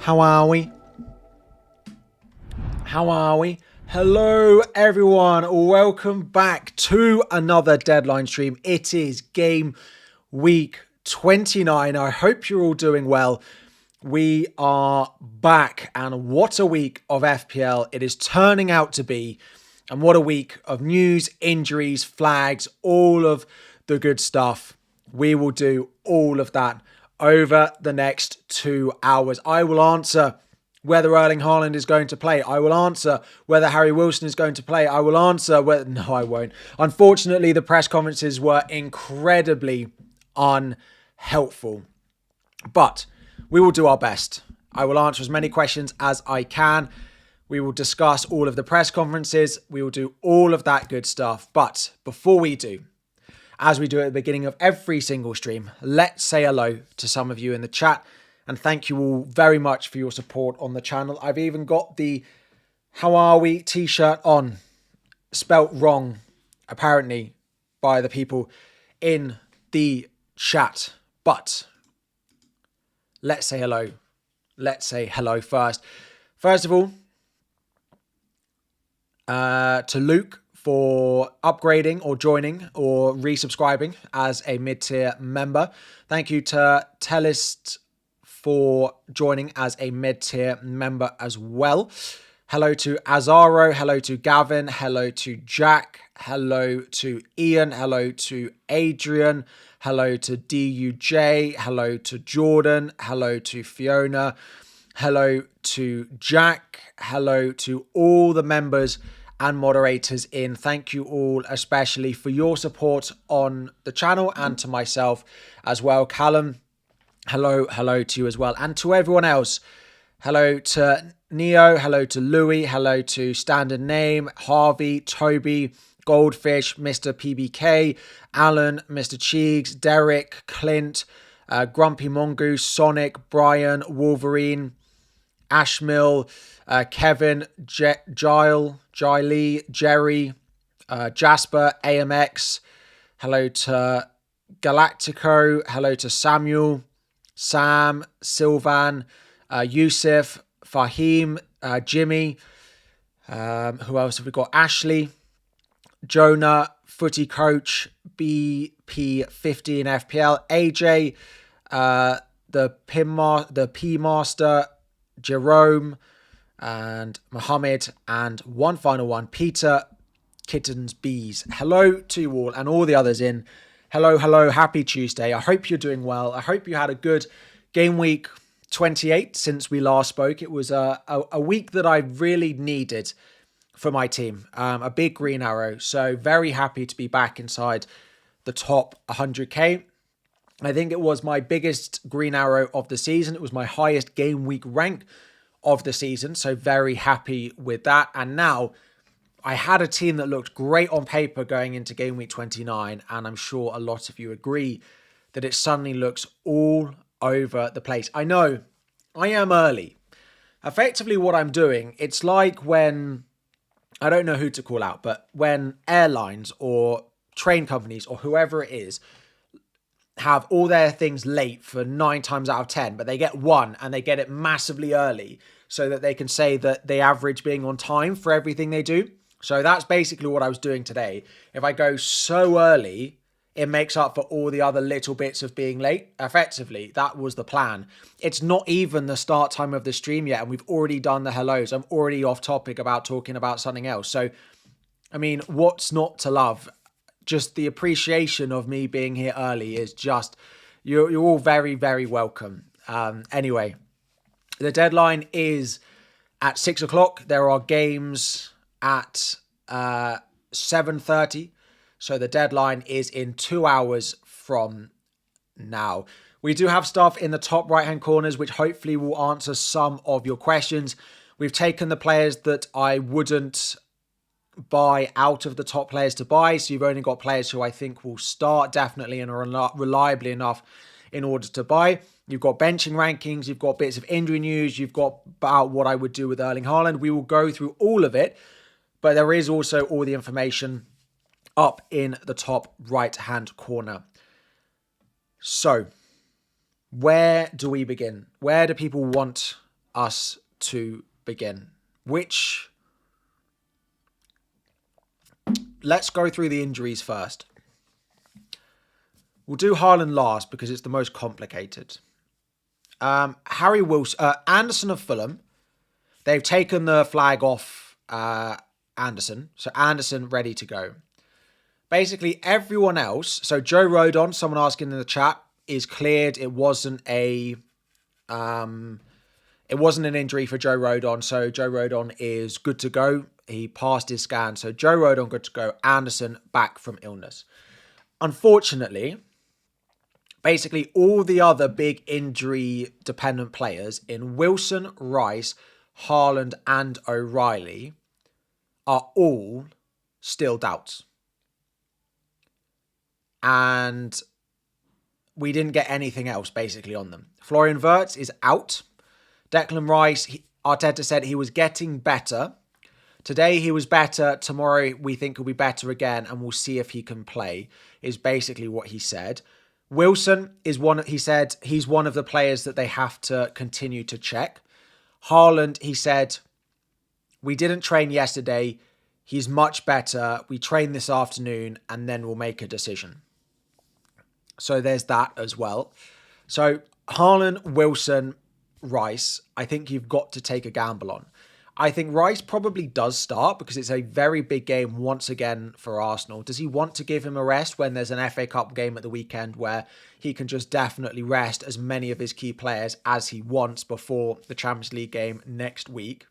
How are we? How are we? Hello everyone, welcome back to another deadline stream. It is game week 29. I hope you're all doing well. We are back, and what a week of FPL it is turning out to be. And what a week of news, injuries, flags, all of the good stuff. We will do all of that over the next 2 hours. I will answer whether Erling Haaland is going to play. I will answer whether Harry Wilson is going to play. I will answer whether... No, I won't. Unfortunately, the press conferences were incredibly unhelpful. But we will do our best. I will answer as many questions as I can. We will discuss all of the press conferences. We will do all of that good stuff. But before we do, as we do at the beginning of every single stream, let's say hello to some of you in the chat. And thank you all very much for your support on the channel. I've even got the How Are We t-shirt on, spelt wrong, apparently, by the people in the chat. But let's say hello. Let's say hello first. First of all, to Luke for upgrading or joining or resubscribing as a mid-tier member. Thank you to Telist for joining as a mid-tier member as well. Hello to Azaro. Hello to Gavin. Hello to Jack. Hello to Ian. Hello to Adrian. Hello to DUJ. Hello to Jordan. Hello to Fiona. Hello to Jack. Hello to all the members and moderators in. Thank you all, especially for your support on the channel, and to myself as well. Callum, hello to you as well. And to everyone else, hello to Neo, hello to Louis, hello to Standard Name, Harvey, Toby, Goldfish, Mr. PBK, Alan, Mr. Cheeks, Derek, Clint, Grumpy Mongoose, Sonic, Brian, Wolverine, Ashmill, Kevin, Jaël, Jerry, Jasper, AMX. Hello to Galactico. Hello to Samuel, Sam, Sylvan, Yusuf, Fahim, Jimmy. Who else have we got? Ashley, Jonah, Footy Coach, BP15 FPL, AJ, the P Master, Jerome, and Mohammed, and one final one, Peter Kittens Bees. Hello to you all and all the others in. Hello, happy Tuesday. I hope you're doing well. I hope you had a good game week 28 since we last spoke. It was a week that I really needed for my team. A big green arrow. So very happy to be back inside the top 100k. I think it was my biggest green arrow of the season. It was my highest game week rank of the season. So very happy with that. And now I had a team that looked great on paper going into game week 29. And I'm sure a lot of you agree that it suddenly looks all over the place. I know I am early. Effectively what I'm doing, it's like when, I don't know who to call out, but when airlines or train companies or whoever it is have all their things late for 9 times out of 10, but they get one and they get it massively early so that they can say that they average being on time for everything they do. So that's basically what I was doing today. If I go so early, it makes up for all the other little bits of being late. Effectively, that was the plan. It's not even the start time of the stream yet, and we've already done the hellos. I'm already off topic about talking about something else. So, I mean, what's not to love? Just the appreciation of me being here early is just, you're all very, very welcome. Anyway, the deadline is at 6 o'clock. There are games at 7:30. So the deadline is in 2 hours from now. We do have stuff in the top right-hand corners, which hopefully will answer some of your questions. We've taken the players that I wouldn't buy out of the top players to buy. So you've only got players who I think will start definitely and are reliably enough in order to buy. You've got benching rankings. You've got bits of injury news. You've got about what I would do with Erling Haaland. We will go through all of it. But there is also all the information up in the top right-hand corner. So, where do we begin? Where do people want us to begin. Let's go through the injuries first. We'll do Haaland last because it's the most complicated. Harry Wilson, Anderson of Fulham. They've taken the flag off Anderson. So Anderson ready to go. Basically everyone else. So Joe Rodon, someone asking in the chat, is cleared. It wasn't an injury for Joe Rodon. So Joe Rodon is good to go. He passed his scan. So Joe Rodon good to go. Anderson back from illness. Unfortunately, basically all the other big injury dependent players in Wilson, Rice, Haaland and O'Reilly are all still doubts. And we didn't get anything else basically on them. Florian Wirtz is out. Declan Rice, Arteta said he was getting better. Today he was better. Tomorrow we think he'll be better again and we'll see if he can play, is basically what he said. Wilson is he said he's one of the players that they have to continue to check. Haaland, he said, we didn't train yesterday. He's much better. We train this afternoon and then we'll make a decision. So there's that as well. So Haaland, Wilson, Rice, I think you've got to take a gamble on. I think Rice probably does start because it's a very big game once again for Arsenal. Does he want to give him a rest when there's an FA Cup game at the weekend where he can just definitely rest as many of his key players as he wants before the Champions League game next week?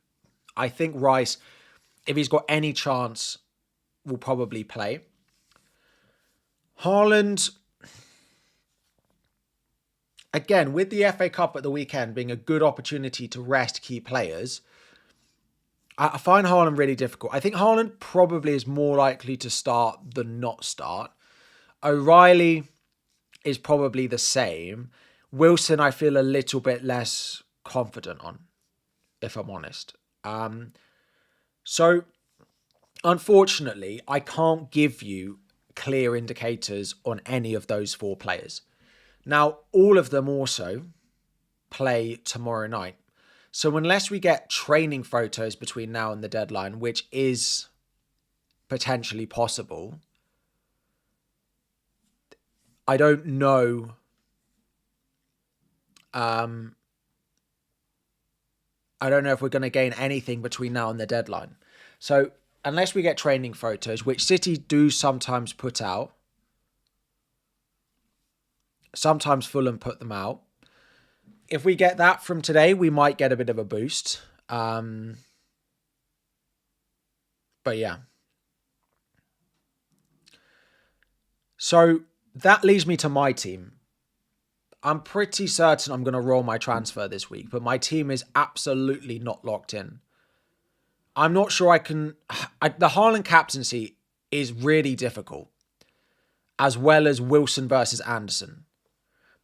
I think Rice, if he's got any chance, will probably play. Haaland, again, with the FA Cup at the weekend being a good opportunity to rest key players, I find Haaland really difficult. I think Haaland probably is more likely to start than not start. O'Reilly is probably the same. Wilson, I feel a little bit less confident on, if I'm honest. So, unfortunately, I can't give you clear indicators on any of those four players. Now, all of them also play tomorrow night. So unless we get training photos between now and the deadline, which is potentially possible, I don't know. I don't know if we're going to gain anything between now and the deadline. So unless we get training photos, which City do sometimes put out, sometimes Fulham put them out. If we get that from today, we might get a bit of a boost. But yeah. So that leads me to my team. I'm pretty certain I'm going to roll my transfer this week, but my team is absolutely not locked in. I'm not sure I can... the Haaland captaincy is really difficult, as well as Wilson versus Anderson.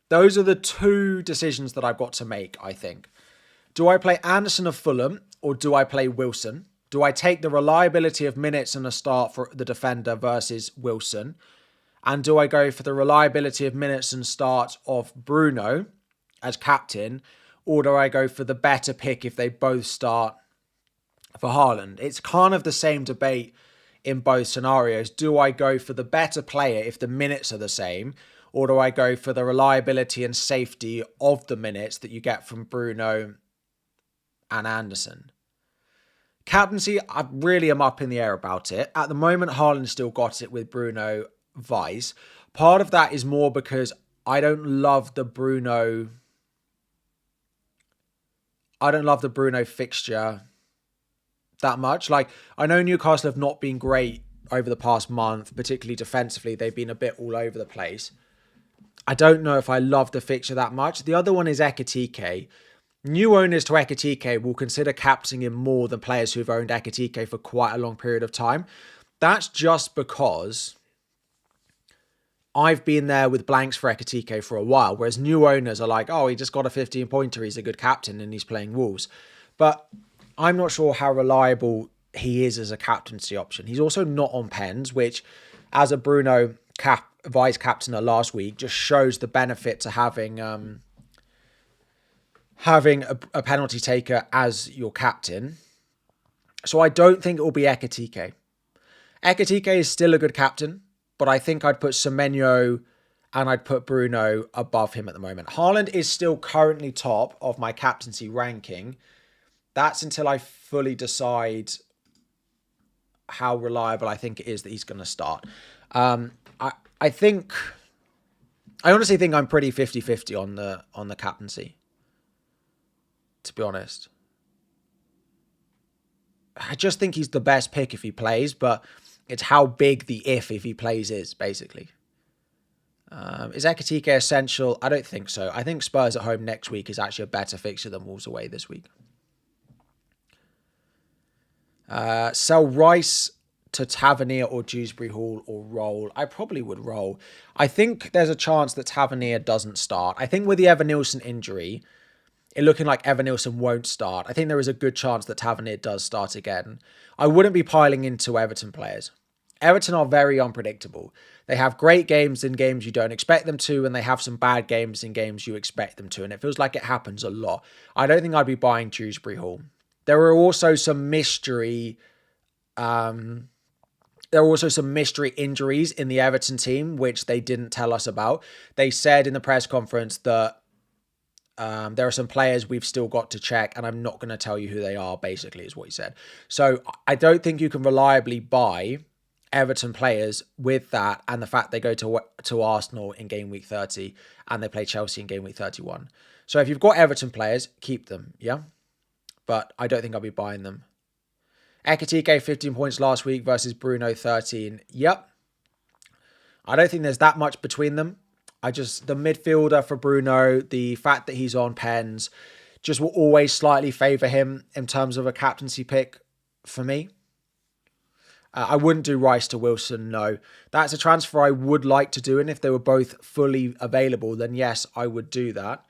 Those are the two decisions that I've got to make, I think. Do I play Anderson of Fulham or do I play Wilson? Do I take the reliability of minutes and a start for the defender versus Wilson? And do I go for the reliability of minutes and start of Bruno as captain? Or do I go for the better pick if they both start for Haaland? It's kind of the same debate in both scenarios. Do I go for the better player if the minutes are the same? Or do I go for the reliability and safety of the minutes that you get from Bruno and Anderson? Captaincy, I really am up in the air about it. At the moment, Haaland still got it with Bruno Vice. Part of that is more because I don't love the Bruno fixture that much. Like, I know Newcastle have not been great over the past month, particularly defensively. They've been a bit all over the place. I don't know if I love the fixture that much. The other one is Ekitike. New owners to Ekitike will consider captaining him more than players who've owned Ekitike for quite a long period of time. That's just because I've been there with blanks for Ekitike for a while, whereas new owners are like, oh, he just got a 15-pointer, he's a good captain and he's playing Wolves. But I'm not sure how reliable he is as a captaincy option. He's also not on pens, which as a Bruno vice captainer last week just shows the benefit to having having a penalty taker as your captain. So I don't think it will be Ekitike. Ekitike is still a good captain, but I think I'd put Semenyo and I'd put Bruno above him at the moment. Haaland is still currently top of my captaincy ranking. That's until I fully decide how reliable I think it is that he's going to start. I honestly think I'm pretty 50-50 on the captaincy, to be honest. I just think he's the best pick if he plays, but it's how big the if he plays is, basically. Is Ekitike essential? I don't think so. I think Spurs at home next week is actually a better fixture than Wolves away this week. Sell Rice to Tavernier or Dewsbury Hall or roll. I probably would roll. I think there's a chance that Tavernier doesn't start. I think with the Evan-Nilsson injury, it looking like Evan-Nilsson won't start, I think there is a good chance that Tavernier does start again. I wouldn't be piling into Everton players. Everton are very unpredictable. They have great games in games you don't expect them to, and they have some bad games in games you expect them to, and it feels like it happens a lot. I don't think I'd be buying Dewsbury Hall. There are also some mystery injuries in the Everton team, which they didn't tell us about. They said in the press conference that there are some players we've still got to check, and I'm not going to tell you who they are, basically, is what he said. So I don't think you can reliably buy Everton players with that and the fact they go to Arsenal in game week 30 and they play Chelsea in game week 31. So if you've got Everton players, keep them, yeah? But I don't think I'll be buying them. Ekitike 15 points last week versus Bruno 13. Yep. I don't think there's that much between them. The midfielder for Bruno, the fact that he's on pens, just will always slightly favour him in terms of a captaincy pick for me. I wouldn't do Rice to Wilson, no. That's a transfer I would like to do, and if they were both fully available, then yes, I would do that.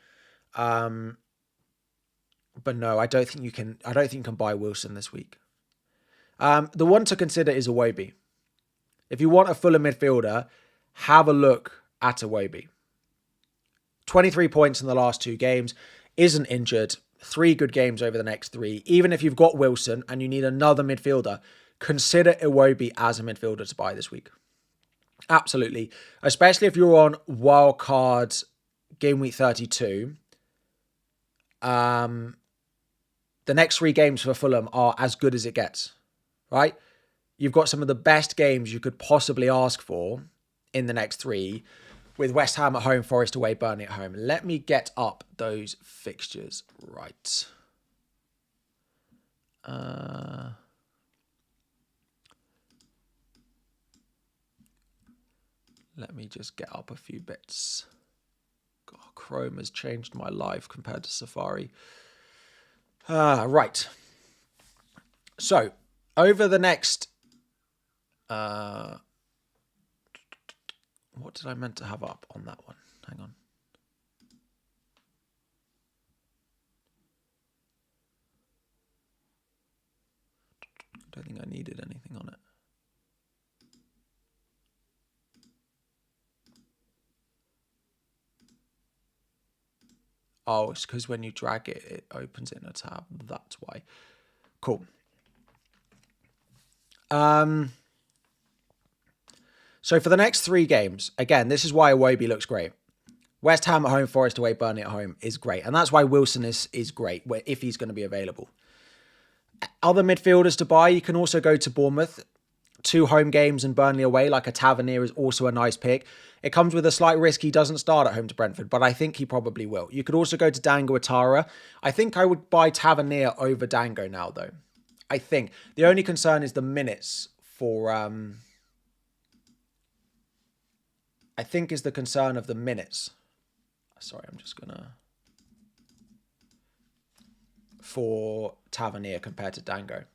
But no, I don't think you can buy Wilson this week. The one to consider is Iwobi. If you want a fuller midfielder, have a look at Iwobi. 23 points in the last 2 games, isn't injured, 3 good games over the next 3. Even if you've got Wilson and you need another midfielder, consider Iwobi as a midfielder to buy this week. Absolutely. Especially if you're on wildcard game week 32. The next 3 games for Fulham are as good as it gets, right? You've got some of the best games you could possibly ask for in the next 3 with West Ham at home, Forest away, Burnley at home. Let me get up those fixtures right. Let me just get up a few bits. God, Chrome has changed my life compared to Safari. Right. So, over the next... what did I meant to have up on that one? Hang on. I don't think I needed anything on it. Oh, it's because when you drag it, it opens it in a tab. That's why. Cool. So for the next 3 games, again, this is why Iwobi looks great. West Ham at home, Forest away, Burnley at home is great. And that's why Wilson is great, if he's going to be available. Other midfielders to buy, you can also go to Bournemouth. 2 home games and Burnley away, like a Tavernier is also a nice pick. It comes with a slight risk he doesn't start at home to Brentford, but I think he probably will. You could also go to Dango Atara. I think I would buy Tavernier over Dango now, though. I think. The only concern is the minutes for... I think is the concern of the minutes. Sorry, I'm just going to... For Tavernier compared to Dango.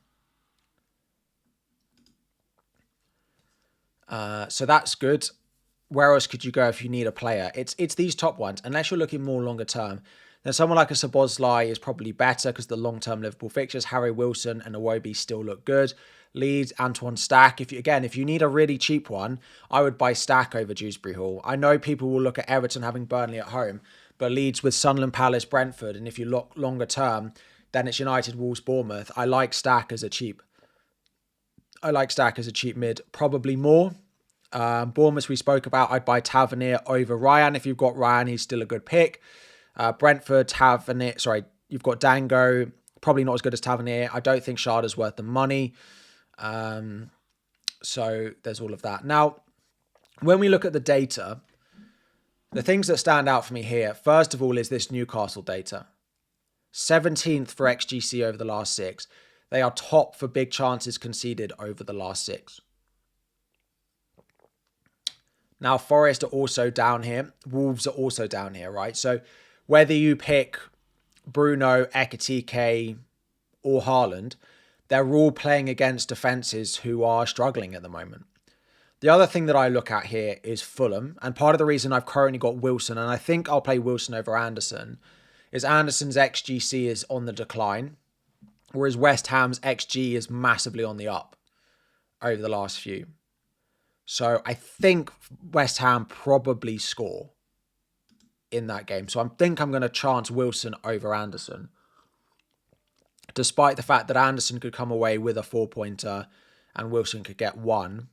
So that's good. Where else could you go if you need a player? It's these top ones, unless you're looking more longer term. Then someone like a Szoboszlai is probably better because the long-term Liverpool fixtures, Harry Wilson and Iwobi still look good. Leeds, Antoine Stack. If you need a really cheap one, I would buy Stack over Dewsbury Hall. I know people will look at Everton having Burnley at home, but leads with Sunderland, Palace, Brentford. And if you look longer term, then it's United, Wolves, Bournemouth. I like Stack as a cheap mid, probably more. Bournemouth we spoke about. I'd buy Tavernier over Ryan. If you've got Ryan, he's still a good pick. Brentford, Tavernier. Sorry, you've got Dango. Probably not as good as Tavernier. I don't think Sharda's worth the money. So there's all of that. Now, when we look at the data, the things that stand out for me here, first of all, is this Newcastle data. 17th for XGC over the last 6. They are top for big chances conceded over the last 6. Now, Forest are also down here. Wolves are also down here, right? So whether you pick Bruno, Ekitike, or Haaland, they're all playing against defences who are struggling at the moment. The other thing that I look at here is Fulham. And part of the reason I've currently got Wilson, and I think I'll play Wilson over Anderson, is Anderson's XGC is on the decline, whereas West Ham's XG is massively on the up over the last few. So I think West Ham probably score in that game. So I think I'm going to chance Wilson over Anderson, despite the fact that Anderson could come away with a 4-pointer and Wilson could get 1.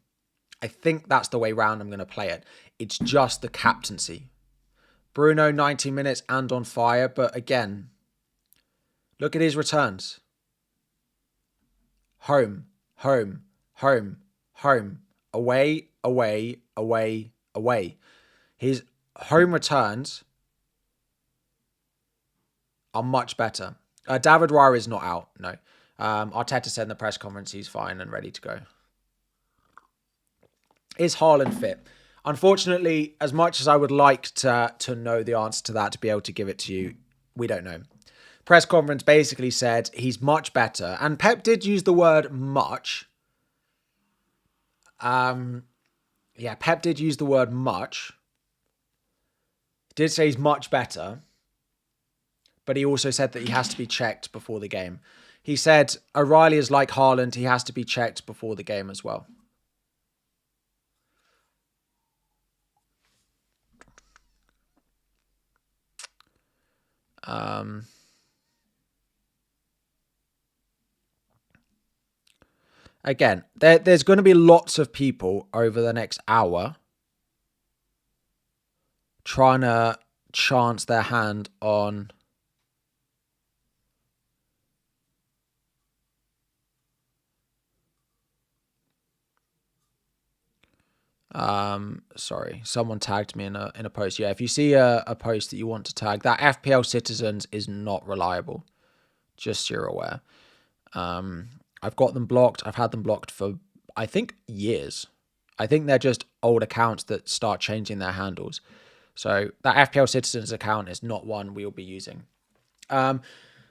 I think that's the way round I'm going to play it. It's just the captaincy. Bruno, 90 minutes and on fire. But again, look at his returns. Home, home, home, home. Away, away, away, away. His home returns are much better. David Raya is not out, no. Arteta said in the press conference he's fine and ready to go. Is Haaland fit? Unfortunately, as much as I would like to know the answer to that, to be able to give it to you, we don't know. Press conference basically said he's much better. And Pep did use the word much. Pep did use the word much. Did say he's much better. But he also said that he has to be checked before the game. He said O'Reilly is like Haaland. He has to be checked before the game as well. Again, there's going to be lots of people over the next hour trying to chance their hand on sorry, someone tagged me in a post. Yeah, if you see a post that you want to tag, that FPL Citizens is not reliable. Just so you're aware. I've got them blocked. I've had them blocked for, I think, years. I think they're just old accounts that start changing their handles. So that FPL Citizens account is not one we'll be using.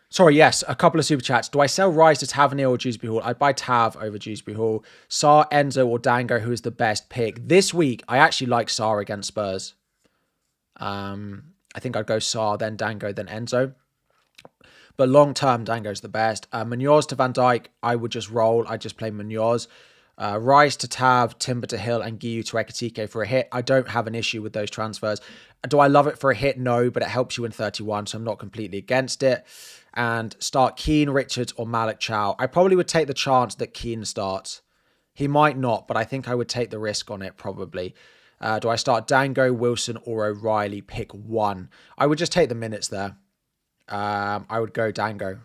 Sorry, yes, a couple of super chats. Do I sell Rice to Tavernier or Dewsbury Hall? I'd buy Tav over Dewsbury Hall. Sarr, Enzo, or Dango, who is the best pick? This week, I actually like Sarr against Spurs. I think I'd go Sarr, then Dango, then Enzo. But long term, Dango's the best. Munoz to Van Dijk, I would just roll. I'd just play Munoz. Rice to Tav, Timber to Hill, and Guiu to Ekitike for a hit. I don't have an issue with those transfers. Do I love it for a hit? No, but it helps you in 31, so I'm not completely against it. And start Keane, Richards, or Malik Chow. I probably would take the chance that Keane starts. He might not, but I think I would take the risk on it probably. Do I start Dango, Wilson, or O'Reilly? Pick one. I would just take the minutes there. I would go Dango.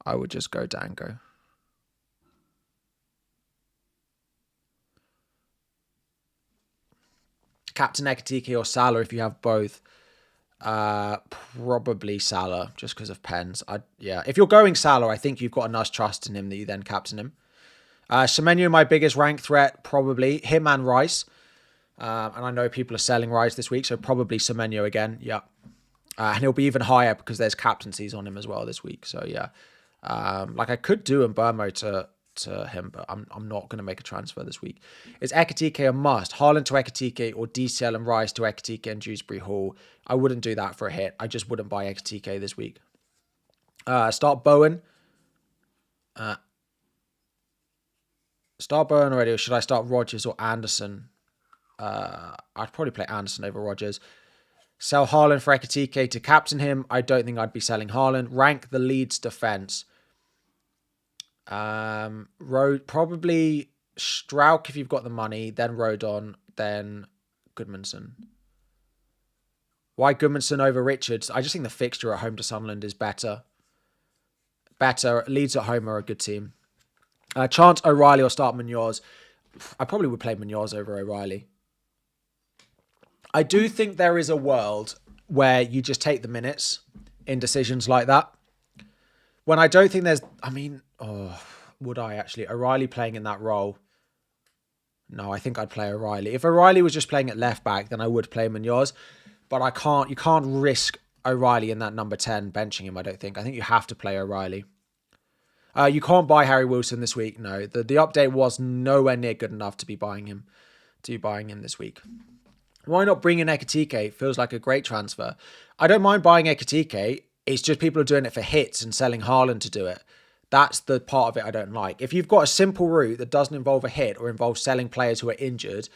I would just go Dango. Captain Ekitike or Salah if you have both. Probably Salah just because of pens. Yeah, if you're going Salah, I think you've got enough trust in him that you then captain him. Semenyo, my biggest rank threat, probably him and Rice. And I know people are selling Rice this week, so probably Semenyo again. Yeah. And he'll be even higher because there's captaincies on him as well this week. So yeah. Like I could do Mbermo to him, but I'm not going to make a transfer this week. Is Ekitike a must? Haaland to Ekitike or DCL and Rice to Ekitike and Dewsbury Hall? I wouldn't do that for a hit. I just wouldn't buy Ekitike this week. Start Bowen. Start Bowen already, or should I start Rodgers or Anderson? I'd probably play Anderson over Rodgers. Sell Haaland for Ekitike to captain him. I don't think I'd be selling Haaland. Rank the Leeds defence. Probably Strauch if you've got the money, then Rodon, then Goodmanson. Why Goodmanson over Richards? I just think the fixture at home to Sunderland is better. Leeds at home are a good team. Chance O'Reilly or start Munoz. I probably would play Munoz over O'Reilly. I do think there is a world where you just take the minutes in decisions like that. When I don't think there's... would I actually? O'Reilly playing in that role? No, I think I'd play O'Reilly. If O'Reilly was just playing at left back, then I would play Munoz. But you can't risk O'Reilly in that number 10 benching him, I don't think. I think you have to play O'Reilly. You can't buy Harry Wilson this week. No, the update was nowhere near good enough to be buying him this week. Why not bring in Ekitike? Feels like a great transfer. I don't mind buying Ekitike. It's just people are doing it for hits and selling Haaland to do it. That's the part of it I don't like. If you've got a simple route that doesn't involve a hit or involves selling players who are injured,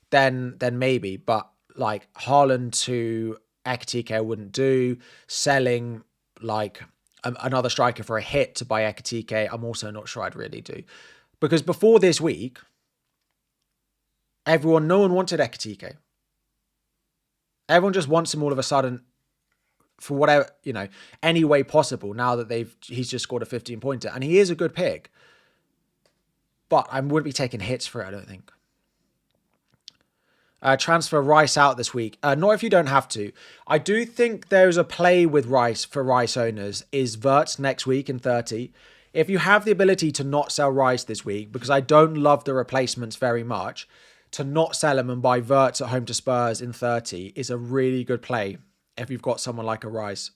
then maybe. But like Haaland to Ekitike I wouldn't do. Selling like another striker for a hit to buy Ekitike, I'm also not sure I'd really do. Because before this week, no one wanted Ekitike. Everyone just wants him all of a sudden for whatever, any way possible now that he's just scored a 15-pointer. And he is a good pick. But I wouldn't be taking hits for it, I don't think. Transfer Rice out this week. Not if you don't have to. I do think there's a play with Rice for Rice owners is Wirtz next week in 30. If you have the ability to not sell Rice this week, because I don't love the replacements very much, to not sell him and buy Wirtz at home to Spurs in 30 is a really good play if you've got someone like a Rice.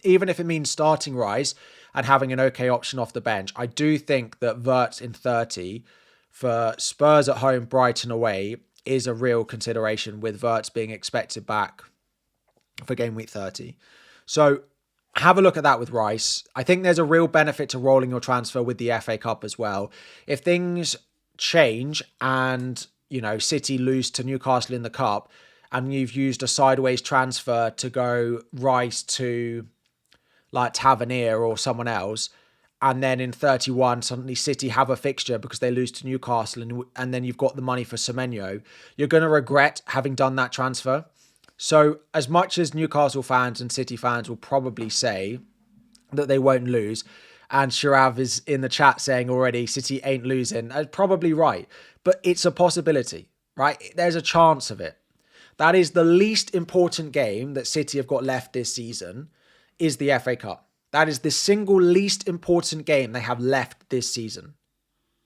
Even if it means starting Rice and having an okay option off the bench, I do think that Wirtz in 30 for Spurs at home, Brighton away is a real consideration with Wirtz being expected back for game week 30. So have a look at that with Rice. I think there's a real benefit to rolling your transfer with the FA Cup as well. If things change and City lose to Newcastle in the Cup, and you've used a sideways transfer to go Rice to like Tavernier or someone else, and then in 31, suddenly City have a fixture because they lose to Newcastle, and then you've got the money for Semenyo, you're going to regret having done that transfer. So as much as Newcastle fans and City fans will probably say that they won't lose, and Shirav is in the chat saying already City ain't losing, probably right. But it's a possibility, right? There's a chance of it. That is the least important game that City have got left this season is the FA Cup. That is the single least important game they have left this season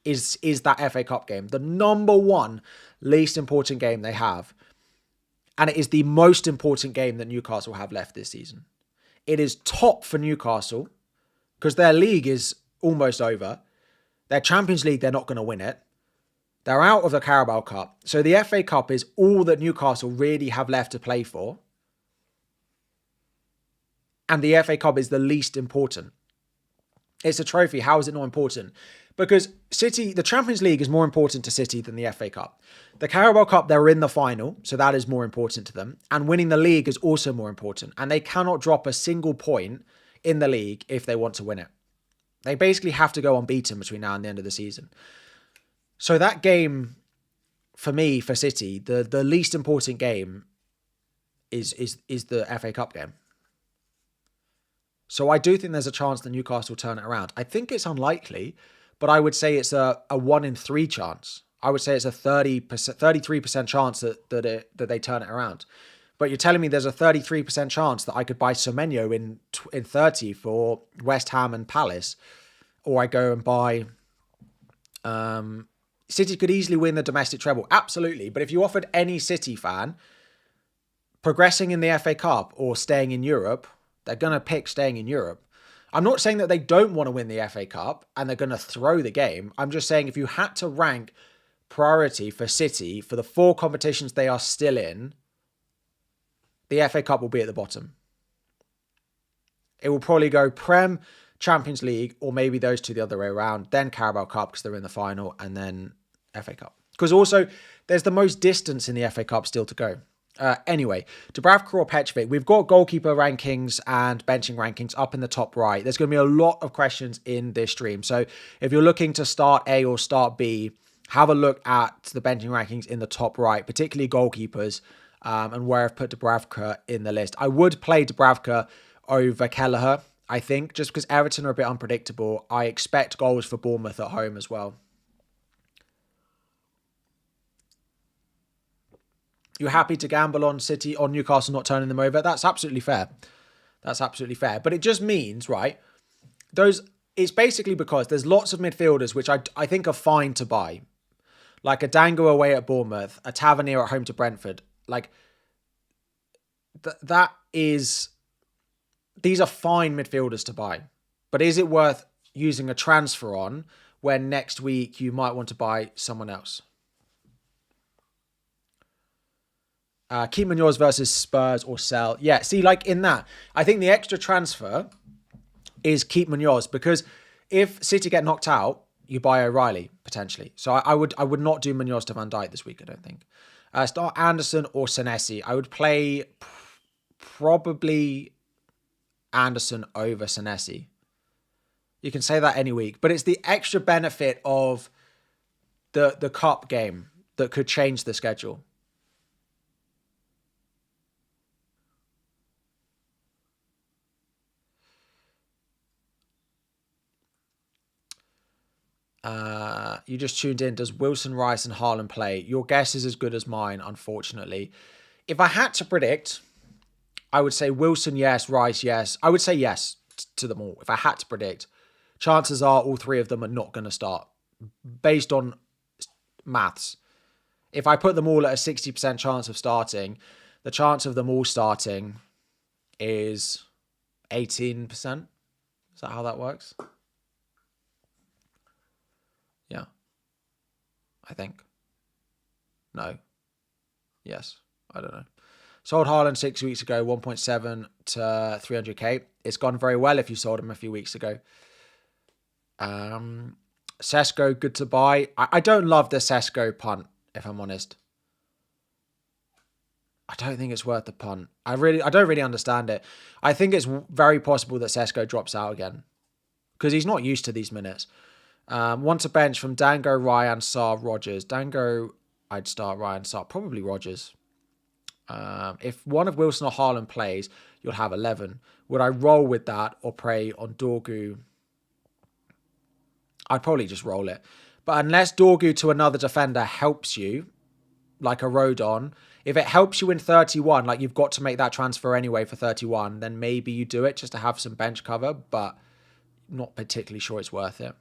is that FA Cup game. The number one least important game they have. And it is the most important game that Newcastle have left this season. It is top for Newcastle because their league is almost over. Their Champions League, they're not going to win it. They're out of the Carabao Cup. So the FA Cup is all that Newcastle really have left to play for. And the FA Cup is the least important. It's a trophy. How is it not important? Because City, the Champions League is more important to City than the FA Cup. The Carabao Cup, they're in the final, so that is more important to them. And winning the league is also more important. And they cannot drop a single point in the league if they want to win it. They basically have to go unbeaten between now and the end of the season. So that game, for me, for City, the least important game is the FA Cup game. So I do think there's a chance that Newcastle turn it around. I think it's unlikely, but I would say it's a 1 in 3 chance. I would say it's a 33% chance that they turn it around. But you're telling me there's a 33% chance that I could buy Semenyo in 30 for West Ham and Palace, or I go and buy. City could easily win the domestic treble, absolutely. But if you offered any City fan progressing in the FA Cup or staying in Europe, they're going to pick staying in Europe. I'm not saying that they don't want to win the FA Cup and they're going to throw the game. I'm just saying if you had to rank priority for City for the 4 competitions they are still in, the FA Cup will be at the bottom. It will probably go Prem, Champions League, or maybe those two the other way around, then Carabao Cup because they're in the final, and then FA Cup. Because also, there's the most distance in the FA Cup still to go. Anyway, Dubravka or Petrovic, we've got goalkeeper rankings and benching rankings up in the top right. There's going to be a lot of questions in this stream. So if you're looking to start A or start B, have a look at the benching rankings in the top right, particularly goalkeepers, and where I've put Dubravka in the list. I would play Dubravka over Kelleher, I think, just because Everton are a bit unpredictable. I expect goals for Bournemouth at home as well. You're happy to gamble on City, on Newcastle not turning them over? That's absolutely fair. That's absolutely fair. But it just means, right, it's basically because there's lots of midfielders which I think are fine to buy. Like a Dango away at Bournemouth, a Tavernier at home to Brentford. Like, these are fine midfielders to buy. But is it worth using a transfer on when next week you might want to buy someone else? Keep Munoz versus Spurs or sell. Yeah, see, like in that, I think the extra transfer is keep Munoz, because if City get knocked out, you buy O'Reilly potentially. So I would not do Munoz to Van Dijk this week, I don't think. Start Anderson or Senesi. I would play probably Anderson over Senesi. You can say that any week, but it's the extra benefit of the cup game that could change the schedule. You just tuned in. Does Wilson, Rice and Haaland play? Your guess is as good as mine, unfortunately. If I had to predict, I would say Wilson, yes. Rice, yes. I would say yes to them all. If I had to predict, chances are all three of them are not going to start based on maths. If I put them all at a 60% chance of starting, the chance of them all starting is 18%. Is that how that works? Yeah. I think. No. Yes. I don't know. Sold Haaland 6 weeks ago, 1.7 to 300k. It's gone very well if you sold him a few weeks ago. Sesko, good to buy. I don't love the Sesko punt, if I'm honest. I don't think it's worth the punt. I don't really understand it. I think it's very possible that Sesko drops out again, because he's not used to these minutes. Want to bench from Dango, Ryan, Sarr, Rogers. Dango, I'd start Ryan, Sarr. Probably Rogers. If one of Wilson or Haaland plays, you'll have 11. Would I roll with that or play on Dorgu? I'd probably just roll it. But unless Dorgu to another defender helps you, like a Rodon, if it helps you in 31, like you've got to make that transfer anyway for 31, then maybe you do it just to have some bench cover, but not particularly sure it's worth it.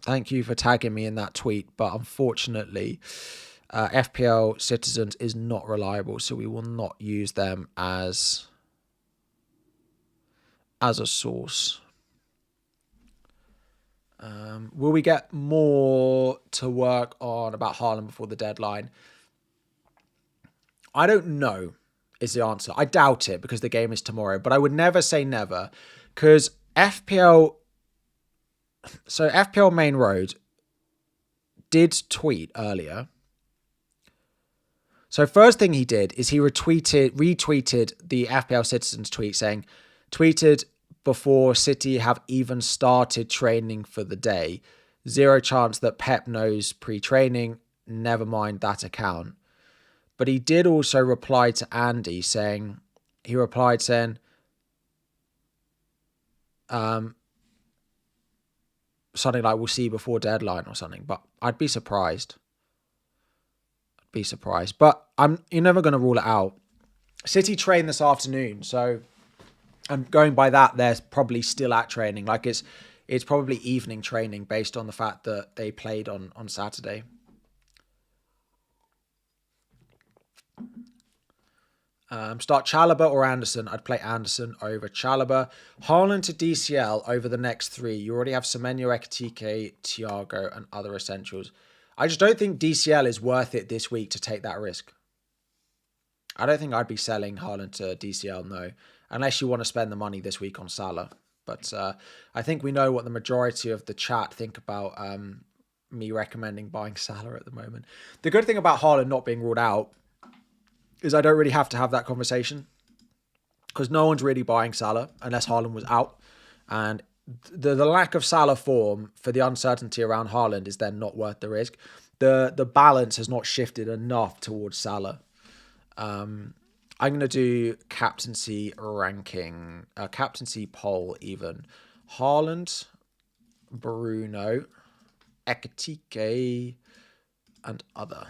Thank you for tagging me in that tweet, but unfortunately, FPL Citizens is not reliable, so we will not use them as a source. Will we get more to work on about Haaland before the deadline? I don't know is the answer. I doubt it because the game is tomorrow, but I would never say never, because FPL Main Road did tweet earlier. So first thing he did is he retweeted the FPL Citizens tweet saying, tweeted before City have even started training for the day. Zero chance that Pep knows pre-training. Never mind that account. But he did also reply to Andy saying, something like, we'll see before deadline or something, but I'd be surprised. But you're never going to rule it out. City train this afternoon, so I'm going by that. They're probably still at training. Like it's probably evening training based on the fact that they played on Saturday. Start Chalobah or Anderson. I'd play Anderson over Chalobah. Haaland to DCL over the next three. You already have Semenyo, Ekitike, Thiago, and other essentials. I just don't think DCL is worth it this week to take that risk. I don't think I'd be selling Haaland to DCL, no, unless you want to spend the money this week on Salah. But I think we know what the majority of the chat think about me recommending buying Salah at the moment. The good thing about Haaland not being ruled out is I don't really have to have that conversation because no one's really buying Salah unless Haaland was out. And the lack of Salah form for the uncertainty around Haaland is then not worth the risk. The balance has not shifted enough towards Salah. I'm going to do captaincy ranking, captaincy poll even. Haaland, Bruno, Ekitike, and other.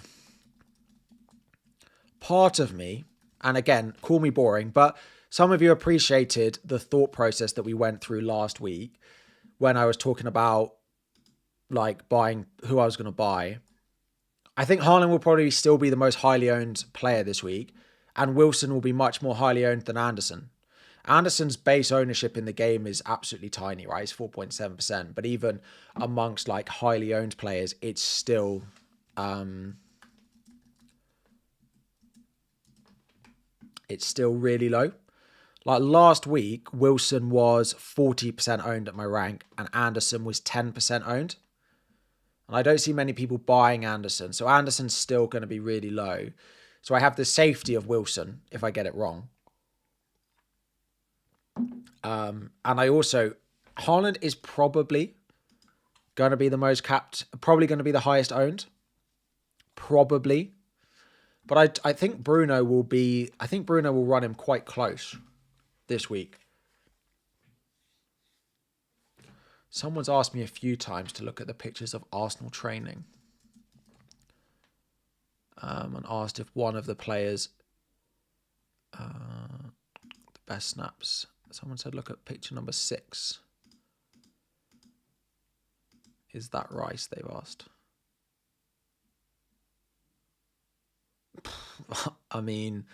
Part of me, and again, call me boring, but some of you appreciated the thought process that we went through last week when I was talking about like buying who I was going to buy. I think Haaland will probably still be the most highly owned player this week, and Wilson will be much more highly owned than Anderson. Anderson's base ownership in the game is absolutely tiny, right? It's 4.7%, but even amongst like highly owned players, it's still really low. Like last week, Wilson was 40% owned at my rank, and Anderson was 10% owned. And I don't see many people buying Anderson. So Anderson's still going to be really low. So I have the safety of Wilson if I get it wrong. And I also, Haaland is probably going to be the most capped, probably going to be the highest owned. Probably. But I think Bruno will run him quite close this week. Someone's asked me a few times to look at the pictures of Arsenal training. And asked if one of the players, the best snaps. Someone said look at picture number 6. Is that Rice, they've asked. I mean,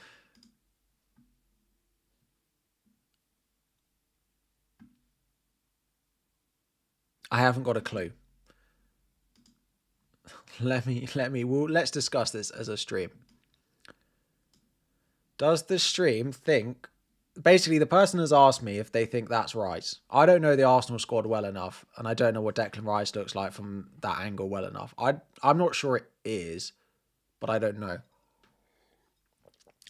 I haven't got a clue. Let's discuss this as a stream. Does the stream think, basically the person has asked me if they think that's Rice. I don't know the Arsenal squad well enough, and I don't know what Declan Rice looks like from that angle well enough. I'm not sure it is, but I don't know.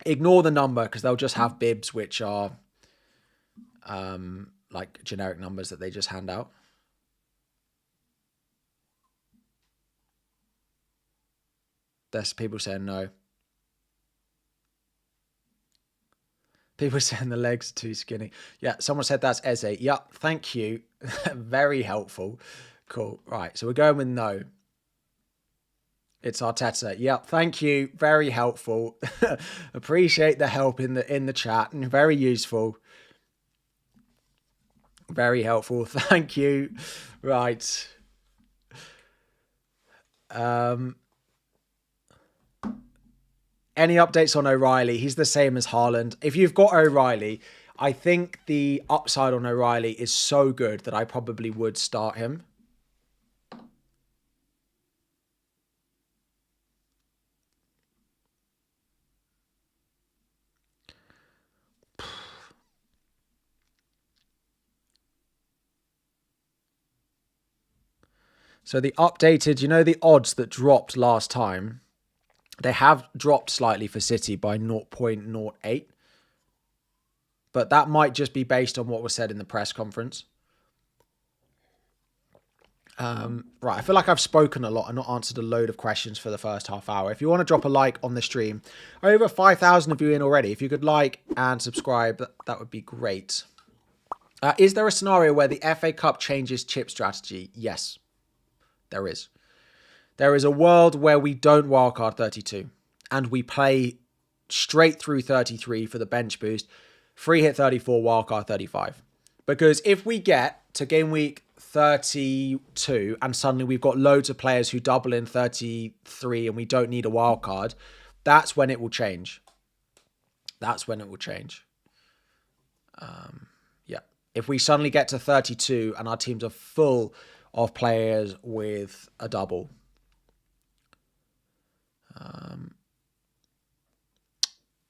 Ignore the number because they'll just have bibs which are like generic numbers that they just hand out. There's people saying no. People saying the legs are too skinny. Yeah, someone said that's Eze. Yep, thank you. Very helpful. Cool. Right, so we're going with no. It's Arteta. Yep, thank you. Very helpful. Appreciate the help in the chat and very useful. Very helpful. Thank you. Right. Any updates on O'Reilly? He's the same as Haaland. If you've got O'Reilly, I think the upside on O'Reilly is so good that I probably would start him. So the updated, you know the odds that dropped last time? They have dropped slightly for City by 0.08. But that might just be based on what was said in the press conference. Right, I feel like I've spoken a lot and not answered a load of questions for the first half hour. If you want to drop a like on the stream, over 5,000 of you in already. If you could like and subscribe, that would be great. Is there a scenario where the FA Cup changes chip strategy? Yes, there is. There is a world where we don't wildcard 32 and we play straight through 33 for the bench boost, free hit 34, wildcard 35. Because if we get to game week 32 and suddenly we've got loads of players who double in 33 and we don't need a wildcard, that's when it will change. That's when it will change. Yeah. If we suddenly get to 32 and our teams are full of players with a double,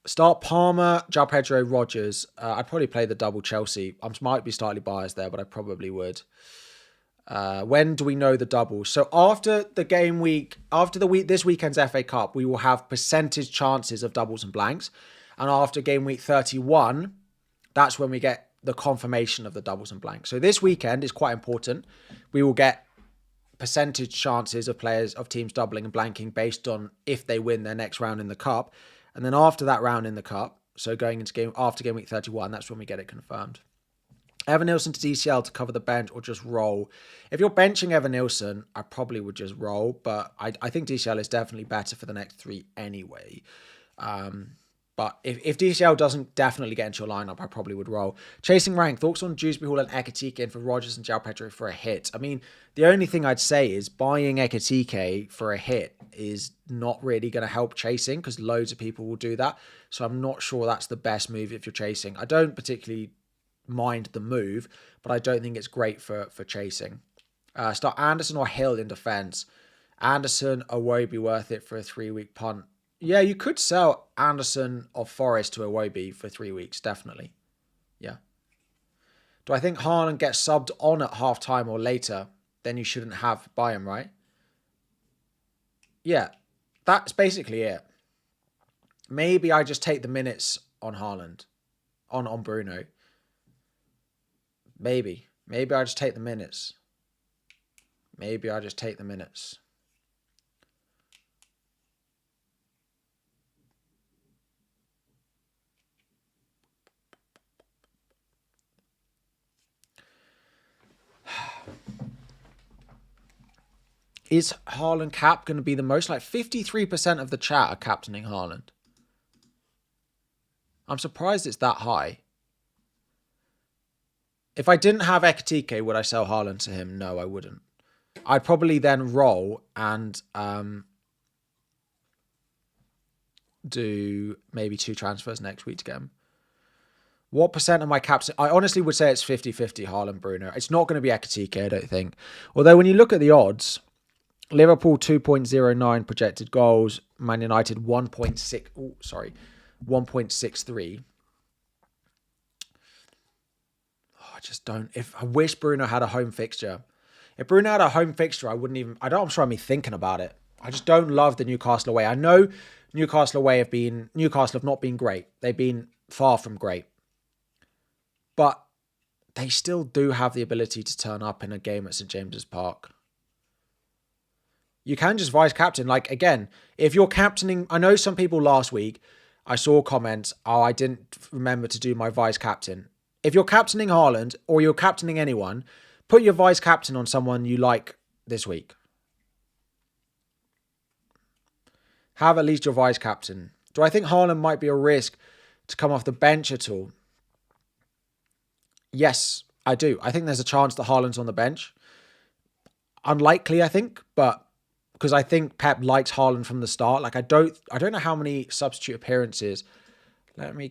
Start Palmer, João Pedro, Rodgers. I'd probably play the double Chelsea. I might be slightly biased there, but I probably would. When do we know the doubles? So after the game week, this weekend's FA Cup, we will have percentage chances of doubles and blanks. And after game week 31, that's when we get the confirmation of the doubles and blanks. So this weekend is quite important. We will get percentage chances of teams doubling and blanking based on if they win their next round in the cup. And then after that round in the cup, so going into after game week 31, that's when we get it confirmed. Evan Nilsson to DCL to cover the bench or just roll. If you're benching Evan Nilsson, I probably would just roll, but I think DCL is definitely better for the next 3 anyway. But if DCL doesn't definitely get into your lineup, I probably would roll. Chasing rank, thoughts on Dewsbury Hall and Ekitike in for Rodgers and João Pedro for a hit? I mean, the only thing I'd say is buying Ekitike for a hit is not really going to help chasing because loads of people will do that. So I'm not sure that's the best move if you're chasing. I don't particularly mind the move, but I don't think it's great for chasing. Start Anderson or Hill in defense. Anderson, Iwobi worth it for a 3-week punt. Yeah, you could sell Anderson of Forest to Iwobi for 3 weeks, definitely. Yeah. Do I think Haaland gets subbed on at half-time or later? Then you shouldn't buy him, right? Yeah, that's basically it. Maybe I just take the minutes on Haaland, on Bruno. Maybe I just take the minutes. Is Haaland cap going to be the most? Like 53% of the chat are captaining Haaland. I'm surprised it's that high. If I didn't have Ekitike, would I sell Haaland to him? No, I wouldn't. I'd probably then roll and do maybe 2 transfers next week to get him. What percent of my caps? I honestly would say it's 50-50 Haaland, Bruno. It's not going to be Ekitike, I don't think. Although when you look at the odds, Liverpool 2.09 projected goals, Man United 1.63. I just don't. I wish Bruno had a home fixture. If Bruno had a home fixture, I'm sure I'd be thinking about it. I just don't love the Newcastle away. I know Newcastle away Newcastle have not been great. They've been far from great. But they still do have the ability to turn up in a game at St. James's Park. You can just vice captain. Like, again, if you're captaining, I know some people last week, I saw comments, I didn't remember to do my vice captain. If you're captaining Haaland or you're captaining anyone, put your vice captain on someone you like this week. Have at least your vice captain. Do I think Haaland might be a risk to come off the bench at all? Yes, I do. I think there's a chance that Haaland's on the bench. Unlikely, I think, but because I think Pep likes Haaland from the start. Like I don't know how many substitute appearances. Let me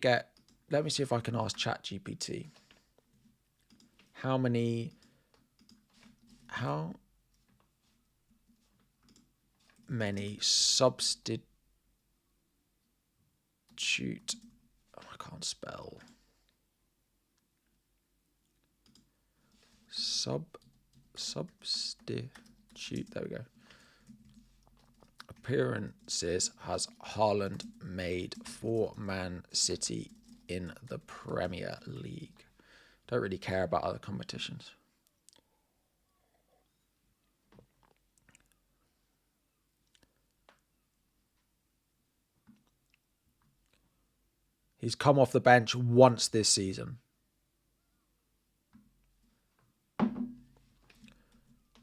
see if I can ask ChatGPT. How many substitute, I can't spell. Substitute, there we go. Appearances has Haaland made for Man City in the Premier League? Don't really care about other competitions. He's come off the bench once this season.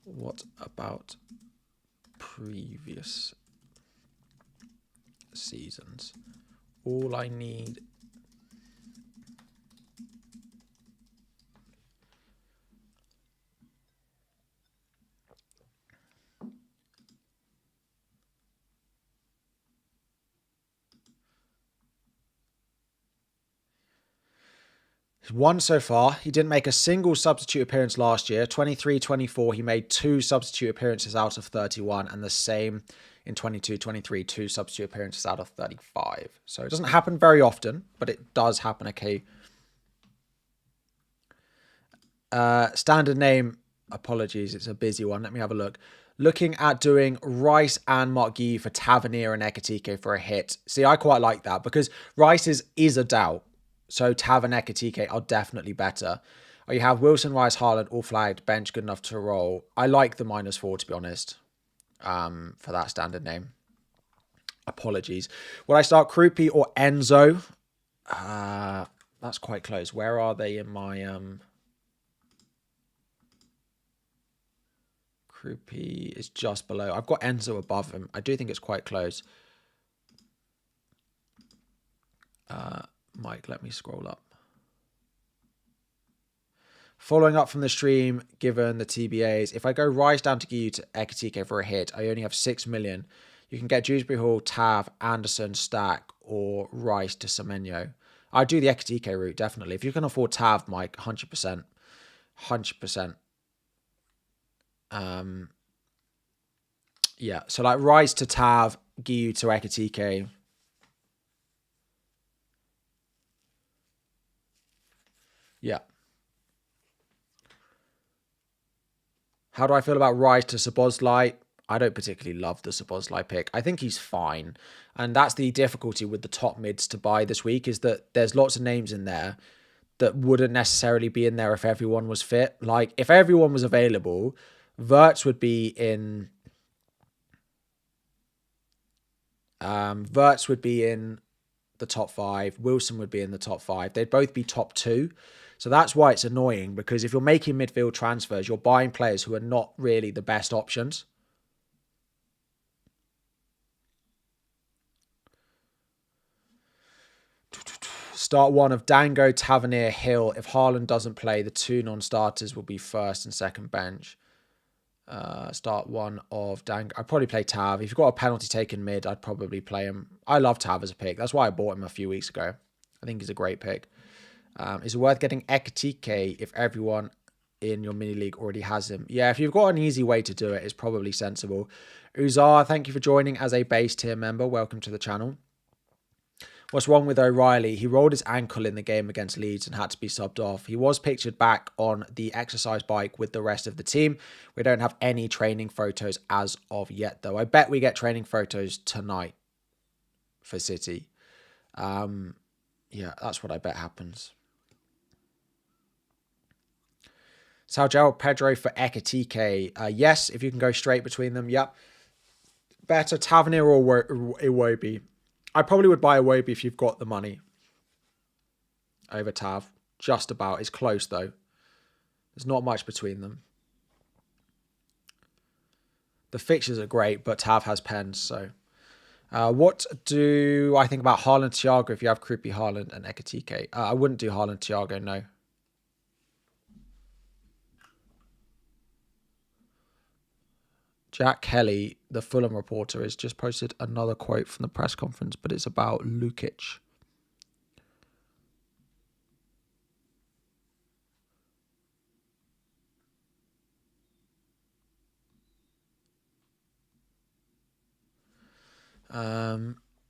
What about previous seasons? All I need one so far. He didn't make a single substitute appearance last year. 23-24, he made 2 substitute appearances out of 31, and the same in 22-23, 2 substitute appearances out of 35. So it doesn't happen very often, but it does happen okay. Standard name, apologies, it's a busy one. Let me have a look. Looking at doing Rice and Mark Guy for Tavernier and Ekitike for a hit. See, I quite like that because Rice is a doubt. So Tav and Ekitike are definitely better. Oh, you have Wilson, Rice, Haaland, all flagged, bench good enough to roll. I like the -4, to be honest, for that standard name. Apologies. Would I start Krupi or Enzo? That's quite close. Where are they in my... Krupi is just below. I've got Enzo above him. I do think it's quite close. Mike, let me scroll up. Following up from the stream, given the TBAs, if I go Rice down to Guy to Ekitike for a hit, I only have 6 million. You can get Dewsbury Hall, Tav, Anderson, Stack, or Rice to Semenyo. I'd do the Ekitike route, definitely. If you can afford Tav, Mike, 100%. 100%. Yeah, so like Rice to Tav, Guy to Ekitike. Yeah. How do I feel about Rice to Szoboszlai? I don't particularly love the Szoboszlai pick. I think he's fine. And that's the difficulty with the top mids to buy this week, is that there's lots of names in there that wouldn't necessarily be in there if everyone was fit. Like, if everyone was available, Wirtz would be in... Wirtz would be in the top 5. Wilson would be in the top 5. They'd both be top 2. So that's why it's annoying, because if you're making midfield transfers, you're buying players who are not really the best options. Start one of Dango, Tavernier, Hill. If Haaland doesn't play, the 2 non-starters will be first and second bench. Start one of Dango. I'd probably play Tav. If you've got a penalty taken mid, I'd probably play him. I love Tav as a pick. That's why I bought him a few weeks ago. I think he's a great pick. Is it worth getting Ekitike if everyone in your mini league already has him? Yeah, if you've got an easy way to do it, it's probably sensible. Uzar, thank you for joining as a base tier member. Welcome to the channel. What's wrong with O'Reilly? He rolled his ankle in the game against Leeds and had to be subbed off. He was pictured back on the exercise bike with the rest of the team. We don't have any training photos as of yet, though. I bet we get training photos tonight for City. Yeah, that's what I bet happens. Chaël, Pedro for Ekitike. Yes, if you can go straight between them. Yep. Better Tavernier or Iwobi. I probably would buy Iwobi if you've got the money over Tav. Just about. It's close, though. There's not much between them. The fixtures are great, but Tav has pens, so... what do I think about Haaland, Thiago if you have Krupi, Haaland, and Ekitike? I wouldn't do Haaland, Thiago, no. Jack Kelly, the Fulham reporter, has just posted another quote from the press conference, but it's about Lukic.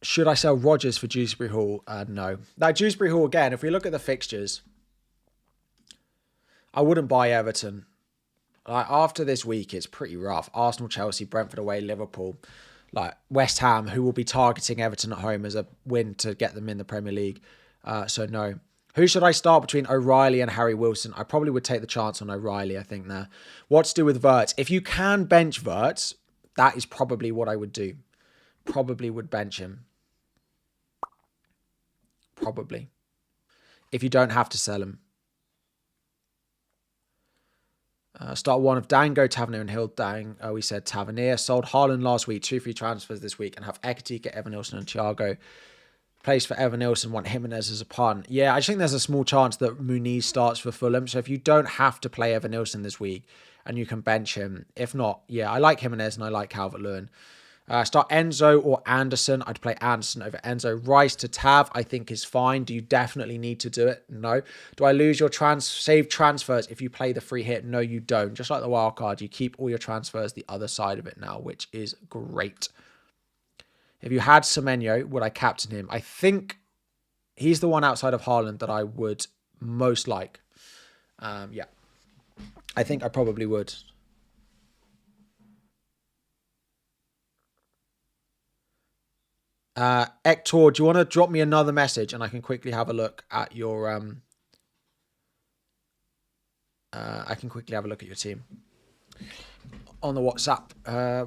Should I sell Rodgers for Dewsbury Hall? No. Now, Dewsbury Hall, again, if we look at the fixtures, I wouldn't buy Everton. Like, after this week, it's pretty rough. Arsenal, Chelsea, Brentford away, Liverpool. Like, West Ham, who will be targeting Everton at home as a win to get them in the Premier League. So, no. Who should I start between O'Reilly and Harry Wilson? I probably would take the chance on O'Reilly, I think, there. What to do with Wirtz? If you can bench Wirtz, that is probably what I would do. Probably would bench him. Probably. If you don't have to sell him. Start one of Dango, Tavernier and Hill. We said Tavernier. Sold Haaland last week. 2 free transfers this week. And have Ekitike, Evan Nilsson and Thiago. Place for Evan Nilsson. Want Jimenez as a punt. Yeah, I just think there's a small chance that Muniz starts for Fulham. So if you don't have to play Evan Nilsson this week and you can bench him. If not, yeah, I like Jimenez and I like Calvert-Lewin. Start Enzo or Anderson. I'd play Anderson over Enzo. Rice to Tav, I think is fine. Do you definitely need to do it? No. Do I lose your saved transfers if you play the free hit? No, you don't. Just like the wild card, you keep all your transfers the other side of it now, which is great. If you had Semenyo, would I captain him? I think he's the one outside of Haaland that I would most like. Yeah, I think I probably would. Hector, do you want to drop me another message and I can quickly have a look at your I can quickly have a look at your team on the WhatsApp.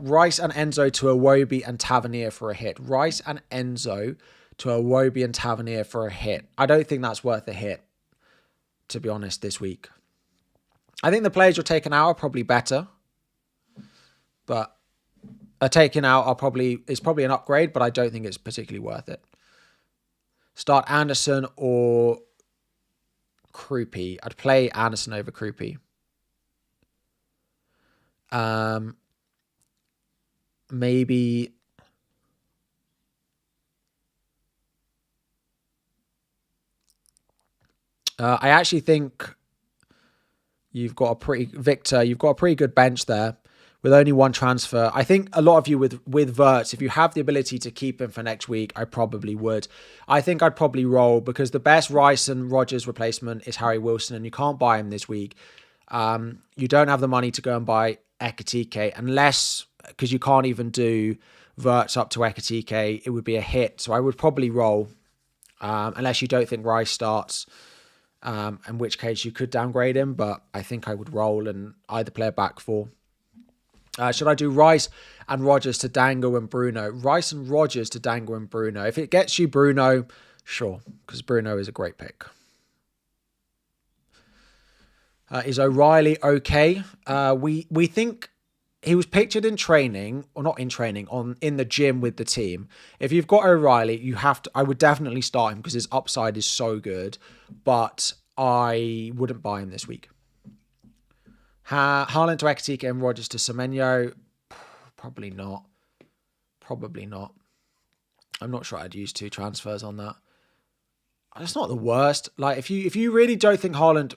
Rice and Enzo to Iwobi and Tavernier for a hit. Rice and Enzo to Iwobi and Tavernier for a hit. I don't think that's worth a hit, to be honest, this week. I think the players you're taking out are probably better, but taking out is probably an upgrade, but I don't think it's particularly worth it. Start Anderson or Krupi. I'd play Anderson over Krupi. Maybe I actually think you've got a pretty good bench there with only one transfer. I think a lot of you with Wirtz, if you have the ability to keep him for next week, I probably would. I think I'd probably roll because the best Rice and Rodgers replacement is Harry Wilson, and you can't buy him this week. You don't have the money to go and buy Ekitike unless, because you can't even do Wirtz up to Ekitike, it would be a hit. So I would probably roll unless you don't think Rice starts. In which case you could downgrade him, but I think I would roll and either play a back four. Should I do Rice and Rodgers to Dango and Bruno? Rice and Rodgers to Dango and Bruno. If it gets you Bruno, sure, because Bruno is a great pick. Is O'Reilly okay? We think he was pictured in training, or not in training, in the gym with the team. If you've got O'Reilly, I would definitely start him because his upside is so good, but I wouldn't buy him this week. Haaland to Ekitike and Rodgers to Semenyo, probably not. I'm not sure I'd use 2 transfers on that. That's not the worst. Like if you really don't think Haaland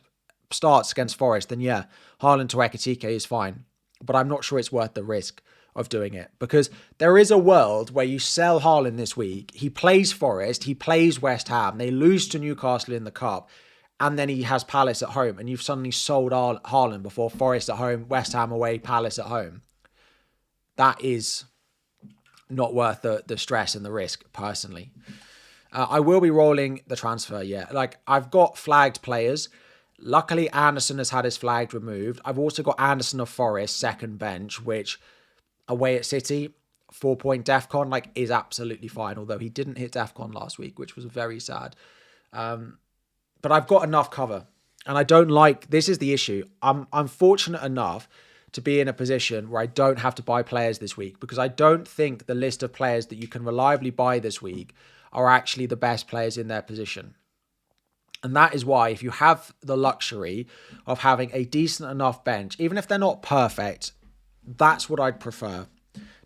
starts against Forest, then yeah, Haaland to Ekitike is fine. But I'm not sure it's worth the risk of doing it because there is a world where you sell Haaland this week. He plays Forest, he plays West Ham, they lose to Newcastle in the Cup, and then he has Palace at home, and you've suddenly sold Haaland before Forest at home, West Ham away, Palace at home. That is not worth the stress and the risk, personally. I will be rolling the transfer, yeah. Like, I've got flagged players. Luckily, Anderson has had his flag removed. I've also got Anderson of Forest, second bench, which away at City, 4-point DEFCON, like, is absolutely fine. Although he didn't hit DEFCON last week, which was very sad. But I've got enough cover. And I don't like, this is the issue. I'm fortunate enough to be in a position where I don't have to buy players this week because I don't think the list of players that you can reliably buy this week are actually the best players in their position. And that is why if you have the luxury of having a decent enough bench, even if they're not perfect, that's what I'd prefer,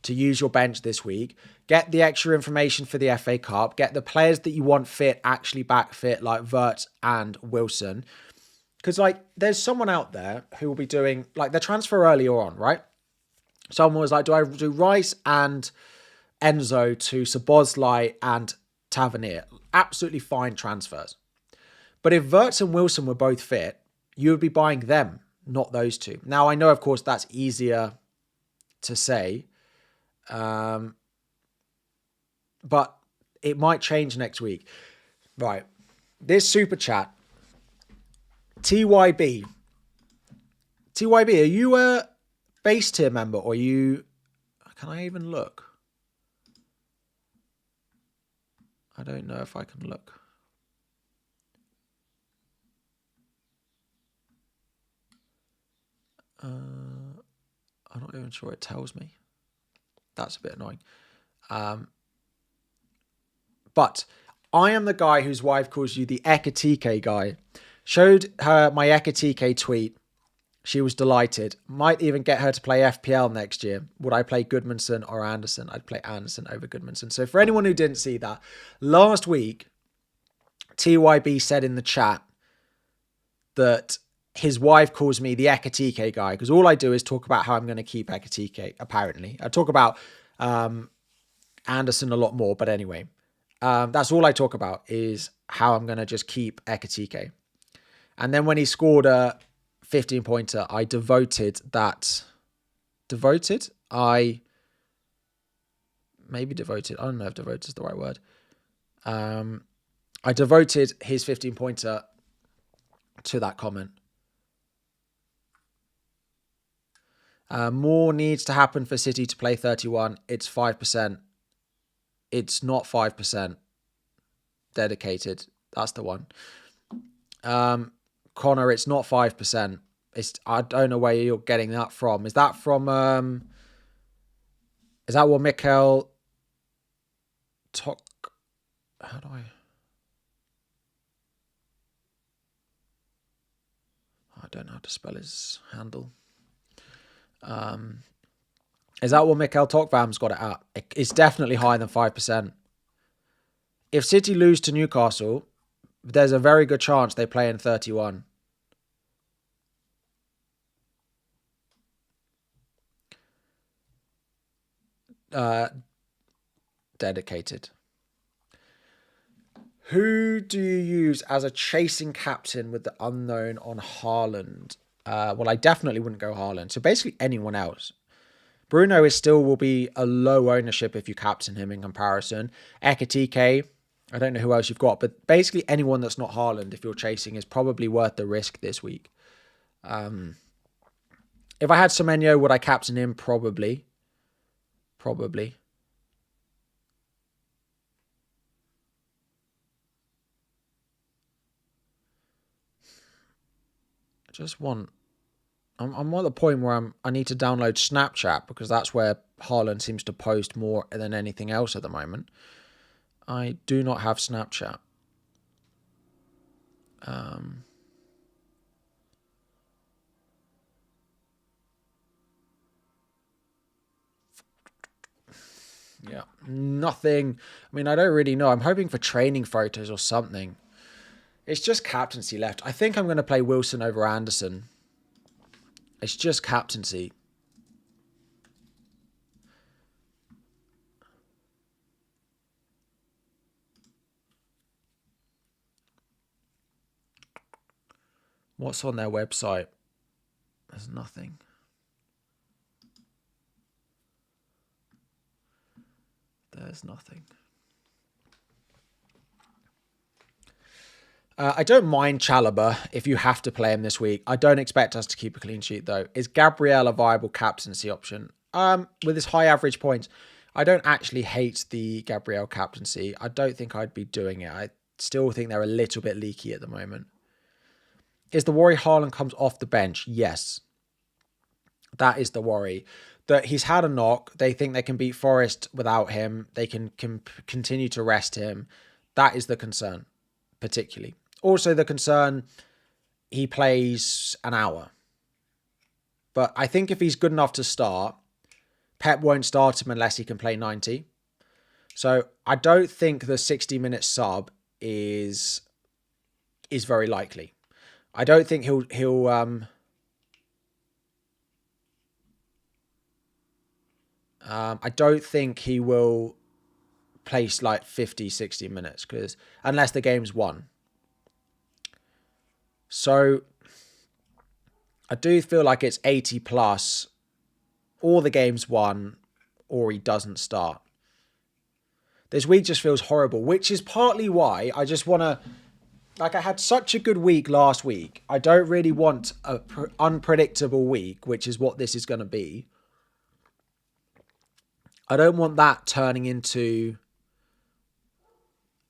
to use your bench this week. Get the extra information for the FA Cup. Get the players that you want fit, actually back fit, like Wirtz and Wilson. Because, like, there's someone out there who will be doing, like, the transfer earlier on, right? Someone was like, do I do Rice and Enzo to Szoboszlai and Tavernier? Absolutely fine transfers. But if Wirtz and Wilson were both fit, you would be buying them, not those two. Now, I know, of course, that's easier to say, but it might change next week. Right. This super chat, TYB. TYB, are you a base tier member or can I even look? I don't know if I can look. I'm not even sure it tells me. That's a bit annoying. But I am the guy whose wife calls you the Ekitike guy. Showed her my Ekitike tweet. She was delighted. Might even get her to play FPL next year. Would I play Goodmanson or Anderson? I'd play Anderson over Goodmanson. So for anyone who didn't see that, last week, TYB said in the chat that his wife calls me the Ekitike guy because all I do is talk about how I'm going to keep Ekitike, apparently. I talk about Anderson a lot more. But anyway, that's all I talk about is how I'm going to just keep Ekitike. And then when he scored a 15-pointer, I devoted that. Devoted? Maybe devoted. I don't know if devoted is the right word. I devoted his 15-pointer to that comment. More needs to happen for City to play 31. It's 5%. It's not 5%. Dedicated. That's the one. Connor, it's not 5%. I don't know where you're getting that from. Is that from... is that what Mikel... How do I... I don't know how to spell his handle. Is that what Mikel Tokvam's got it at? It's definitely higher than 5%. If City lose to Newcastle, there's a very good chance they play in 31. Dedicated. Who do you use as a chasing captain with the unknown on HAALAND? Well, I definitely wouldn't go HAALAND. So basically anyone else. Bruno will be a low ownership if you captain him in comparison. Ekitike, I don't know who else you've got, but basically anyone that's not HAALAND, if you're chasing, is probably worth the risk this week. If I had Semenyo, would I captain him? Probably. I'm at the point where I need to download Snapchat because that's where HAALAND seems to post more than anything else at the moment. I do not have Snapchat. Yeah, nothing. I mean, I don't really know. I'm hoping for training photos or something. It's just captaincy left. I think I'm going to play Wilson over Anderson. It's just captaincy. What's on their website? There's nothing. There's nothing. I don't mind Chalobah if you have to play him this week. I don't expect us to keep a clean sheet, though. Is Gabriel a viable captaincy option? With his high average points, I don't actually hate the Gabriel captaincy. I don't think I'd be doing it. I still think they're a little bit leaky at the moment. Is the worry HAALAND comes off the bench? Yes. That is the worry. That he's had a knock. They think they can beat Forest without him. They can continue to rest him. That is the concern, particularly. Also the concern, he plays an hour. But I think if he's good enough to start, Pep won't start him unless he can play 90. So I don't think the 60-minute sub is very likely. I don't think he'll I don't think he will place like 50, 60 minutes because unless the game's won. So I do feel like it's 80 plus or the game's won or he doesn't start. This week just feels horrible, which is partly why I just want to... Like, I had such a good week last week. I don't really want an unpredictable week, which is what this is going to be. I don't want that turning into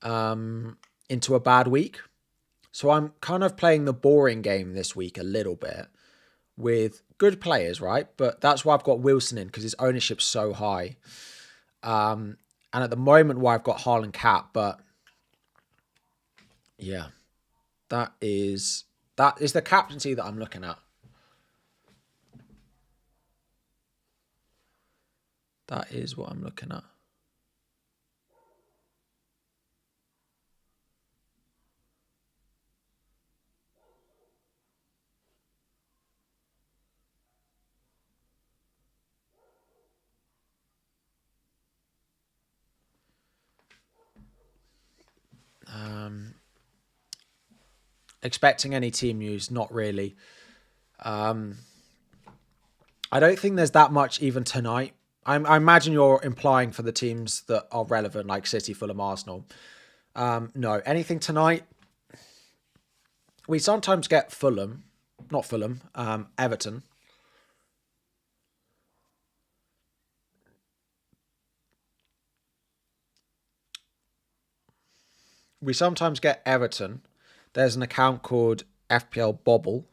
a bad week. So I'm kind of playing the boring game this week a little bit with good players, right? But that's why I've got Wilson in because his ownership's so high. And at the moment why I've got HAALAND Cap, but yeah, that is the captaincy that I'm looking at. That is what I'm looking at. Expecting any team news? Not really. I don't think there's that much even tonight. I imagine you're implying for the teams that are relevant, like City, Fulham, Arsenal. No, anything tonight? We sometimes get Everton. We sometimes get Everton. There's an account called FPL Bobble.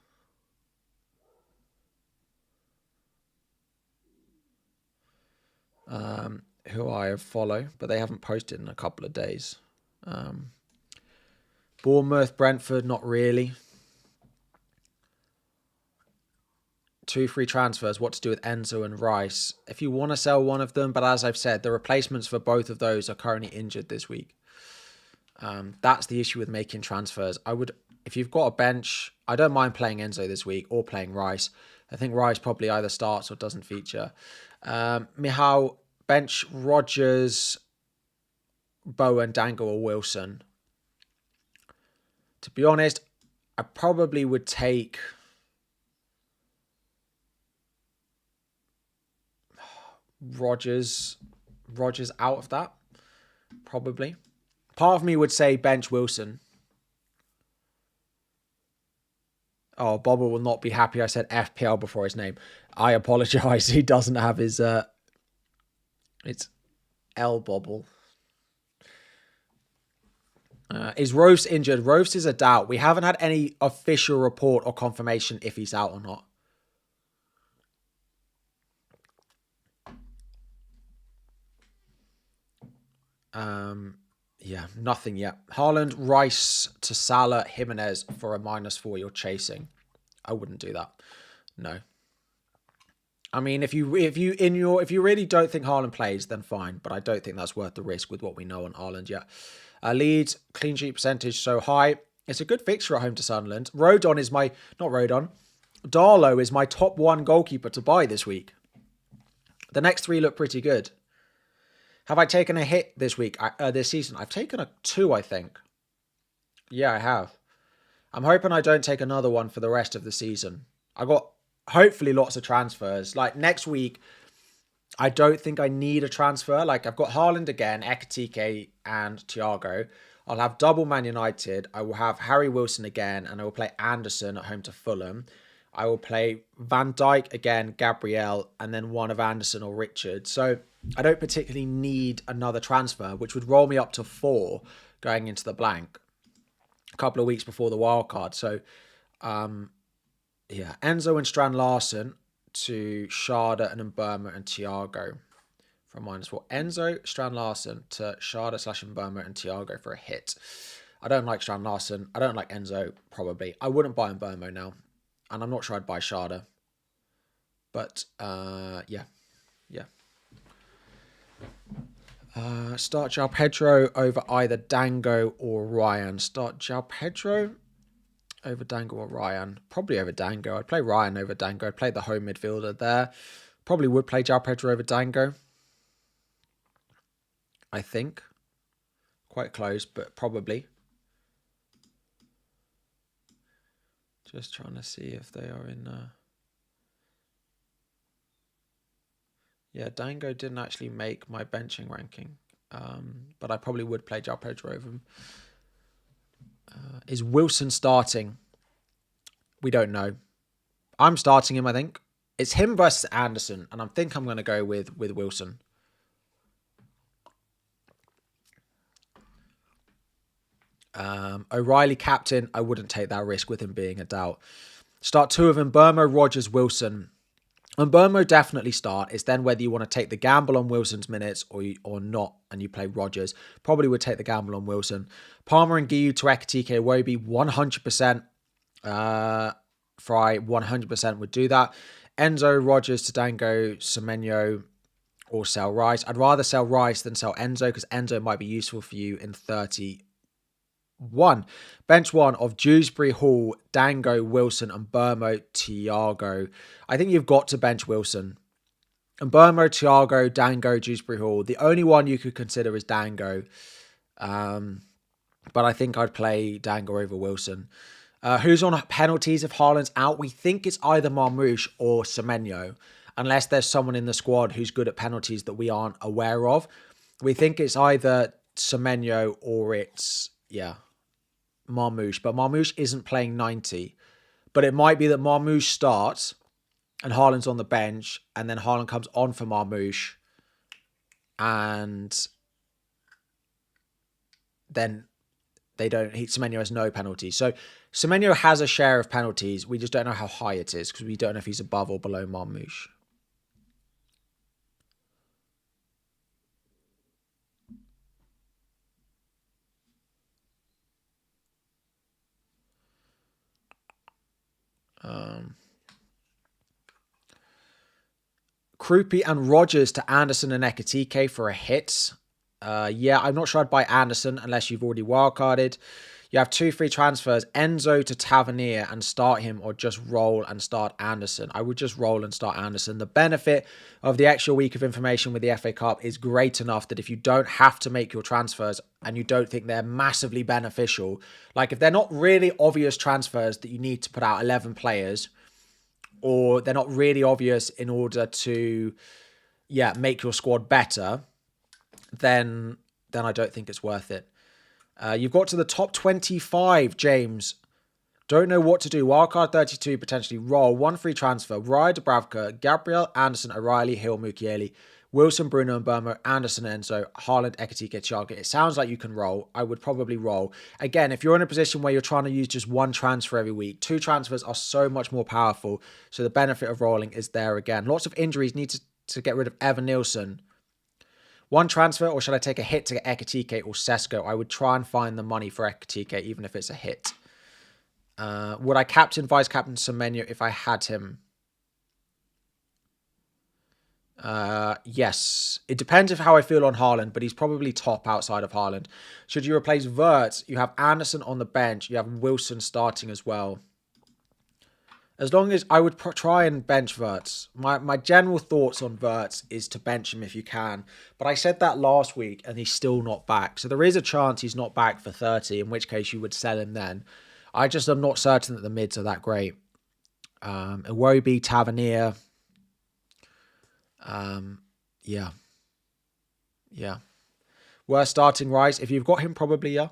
Who I follow, but they haven't posted in a couple of days. Bournemouth, Brentford, not really. 2 free transfers. What to do with Enzo and Rice? If you want to sell one of them, but as I've said, the replacements for both of those are currently injured this week. That's the issue with making transfers. If you've got a bench, I don't mind playing Enzo this week or playing Rice. I think Rice probably either starts or doesn't feature. Mihal, bench Rodgers, Bowen, Dangle, or Wilson. To be honest, I probably would take Rodgers out of that. Probably. Part of me would say bench Wilson. Oh, Bobble will not be happy I said FPL before his name. I apologise. He doesn't have his... it's L Bobble. Is Roast injured? Roast is a doubt. We haven't had any official report or confirmation if he's out or not. Yeah, nothing yet. Haaland, Rice to Salah, Jimenez for a -4 you're chasing. I wouldn't do that. No. I mean, if you really don't think Haaland plays, then fine. But I don't think that's worth the risk with what we know on Haaland yet. Leeds, clean sheet percentage so high. It's a good fixture at home to Sunderland. Darlow is my top 1 goalkeeper to buy this week. The next 3 look pretty good. Have I taken a hit this week, this season? I've taken a 2, I think. Yeah, I have. I'm hoping I don't take another one for the rest of the season. I got, hopefully, lots of transfers. Like, next week, I don't think I need a transfer. Like, I've got Haaland again, Ekitike, and Thiago. I'll have double Man United. I will have Harry Wilson again, and I will play Anderson at home to Fulham. I will play Van Dijk again, Gabriel, and then one of Anderson or Richard. So I don't particularly need another transfer, which would roll me up to 4 going into the blank a couple of weeks before the wild card. So, yeah, Enzo and Strand Larsen to Sharda and Mburma and Thiago for a -4. Enzo, Strand Larsen to Sharda / Mburma and Thiago for a hit. I don't like Strand Larsen. I don't like Enzo, probably. I wouldn't buy Mburma now. And I'm not sure I'd buy Sharda. But, yeah. Start João Pedro over either Dango or Ryan. Start João Pedro over Dango or Ryan. Probably over Dango. I'd play Ryan over Dango. I'd play the home midfielder there. Probably would play João Pedro over Dango. I think. Quite close, but probably. Just trying to see if they are in... Yeah, Dango didn't actually make my benching ranking. But I probably would play João Pedro over him. Is Wilson starting? We don't know. I'm starting him, I think. It's him versus Anderson, and I think I'm going to go with Wilson. O'Reilly captain, I wouldn't take that risk with him being a doubt. Start 2 of Mburmo, Rodgers, Wilson. Mburmo definitely start. It's then whether you want to take the gamble on Wilson's minutes or not, and you play Rodgers. Probably would take the gamble on Wilson. Palmer and Guiu to Ekitike, Iwobi, 100%. Fry, 100% would do that. Enzo, Rodgers to Dango, Semenyo, or sell Rice. I'd rather sell Rice than sell Enzo, because Enzo might be useful for you in 31. Bench 1 of Dewsbury, Hall, Dango, Wilson, and Burmo, Thiago. I think you've got to bench Wilson. And Burmo, Thiago, Dango, Dewsbury, Hall. The only one you could consider is Dango. But I think I'd play Dango over Wilson. Who's on penalties if Haaland's out? We think it's either Marmoush or Semenyo, unless there's someone in the squad who's good at penalties that we aren't aware of. We think it's either Semenyo or it's, Marmoush. But Marmoush isn't playing 90. But it might be that Marmoush starts and Haaland's on the bench, and then Haaland comes on for Marmoush, and then Semenyo has no penalties. So Semenyo has a share of penalties. We just don't know how high it is because we don't know if he's above or below Marmoush. Krupi and Rogers to Anderson and Ekatike for a hit. I'm not sure I'd buy Anderson unless you've already wildcarded. You have 2 free transfers, Enzo to Tavernier, and start him, or just roll and start Anderson. I would just roll and start Anderson. The benefit of the extra week of information with the FA Cup is great enough that if you don't have to make your transfers and you don't think they're massively beneficial, like if they're not really obvious transfers that you need to put out 11 players, or they're not really obvious in order to, make your squad better, then I don't think it's worth it. You've got to the top 25, James. Don't know what to do. Wildcard 32, potentially roll. 1 free transfer. Raya Dubravka, Gabriel, Anderson, O'Reilly, Hill, Mukiele, Wilson, Bruno, and Burma, Anderson, Enzo, Haaland, Ekatike, Thiago. It sounds like you can roll. I would probably roll. Again, if you're in a position where you're trying to use just 1 transfer every week, 2 transfers are so much more powerful. So the benefit of rolling is there again. Lots of injuries. Need to get rid of Evan Nielsen. 1 transfer, or should I take a hit to get Ekatike or Sesko? I would try and find the money for Ekatike, even if it's a hit. Would I captain, vice-captain Semenyo if I had him? Yes. It depends of how I feel on Haaland, but he's probably top outside of Haaland. Should you replace Wirtz? You have Anderson on the bench. You have Wilson starting as well. As long as I would try and bench Wirtz. My general thoughts on Wirtz is to bench him if you can. But I said that last week and he's still not back. So there is a chance he's not back for 30, in which case you would sell him then. I just am not certain that the mids are that great. Iwobi, Tavernier. Yeah. Worth starting Rice. If you've got him, probably, yeah.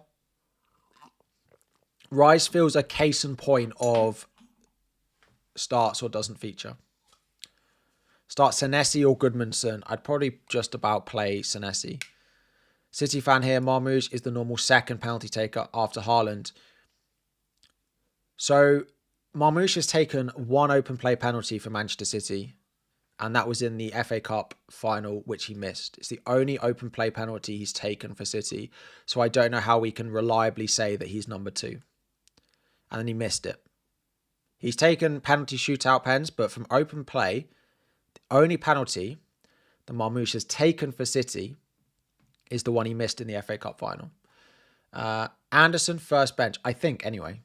Rice feels a case in point of starts or doesn't feature. Start Senesi or Goodmanson. I'd probably just about play Senesi. City fan here. Marmoush is the normal second penalty taker after Haaland. So Marmoush has taken 1 open play penalty for Manchester City, and that was in the FA Cup final, which he missed. It's the only open play penalty he's taken for City, so I don't know how we can reliably say that he's number 2. And then he missed it. He's taken penalty shootout pens, but from open play, the only penalty that Marmoush has taken for City is the one he missed in the FA Cup final. Anderson, first bench, I think, anyway.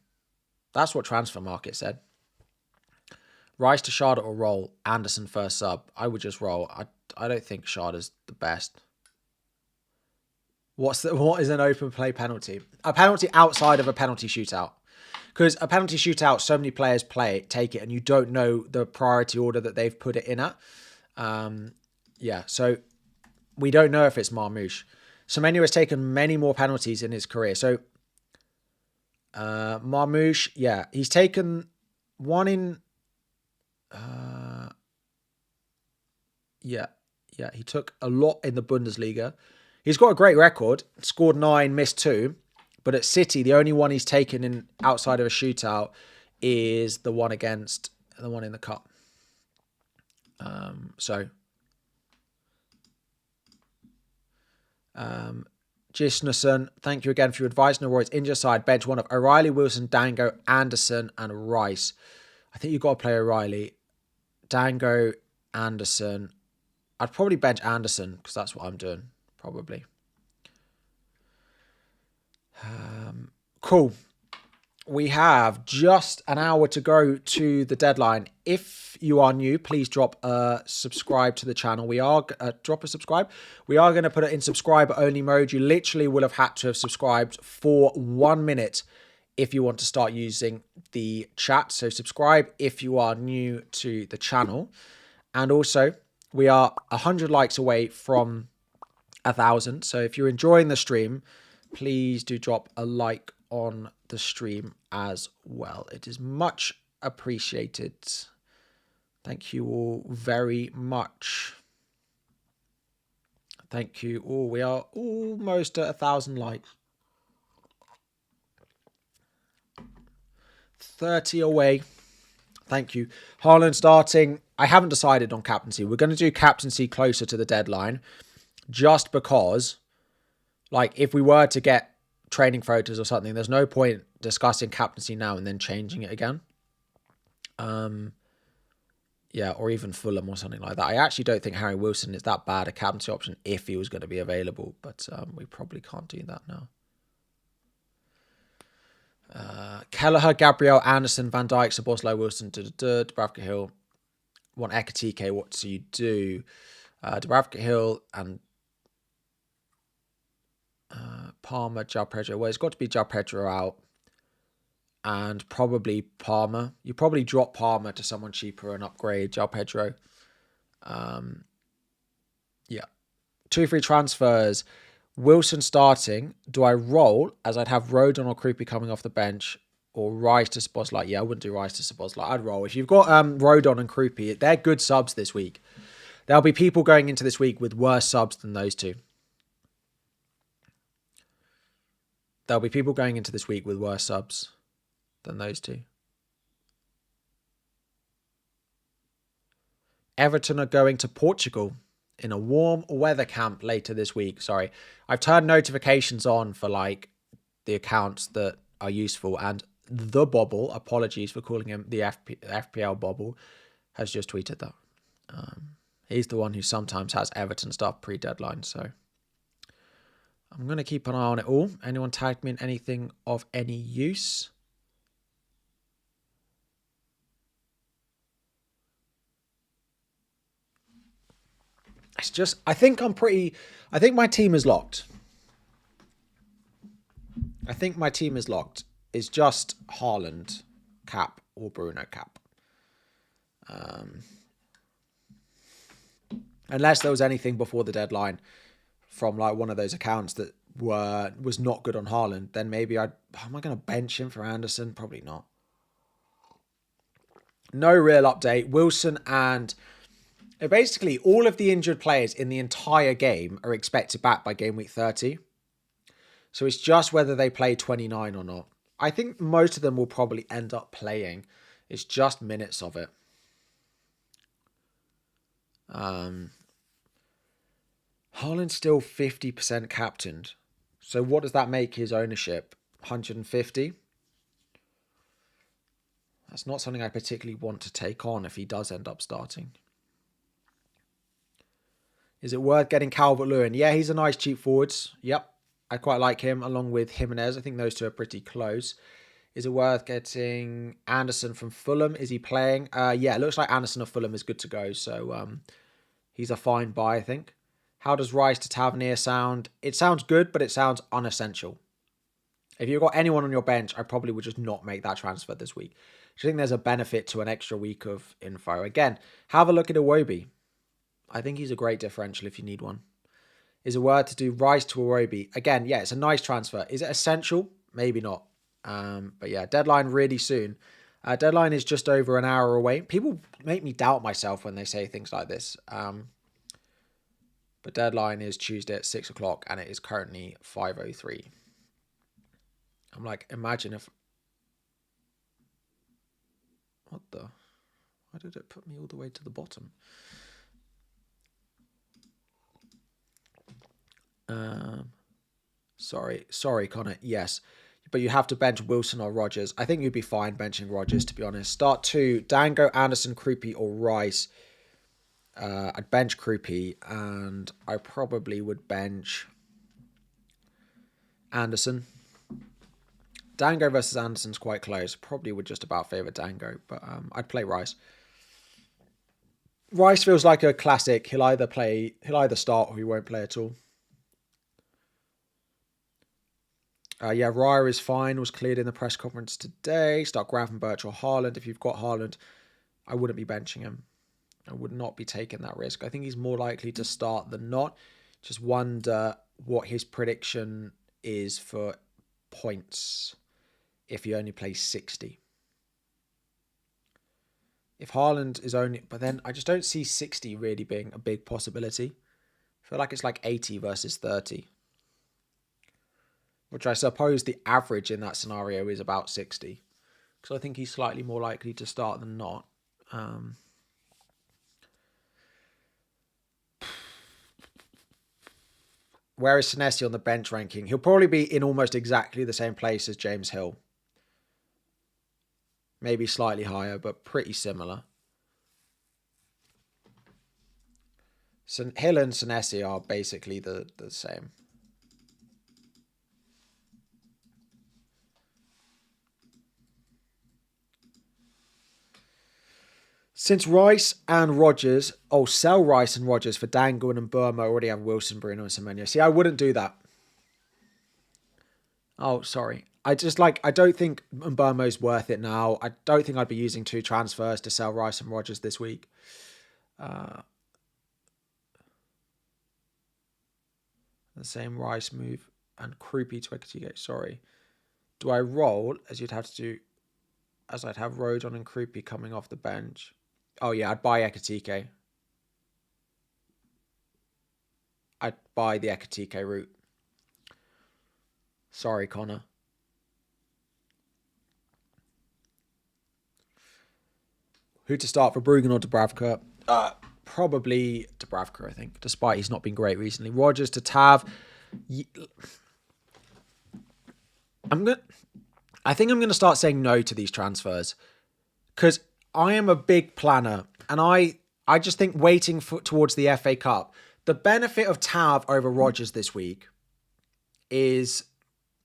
That's what Transfer Market said. Rice to Shada or roll. Anderson first sub. I would just roll. I don't think Shada's the best. What is an open play penalty? A penalty outside of a penalty shootout. Because a penalty shootout, so many players take it, and you don't know the priority order that they've put it in at. So we don't know if it's Marmoush. Semenyo has taken many more penalties in his career. So Marmoush, he's taken 1 in... he took a lot in the Bundesliga. He's got a great record. Scored 9, missed 2. But at City, the only one he's taken in outside of a shootout is the one in the cup. Gisnerson, thank you again for your advice. No worries. Injured side, bench 1 of O'Reilly, Wilson, Dango, Anderson, and Rice. I think you've got to play O'Reilly. Dango, Anderson. I'd probably bench Anderson because that's what I'm doing, probably. Cool. We have just an hour to go to the deadline. If you are new, please drop a subscribe to the channel. Drop a subscribe. We are going to put it in subscriber only mode. You literally will have had to have subscribed for 1 minute if you want to start using the chat. So subscribe if you are new to the channel. And also, we are 100 likes away from 1,000. So if you're enjoying the stream, please do drop a like on the stream as well. It is much appreciated. Thank you all very much. Thank you all. We are almost at 1,000 likes. 30 away. Thank you. Haaland starting. I haven't decided on captaincy. We're going to do captaincy closer to the deadline. Just because, like, if we were to get training photos or something, there's no point discussing captaincy now and then changing it again. Yeah, or even Fulham or something like that. I actually don't think Harry Wilson is that bad a captaincy option if he was going to be available, but we probably can't do that now. Kelleher, Gabriel, Anderson, Van Dijk, Szoboszlai, Wilson, Dubravka Hill. Want Ekatike, what do you do? Dubravka Hill and Palmer, João Pedro. Well, it's got to be João Pedro out. And probably Palmer. You probably drop Palmer to someone cheaper and upgrade João Pedro. Yeah. 2 free transfers. Wilson starting. Do I roll as I'd have Rodon or Krupi coming off the bench, or Rice to Szoboszlai? Yeah, I wouldn't do Rice to Szoboszlai. I'd roll. If you've got Rodon and Krupi, they're good subs this week. There'll be people going into this week with worse subs than those two. There'll be people going into this week with worse subs than those two. Everton are going to Portugal in a warm weather camp later this week. Sorry. I've turned notifications on for like the accounts that are useful, and the Bobble, apologies for calling him the FPL Bobble, has just tweeted that. He's the one who sometimes has Everton stuff pre-deadline, so I'm going to keep an eye on it all. Anyone tagged me in anything of any use? It's just, I think my team is locked. It's just Haaland cap or Bruno cap. Unless there was anything before the deadline from like one of those accounts that was not good on Haaland, then maybe am I going to bench him for Anderson? Probably not. No real update. Wilson and basically all of the injured players in the entire game are expected back by game week 30. So it's just whether they play 29 or not. I think most of them will probably end up playing. It's just minutes of it. Haaland's still 50% captained. So what does that make his ownership? 150? That's not something I particularly want to take on if he does end up starting. Is it worth getting Calvert-Lewin? Yeah, he's a nice cheap forward. Yep, I quite like him along with Jimenez. I think those two are pretty close. Is it worth getting Anderson from Fulham? Is he playing? Yeah, it looks like Anderson of Fulham is good to go. So he's a fine buy, I think. How does Rice to Tavernier sound? It sounds good, but it sounds unessential. If you've got anyone on your bench, I probably would just not make that transfer this week. I think there's a benefit to an extra week of info. Again, have a look at Iwobi. I think he's a great differential if you need one. Is it worth to do Rice to Iwobi? Again, yeah, it's a nice transfer. Is it essential? Maybe not. But yeah, deadline really soon. Deadline is just over an hour away. People make me doubt myself when they say things like this. But deadline is Tuesday at 6 o'clock and it is currently 5:03. I'm like, imagine if... What the... Why did it put me all the way to the bottom? Sorry, Connor. Yes. But you have to bench Wilson or Rodgers. I think you'd be fine benching Rodgers, to be honest. Start 2, Dango, Anderson, Krupi, or Rice. I'd bench Krupi, and I probably would bench Anderson. Dango versus Anderson's quite close. Probably would just about favour Dango, but I'd play Rice. Rice feels like a classic. He'll either start or he won't play at all. Yeah, Raya is fine. Was cleared in the press conference today. Start Gravenberch or Haaland. If you've got Haaland, I wouldn't be benching him. I would not be taking that risk. I think he's more likely to start than not. Just wonder what his prediction is for points if he only plays 60. If Haaland is only... But then I just don't see 60 really being a big possibility. I feel like it's like 80 versus 30. Which I suppose the average in that scenario is about 60. Because I think he's slightly more likely to start than not. Where is Senesi on the bench ranking? He'll probably be in almost exactly the same place as James Hill. Maybe slightly higher, but pretty similar. Hill and Senesi are basically the same. Since Rice and Rodgers... Oh, sell Rice and Rodgers for Dangle and Burma. Already have Wilson, Bruno and Semenyo. See, I wouldn't do that. Oh, sorry. I don't think Mburmo's worth it now. I don't think I'd be using 2 transfers to sell Rice and Rodgers this week. The same Rice move and Krupi to Ekatike. Sorry. Do I roll as you'd have to do... As I'd have Rodon and Krupi coming off the bench. Oh, yeah, I'd buy Ekatike. I'd buy the Ekatike route. Sorry, Connor. Who to start for Bruggen or Dubravka? Probably Dubravka, I think, despite he's not been great recently. Rodgers to Tav. I think I'm going to start saying no to these transfers because I am a big planner and I just think waiting towards the FA Cup, the benefit of Tav over Rodgers this week is,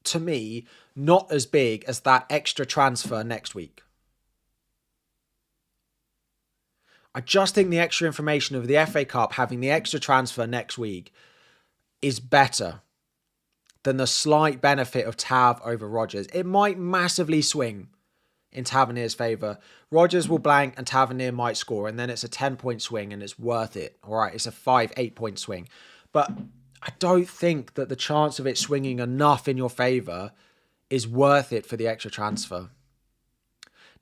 to me, not as big as that extra transfer next week. I just think the extra information of the FA Cup having the extra transfer next week is better than the slight benefit of Tav over Rodgers. It might massively swing in Tavernier's favour. Rodgers will blank and Tavernier might score, and then it's a 10-point swing and it's worth it. All right, it's a 8-point swing. But I don't think that the chance of it swinging enough in your favour is worth it for the extra transfer.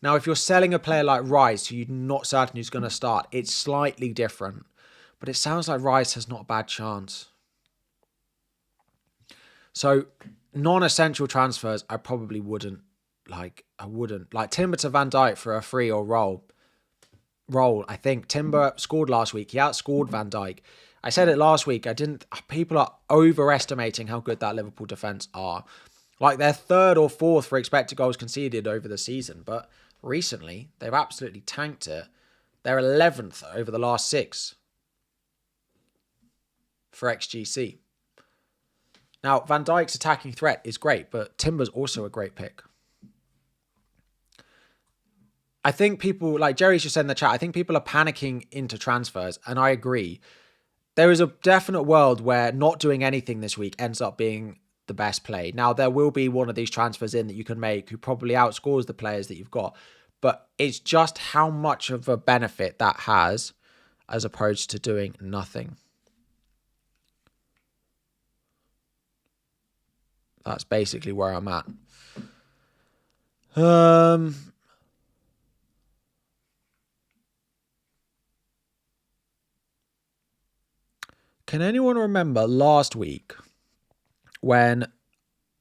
Now, if you're selling a player like Rice, who you're not certain who's going to start, it's slightly different. But it sounds like Rice has not a bad chance. So, non-essential transfers, I probably wouldn't. Like Timber to Van Dijk for a free or roll. I think Timber scored last week. He outscored Van Dijk. I said it last week. People are overestimating how good that Liverpool defence are. Like, they're 3rd or 4th for expected goals conceded over the season, but recently they've absolutely tanked it. They're 11th over the last 6 for XGC. Now, Van Dijk's attacking threat is great, but Timber's also a great pick. I think people, like Jerry's just said in the chat, I think people are panicking into transfers, and I agree. There is a definite world where not doing anything this week ends up being the best play. Now, there will be one of these transfers in that you can make who probably outscores the players that you've got, but it's just how much of a benefit that has as opposed to doing nothing. That's basically where I'm at. Can anyone remember last week when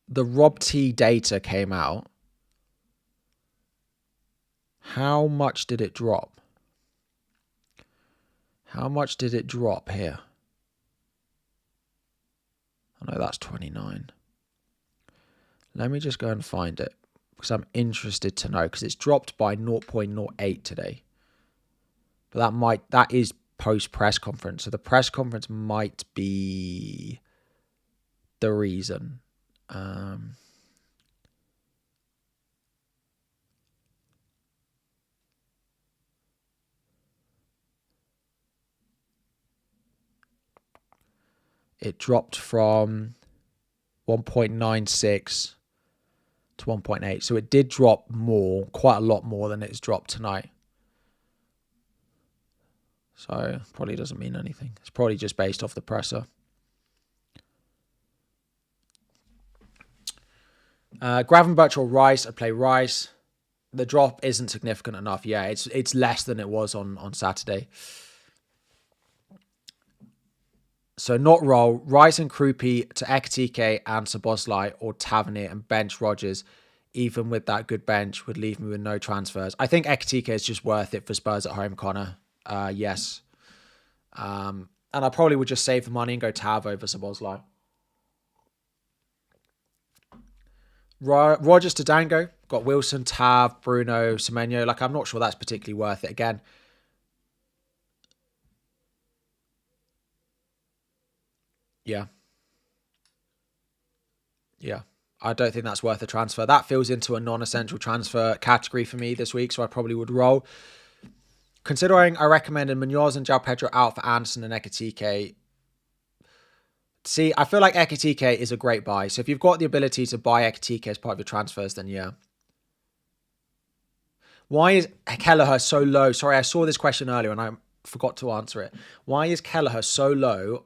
the Rob T data came out? How much did it drop? How much did it drop here? Oh no, that's 29. Let me just go and find it because I'm interested to know, because it's dropped by 0.08 today. But that is post press conference. So the press conference might be the reason. It dropped from 1.96 to 1.8. So it did drop more, quite a lot more than it's dropped tonight. So probably doesn't mean anything. It's probably just based off the presser. Gravenberch or Rice, I'd play Rice. The drop isn't significant enough. Yeah, it's less than it was on Saturday. So not roll. Rice and Krupi to Ekatike and Szoboszlai or Tavernier and bench Rodgers. Even with that good bench, would leave me with no transfers. I think Ekatike is just worth it for Spurs at home, Connor. Yes. And I probably would just save the money and go Tav over Szoboszlai. Rodgers to Dango. Got Wilson, Tav, Bruno, Semenyo. Like, I'm not sure that's particularly worth it. Again, yeah. I don't think that's worth a transfer. That feels into a non-essential transfer category for me this week, so I probably would roll. Considering I recommended Munoz and João Pedro out for Anderson and Ekatike. See, I feel like Ekatike is a great buy. So if you've got the ability to buy Ekatike as part of your transfers, then yeah. Why is Kelleher so low? Sorry, I saw this question earlier and I forgot to answer it. Why is Kelleher so low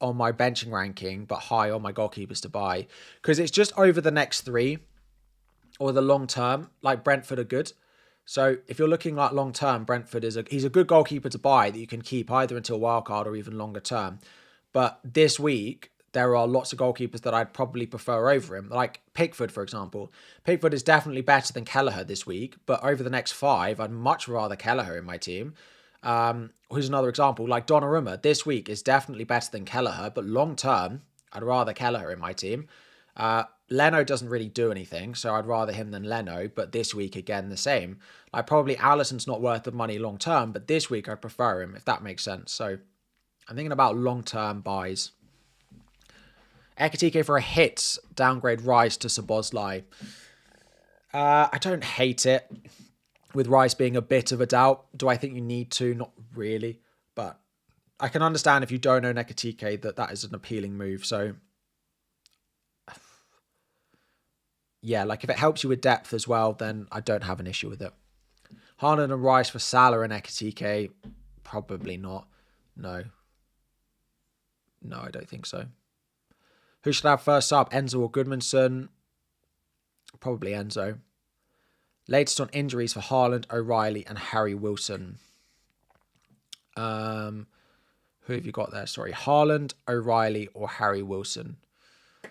on my benching ranking, but high on my goalkeepers to buy? Because it's just over the next 3 or the long term, like Brentford are good. So if you're looking like long term, Brentford he's a good goalkeeper to buy that you can keep either until wildcard or even longer term. But this week, there are lots of goalkeepers that I'd probably prefer over him. Like Pickford, for example. Pickford is definitely better than Kelleher this week, but over the next 5, I'd much rather Kelleher in my team. Who's another example? Like Donnarumma this week is definitely better than Kelleher, but long term, I'd rather Kelleher in my team. Leno doesn't really do anything, so I'd rather him than Leno, but this week, again, the same. Like, probably Alisson's not worth the money long term, but this week I prefer him, if that makes sense. So I'm thinking about long-term buys. Ekatike for a hit, downgrade Rice to Szoboszlai. I don't hate it, with Rice being a bit of a doubt. Do I think you need to? Not really, but I can understand if you don't own Ekatike that is an appealing move, so yeah, like if it helps you with depth as well, then I don't have an issue with it. Haaland and Rice for Salah and Ekatike, probably not. No, I don't think so. Who should have first up, Enzo or Goodmanson? Probably Enzo. Latest on injuries for Haaland, O'Reilly and Harry Wilson. Who have you got there? Sorry, Haaland, O'Reilly or Harry Wilson.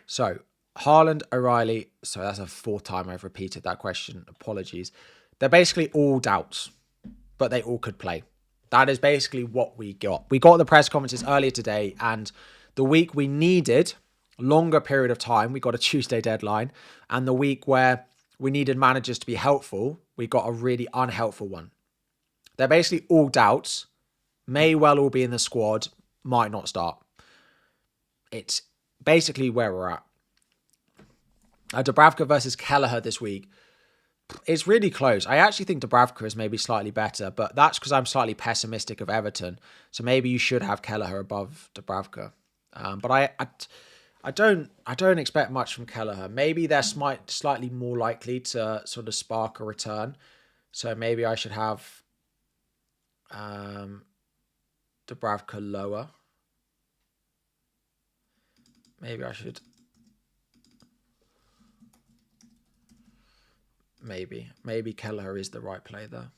So Haaland, O'Reilly. So that's a 4th time I've repeated that question. Apologies. They're basically all doubts, but they all could play. That is basically what we got. We got the press conferences earlier today, and the week we needed longer period of time, we got a Tuesday deadline, and the week where we needed managers to be helpful, we got a really unhelpful one. They're basically all doubts, may well all be in the squad, might not start. It's basically where we're at. Dubravka versus Kelleher this week. It's really close. I actually think Dubravka is maybe slightly better, but that's because I'm slightly pessimistic of Everton. So maybe you should have Kelleher above Dubravka. But I don't expect much from Kelleher. Maybe they're slightly more likely to sort of spark a return. So maybe I should have Dubravka lower. Maybe I should. Maybe Kelleher is the right play there.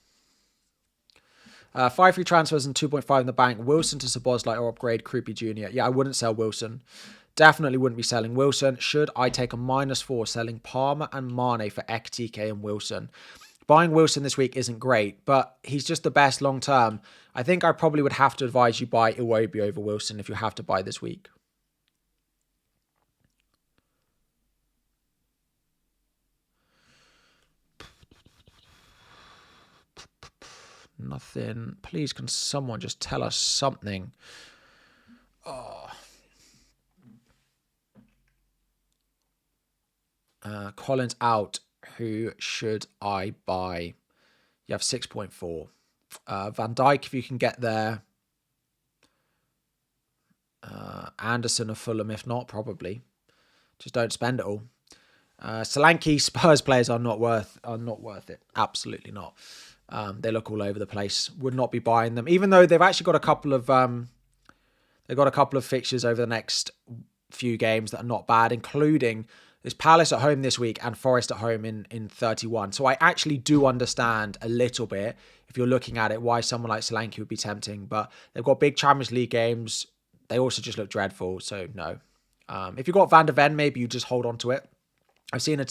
5 free transfers and 2.5 in the bank. Wilson to Szoboszlai or upgrade Krupi Jr. Yeah, I wouldn't sell Wilson. Definitely wouldn't be selling Wilson. Should I take a -4 selling Palmer and Mane for Ekatike and Wilson? Buying Wilson this week isn't great, but he's just the best long term. I think I probably would have to advise you buy Iwobi over Wilson if you have to buy this week. Nothing. Please, can someone just tell us something? Oh. Collins out. Who should I buy? You have 6.4. Van Dijk, if you can get there. Anderson or Fulham, if not, probably. Just don't spend it all. Solanke Spurs players are not worth it. Absolutely not. They look all over the place. Would not be buying them, even though they've actually got a couple of fixtures over the next few games that are not bad, including there's Palace at home this week and Forest at home in 31. So I actually do understand a little bit, if you're looking at it, why someone like Solanke would be tempting. But they've got big Champions League games. They also just look dreadful. So no. If you've got Van der Ven, maybe you just hold on to it. I've seen a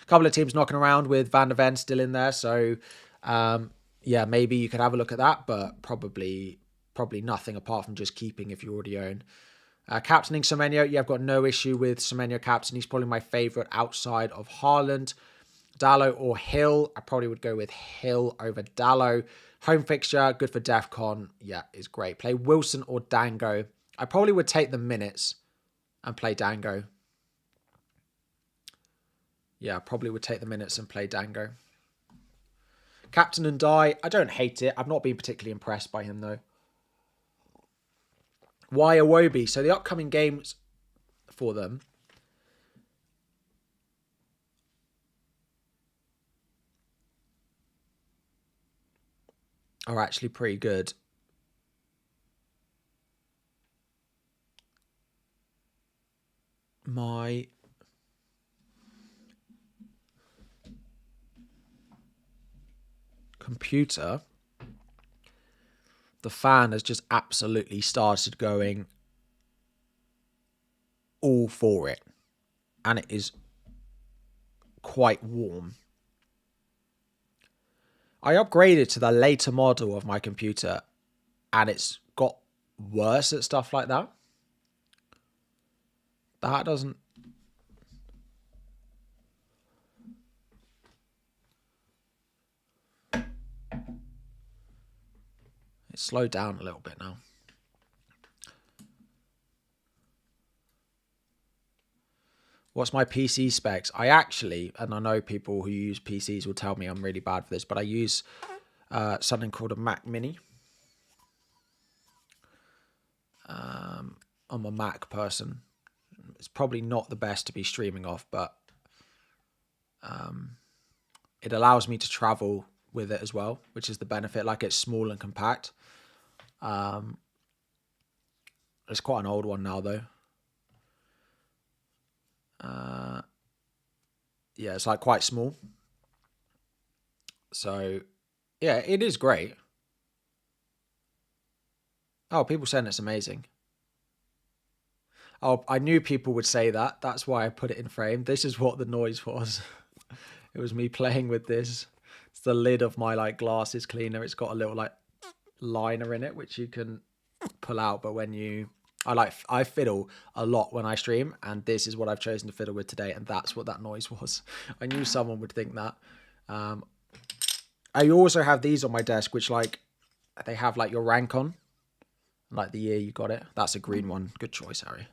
couple of teams knocking around with Van der Ven still in there. So yeah, maybe you could have a look at that, but probably nothing apart from just keeping if you already own. Captaining Semenyo, yeah, I've got no issue with Semenyo captain. He's probably my favourite outside of Haaland. Dallo or Hill, I probably would go with Hill over Dallo. Home fixture, good for DEFCON, yeah, is great. Play Wilson or Dango. I probably would take the minutes and play Dango. Yeah, I probably would take the minutes and play Dango. Captain and Die, I don't hate it. I've not been particularly impressed by him though. Why Iwobi? So the upcoming games for them are actually pretty good. My computer, the fan has just absolutely started going all for it, and it is quite warm. I upgraded to the later model of my computer and it's got worse at stuff like that. That doesn't... It's slowed down a little bit now. What's my PC specs? I actually, and I know people who use PCs will tell me I'm really bad for this, but I use something called a Mac Mini. I'm a Mac person. It's probably not the best to be streaming off, but it allows me to travel with it as well, which is the benefit. Like, it's small and compact. It's quite an old one now, though. Yeah, it's like quite small. So, yeah, it is great. Oh, people saying it's amazing. Oh, I knew people would say that. That's why I put it in frame. This is what the noise was. It was me playing with this. It's the lid of my like glasses cleaner. It's got a little like liner in it, which you can pull out. But when you... I fiddle a lot when I stream, and this is what I've chosen to fiddle with today, and that's what that noise was. I knew someone would think that. I also have these on my desk, which like they have like your rank on, like the year you got it. That's a green one. Good choice, Harry.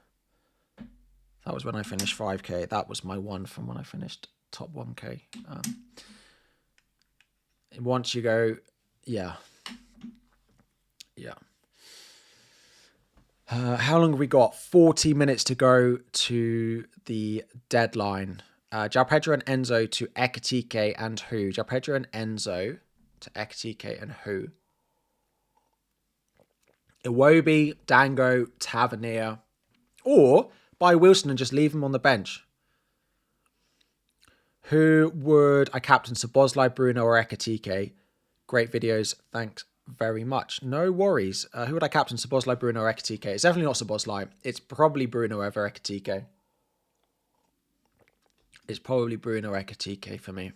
That was when I finished 5k. That was my one from when I finished top 1k. Once you go, yeah. How long have we got? 40 minutes to go to the deadline. João Pedro and Enzo to Ekitike and who? João Pedro and Enzo to Ekitike and who? Iwobi, Dango, Tavernier. Or buy Wilson and just leave him on the bench. Who would I captain? Szoboszlai, Bruno or Ekitike? Great videos. Thanks very much. No worries. Who would I captain? Szoboszlai, Bruno or Ekitike? It's definitely not Szoboszlai. It's probably Bruno over Ekitike. It's probably Bruno or Ekitike for me.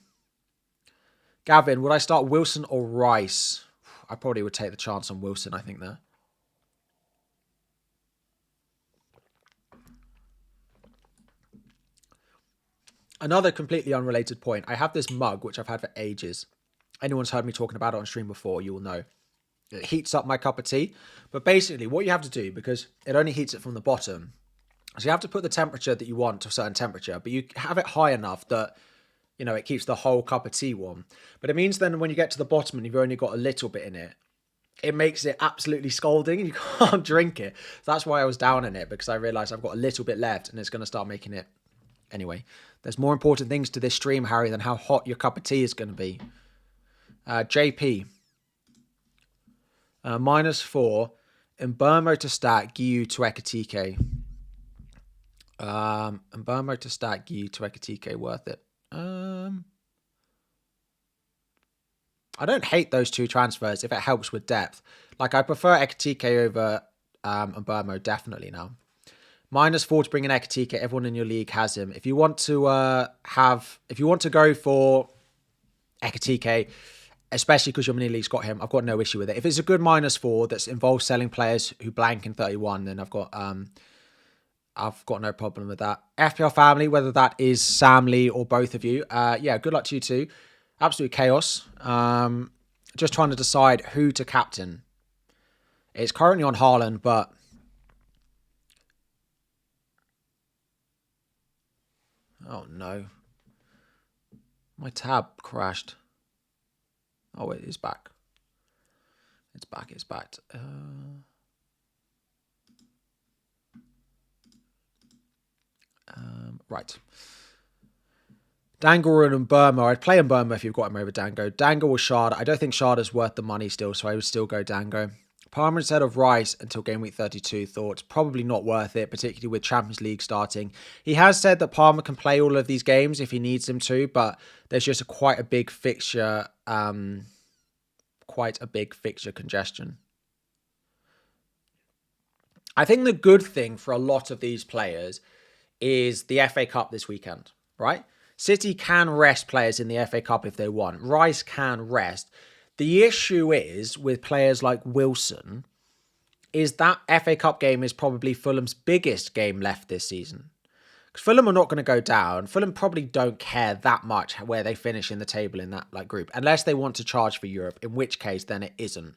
Gavin, would I start Wilson or Rice? I probably would take the chance on Wilson, I think, there. Another completely unrelated point. I have this mug, which I've had for ages. Anyone's heard me talking about it on stream before, you will know. It heats up my cup of tea. But basically, what you have to do, because it only heats it from the bottom, so you have to put the temperature that you want to a certain temperature, but you have it high enough that, you know, it keeps the whole cup of tea warm. But it means then when you get to the bottom and you've only got a little bit in it, it makes it absolutely scalding and you can't drink it. So that's why I was down in it, because I realised I've got a little bit left and it's going to start making it Anyway, there's more important things to this stream, Harry, than how hot your cup of tea is going to be. JP. -4. Mbermo to stat, Giu to Ekatike. Mbermo to stat, Giu to Ekatike, worth it. I don't hate those two transfers if it helps with depth. Like, I prefer Ekatike over Mbermo, definitely now. -4 to bring in Ekatike. Everyone in your league has him. If you want to go for Ekatike, especially because your mini league's got him, I've got no issue with it. If it's a good -4 that's involved selling players who blank in 31, then I've got no problem with that. FPL family, whether that is Sam Lee or both of you, yeah, good luck to you too. Absolute chaos. Just trying to decide who to captain. It's currently on HAALAND, but oh no. My tab crashed. Oh, it is back. It's back. Right. Dangle and Burma. I'd play in Burma if you've got him over Dango. Dango or Shard. I don't think Shard is worth the money still, so I would still go Dango. Palmer instead of Rice until game week 32. Thoughts probably not worth it, particularly with Champions League starting. He has said that Palmer can play all of these games if he needs him to, but there's just quite a big fixture congestion. I think the good thing for a lot of these players is the FA Cup this weekend, right? City can rest players in the FA Cup if they want. Rice can rest. The issue is with players like Wilson is that FA Cup game is probably Fulham's biggest game left this season. Because Fulham are not going to go down. Fulham probably don't care that much where they finish in the table in that group, unless they want to charge for Europe, in which case then it isn't.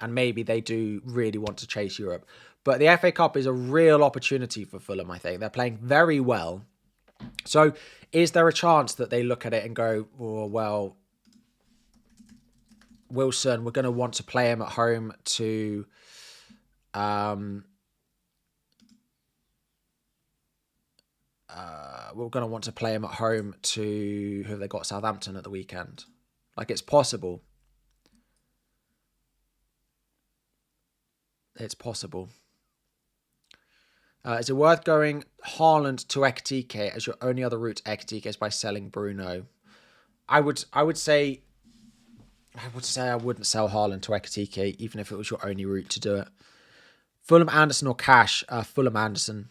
And maybe they do really want to chase Europe. But the FA Cup is a real opportunity for Fulham, I think. They're playing very well. So is there a chance that they look at it and go, oh, well, Wilson, we're going to want to play him at home to who have they got? Southampton at the weekend. Like, it's possible. It's possible. Is it worth going HAALAND to Ekatike as your only other route to Ekatike is by selling Bruno? I would say I wouldn't sell HAALAND to Ekatike, even if it was your only route to do it. Fulham Anderson or cash? Fulham Anderson.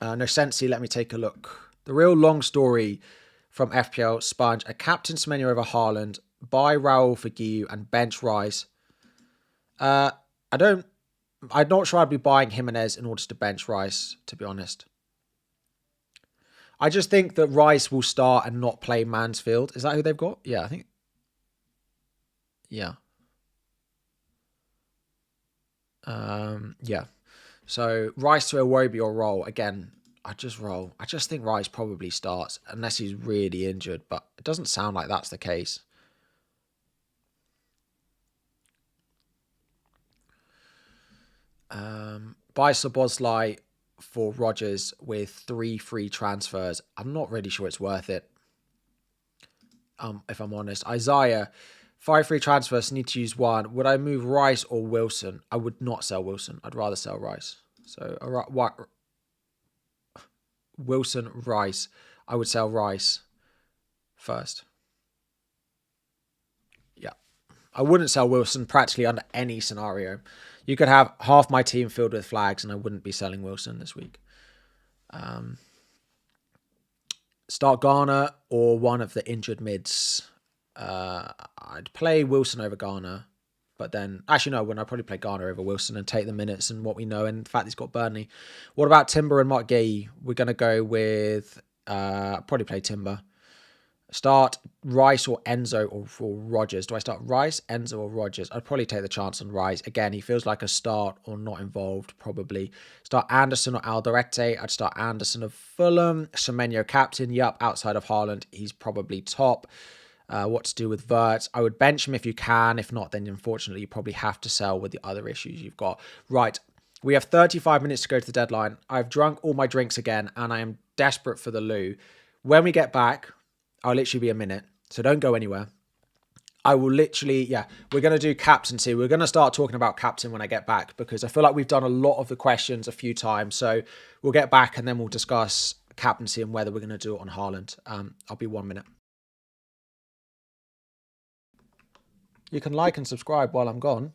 Nosensi, let me take a look. The real long story from FPL Sponge. A captain's menu over HAALAND. Buy Raul for Giu and bench Rice. I'm not sure I'd be buying Jimenez in order to bench Rice, to be honest. I just think that Rice will start and not play Mansfield. Is that who they've got? Yeah, I think. Yeah. Yeah. So Rice to Iwobi or roll. Again, I just roll. I just think Rice probably starts unless he's really injured, but it doesn't sound like that's the case. Buy Szoboszlai for Rodgers with 3 free transfers. I'm not really sure it's worth it. If I'm honest. Isaiah, 5 free transfers, need to use 1. Would I move Rice or Wilson? I would not sell Wilson. I'd rather sell Rice. So, Wilson, Rice. I would sell Rice first. Yeah. I wouldn't sell Wilson practically under any scenario. You could have half my team filled with flags and I wouldn't be selling Wilson this week. Start Garner or one of the injured mids. I'd play Wilson over Garner. But then, actually no, I'd probably play Garner over Wilson and take the minutes and what we know. And the fact he's got Burnley. What about Timber and Mark Gay? We're going to go with, probably play Timber. Start Rice or Enzo or Rodgers. Do I start Rice, Enzo or Rodgers? I'd probably take the chance on Rice. Again, he feels like a start or not involved, probably. Start Anderson or Alderete. I'd start Anderson of Fulham. Semenyo captain. Yup, outside of HAALAND, he's probably top. What to do with Vert? I would bench him if you can. If not, then unfortunately you probably have to sell with the other issues you've got. Right, we have 35 minutes to go to the deadline. I've drunk all my drinks again and I am desperate for the loo. When we get back, I'll literally be a minute, so don't go anywhere. I will literally, we're going to do captaincy. We're going to start talking about captain when I get back, because I feel like we've done a lot of the questions a few times. So we'll get back and then we'll discuss captaincy and whether we're going to do it on Haaland. I'll be 1 minute. You can like and subscribe while I'm gone.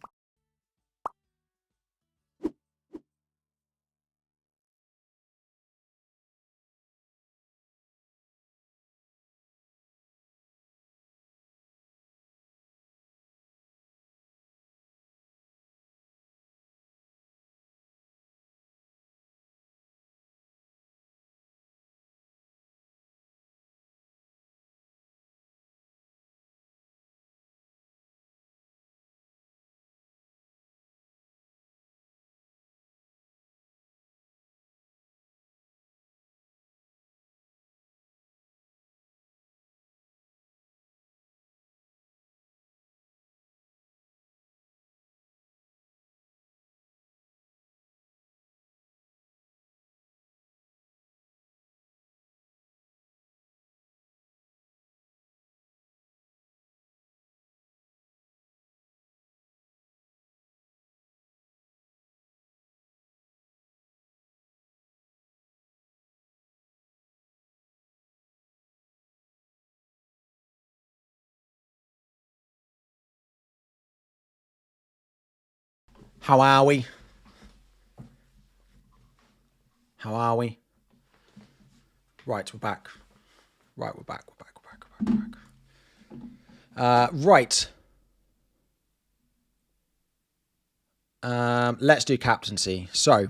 How are we? How are we? Right, we're back. Right, we're back. Right. Let's do captaincy. So,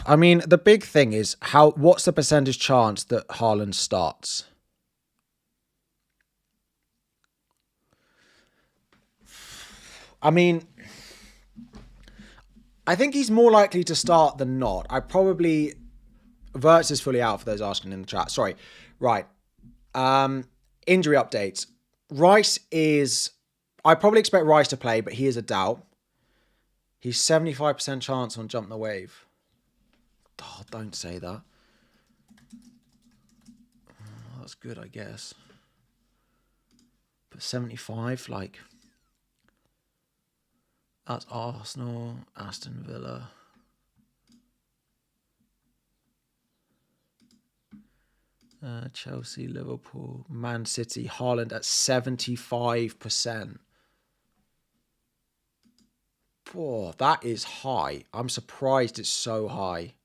I mean, the big thing is what's the percentage chance that Haaland starts? I mean, I think he's more likely to start than not. Verts is fully out for those asking in the chat. Sorry. Right. Injury updates. I probably expect Rice to play, but he is a doubt. He's 75% chance on Jump the Wave. Oh, don't say that. Oh, that's good, I guess. But 75, like... That's Arsenal, Aston Villa. Chelsea, Liverpool, Man City, Haaland at 75%. Whoa, that is high. I'm surprised it's so high.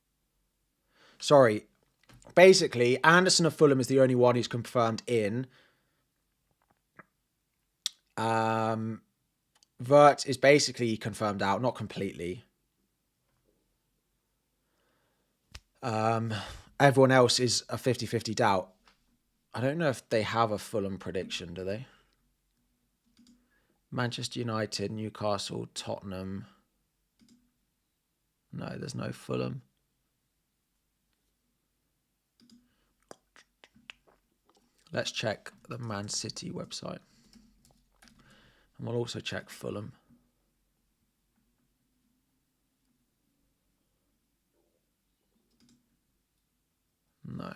Sorry. Basically, Anderson of Fulham is the only one who's confirmed in. Vert is basically confirmed out, not completely. Everyone else is a 50-50 doubt. I don't know if they have a Fulham prediction, do they? Manchester United, Newcastle, Tottenham. No, there's no Fulham. Let's check the Man City website. And we'll also check Fulham. No.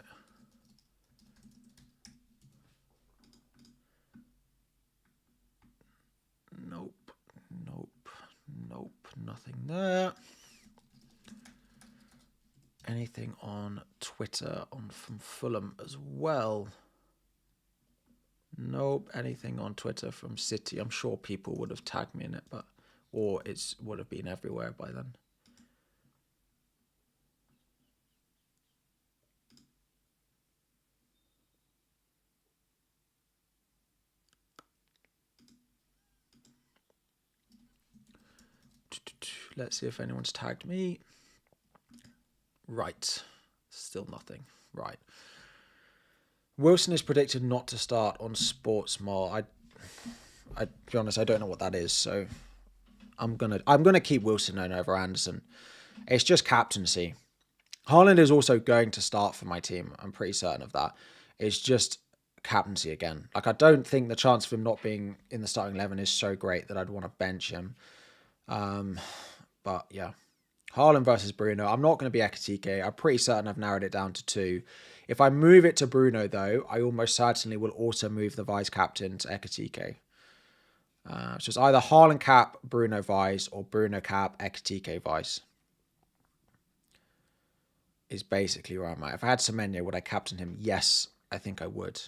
Nope. Nothing there. Anything on Twitter from Fulham as well? Nope. Anything on Twitter from City? I'm sure people would have tagged me in it, or it would have been everywhere by then. Let's see if anyone's tagged me. Right. Still nothing. Right. Wilson is predicted not to start on Sportsmall. To be honest, I don't know what that is, so I'm gonna keep Wilson over Anderson. It's just captaincy. Haaland is also going to start for my team. I'm pretty certain of that. It's just captaincy again. Like, I don't think the chance of him not being in the starting 11 is so great that I'd want to bench him. But yeah, Haaland versus Bruno. I'm not going to be Ekitike. I'm pretty certain I've narrowed it down to 2. If I move it to Bruno, though, I almost certainly will also move the vice captain to Ekitike. So it's either Haaland cap, Bruno vice, or Bruno cap, Ekitike vice. Is basically where I'm at. If I had Semenyo, would I captain him? Yes, I think I would.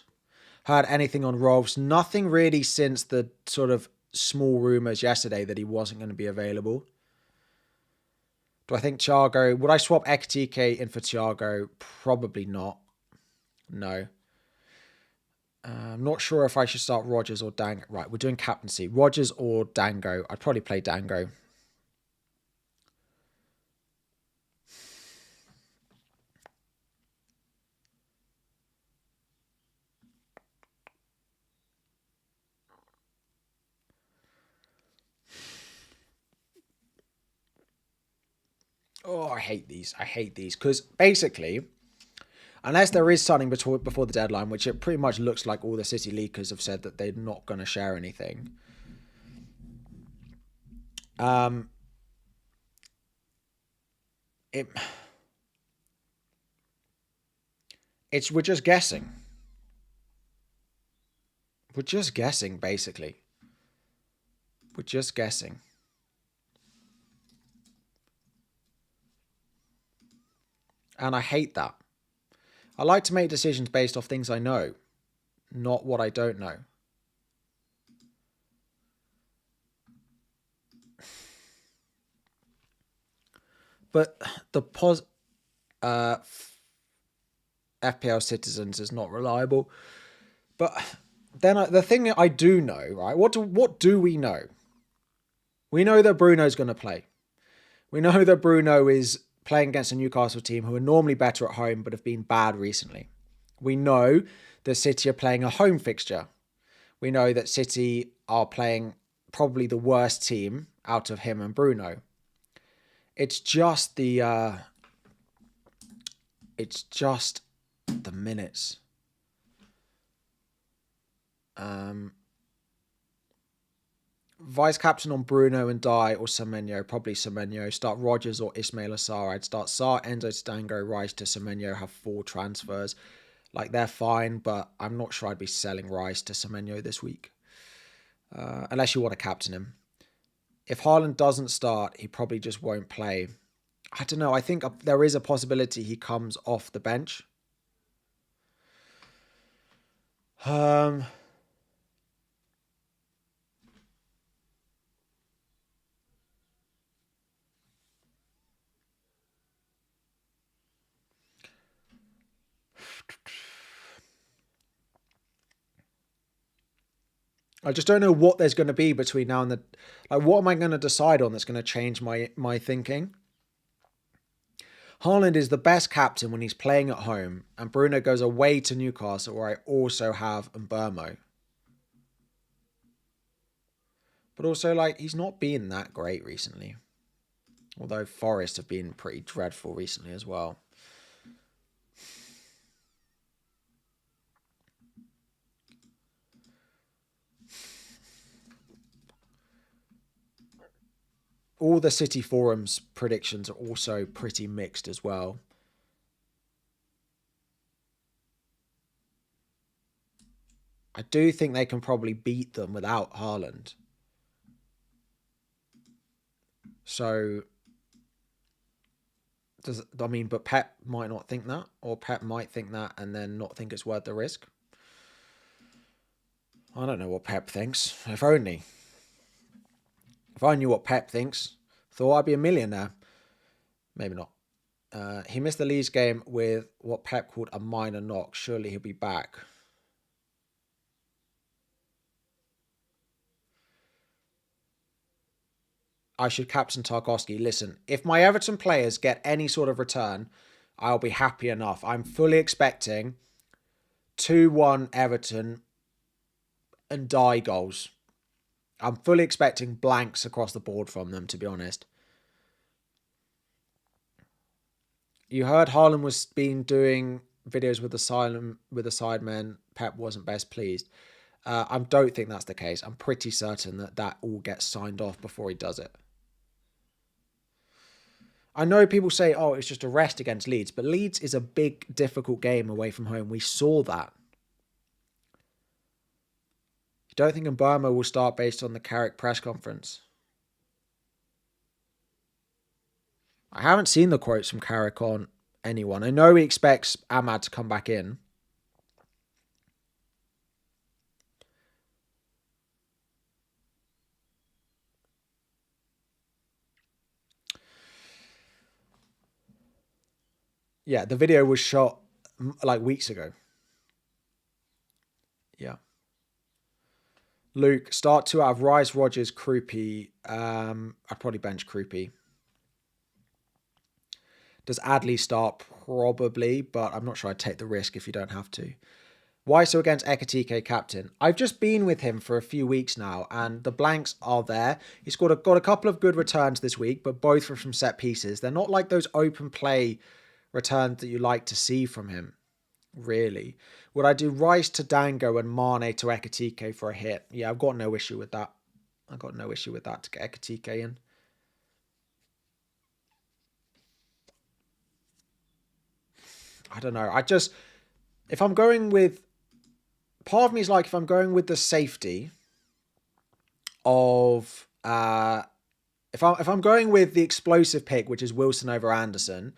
Heard anything on Rolfs? Nothing really since the sort of small rumours yesterday that he wasn't going to be available. Do I think Thiago... Would I swap Ekitike in for Thiago? Probably not. No. I'm not sure if I should start Rodgers or Dango. Right, we're doing captaincy. Rodgers or Dango. I'd probably play Dango. Oh, I hate these. I hate these. Because basically, unless there is something before the deadline, which it pretty much looks like all the City leakers have said that they're not going to share anything. We're just guessing. We're just guessing, basically. We're just guessing. And I hate that. I like to make decisions based off things I know, not what I don't know. But the FPL Citizens is not reliable. But then the thing I do know, right? What do we know? We know that Bruno's going to play. We know that Bruno is playing against a Newcastle team who are normally better at home but have been bad recently. We know that City are playing a home fixture. We know that City are playing probably the worst team out of him and Bruno. It's just the minutes. Vice captain on Bruno and Dye or Semenyo, probably Semenyo. Start Rodgers or Ismail Assar. I'd start Sarr, Enzo, Stango, Rice to Semenyo, have 4 transfers. Like, they're fine, but I'm not sure I'd be selling Rice to Semenyo this week. Unless you want to captain him. If Haaland doesn't start, he probably just won't play. I don't know. I think there is a possibility he comes off the bench. I just don't know what there's going to be between now and the... Like, what am I going to decide on that's going to change my thinking? Haaland is the best captain when he's playing at home, and Bruno goes away to Newcastle, where I also have Mbermo. But also, like, he's not been that great recently. Although Forest have been pretty dreadful recently as well. All the City forums predictions are also pretty mixed as well. I do think they can probably beat them without Haaland. So, but Pep might not think that, or Pep might think that and then not think it's worth the risk. I don't know what Pep thinks. If only. If I knew what Pep thinks, thought I'd be a millionaire. Maybe not. He missed the Leeds game with what Pep called a minor knock. Surely he'll be back. I should captain Tarkowski. Listen, if my Everton players get any sort of return, I'll be happy enough. I'm fully expecting 2-1 Everton and die goals. I'm fully expecting blanks across the board from them, to be honest. You heard Haaland was doing videos with the sidemen. Pep wasn't best pleased. I don't think that's the case. I'm pretty certain that all gets signed off before he does it. I know people say, oh, it's just a rest against Leeds, but Leeds is a big, difficult game away from home. We saw that. You don't think Mbeumo will start based on the Carrick press conference? I haven't seen the quotes from Carrick on anyone. I know he expects Ahmad to come back in. Yeah, the video was shot like weeks ago. Yeah. Luke, start 2 out of Rice, Rogers, Krupi. I'd probably bench Krupi. Does Adley start? Probably, but I'm not sure I'd take the risk if you don't have to. Why so against Ekatike captain? I've just been with him for a few weeks now, and the blanks are there. He's got a couple of good returns this week, but both were from set pieces. They're not like those open play returns that you like to see from him, really. Would I do Rice to Dango and Mane to Ekatike for a hit? Yeah, I've got no issue with that. I've got no issue with that to get Ekatike in. I don't know. If I'm going with, part of me is like, if I'm going with the safety of, if I'm going with the explosive pick, which is Wilson over Anderson,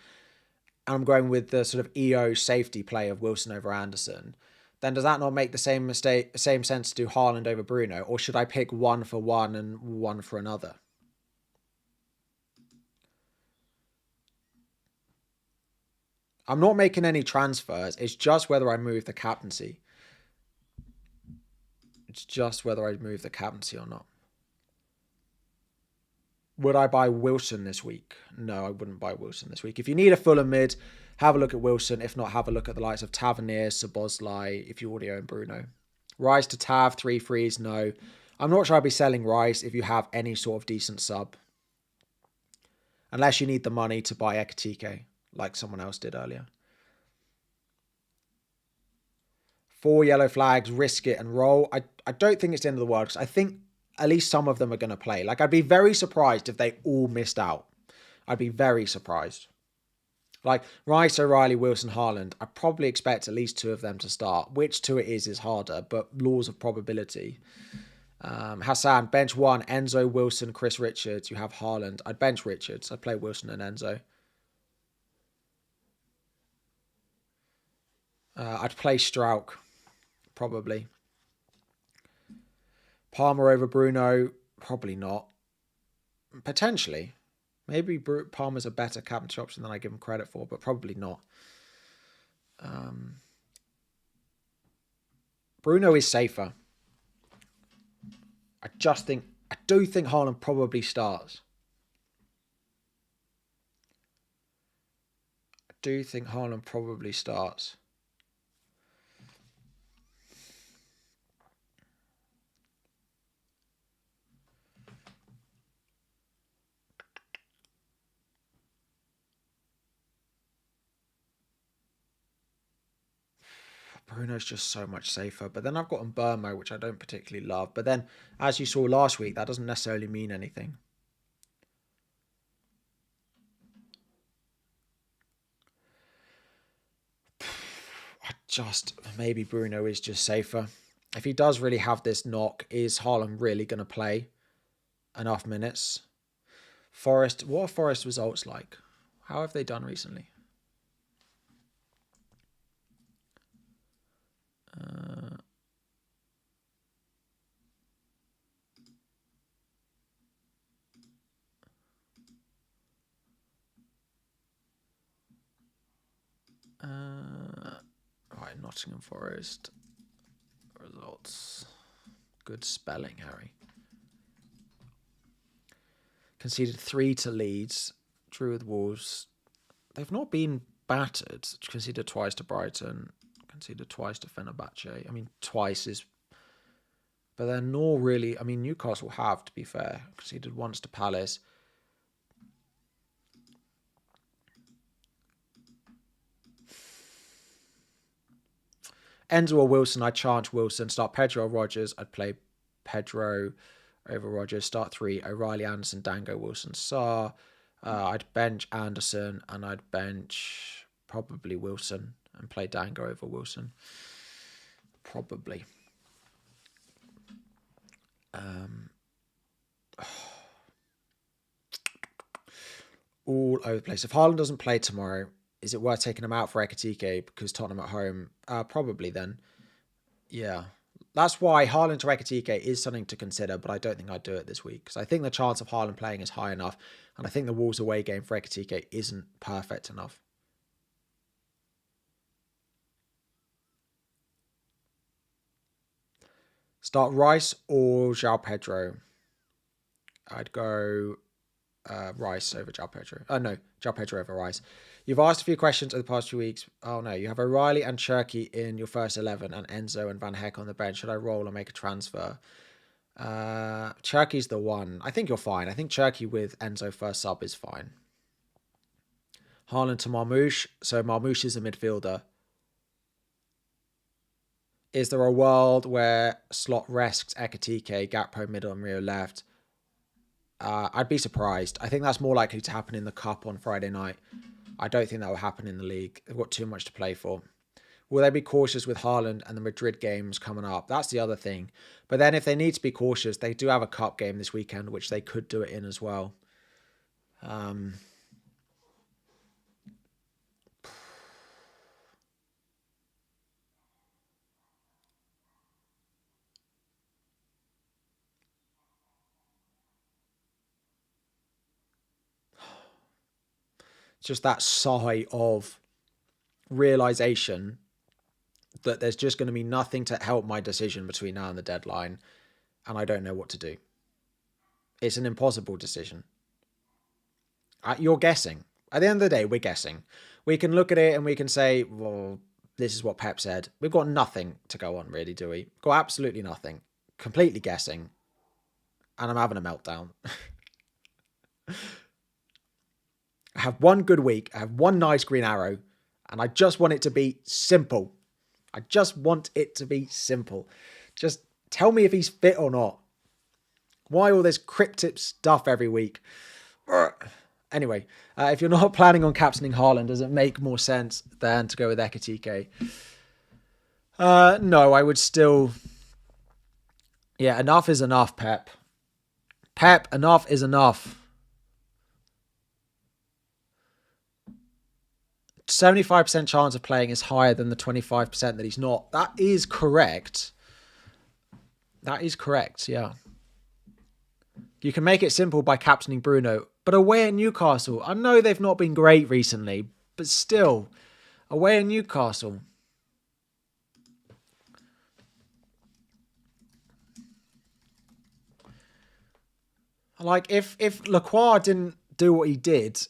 and I'm going with the sort of EO safety play of Wilson over Anderson, then does that not make the same sense to do Haaland over Bruno? Or should I pick one for one and one for another? I'm not making any transfers. It's just whether I move the captaincy. It's just whether I move the captaincy or not. Would I buy Wilson this week? No, I wouldn't buy Wilson this week. If you need a Fulham mid, have a look at Wilson. If not, have a look at the likes of Tavernier, Szoboszlai, if you already own Bruno. Rice to Tav, 3 frees, no. I'm not sure I'd be selling Rice if you have any sort of decent sub. Unless you need the money to buy Ekatike, like someone else did earlier. 4 yellow flags, risk it and roll. I don't think it's the end of the world, because I think at least some of them are going to play. Like, I'd be very surprised if they all missed out. I'd be very surprised. Like, Rice, O'Reilly, Wilson, Haaland, I probably expect at least 2 of them to start. Which 2 it is harder, but laws of probability. Hassan, bench 1, Enzo, Wilson, Chris Richards. You have Haaland. I'd bench Richards. I'd play Wilson and Enzo. I'd play Strauch, probably. Palmer over Bruno, probably not. Potentially. Maybe Palmer's a better captaincy option than I give him credit for, but probably not. Bruno is safer. I do think Haaland probably starts. Bruno's just so much safer. But then I've got Mbeumo, which I don't particularly love. But then, as you saw last week, that doesn't necessarily mean anything. Maybe Bruno is just safer. If he does really have this knock, is Haaland really going to play enough minutes? Forest, what are Forest results like? How have they done recently? Right, Nottingham Forest results. Good spelling, Harry. Conceded 3 to Leeds. Drew with Wolves. They've not been battered. Conceded twice to Brighton. Conceded twice to Fenerbahce. I mean, twice is... But they're not really... I mean, Newcastle have, to be fair. Conceded once to Palace. Enzo or Wilson, I'd charge Wilson. Start Pedro or Rogers. I'd play Pedro over Rogers. Start 3, O'Reilly, Anderson, Dango, Wilson, Sarr. I'd bench Anderson and I'd bench probably Wilson and play Dango over Wilson. Probably. All over the place. If Haaland doesn't play tomorrow, is it worth taking him out for Ekitike because Tottenham at home? Probably then. Yeah. That's why Haaland to Ekitike is something to consider, but I don't think I'd do it this week because I think the chance of Haaland playing is high enough, and I think the Wolves away game for Ekitike isn't perfect enough. Start Rice or João Pedro? I'd go Rice over João Pedro. No, João Pedro over Rice. You've asked a few questions over the past few weeks. Oh no, you have O'Reilly and Cherky in your first 11 and Enzo and Van Heck on the bench. Should I roll or make a transfer? Cherky's the one. I think you're fine. I think Cherky with Enzo first sub is fine. Haaland to Marmoush. So Marmoush is a midfielder. Is there a world where slot rests Ekitike, Gakpo middle and Rio left? I'd be surprised. I think that's more likely to happen in the Cup on Friday night. I don't think that will happen in the league. They've got too much to play for. Will they be cautious with Haaland and the Madrid games coming up? That's the other thing. But then if they need to be cautious, they do have a cup game this weekend, which they could do it in as well. Just that sigh of realization that there's just going to be nothing to help my decision between now and the deadline, and I don't know what to do. It's an impossible decision. You're guessing. At the end of the day, we're guessing. We can look at it and we can say, well, this is what Pep said. We've got nothing to go on, really, do we? We've got absolutely nothing. Completely guessing. And I'm having a meltdown. I have one good week. I have one nice green arrow. And I just want it to be simple. I just want it to be simple. Just tell me if he's fit or not. Why all this cryptic stuff every week? Anyway, if you're not planning on captaining Haaland, does it make more sense than to go with Ekitike? No, I would still... Yeah, enough is enough, Pep. Pep, enough is enough. 75% chance of playing is higher than the 25% that he's not. That is correct. That is correct, yeah. You can make it simple by captaining Bruno. But away at Newcastle, I know they've not been great recently, but still, away at Newcastle. Like, if Lacroix didn't do what he did,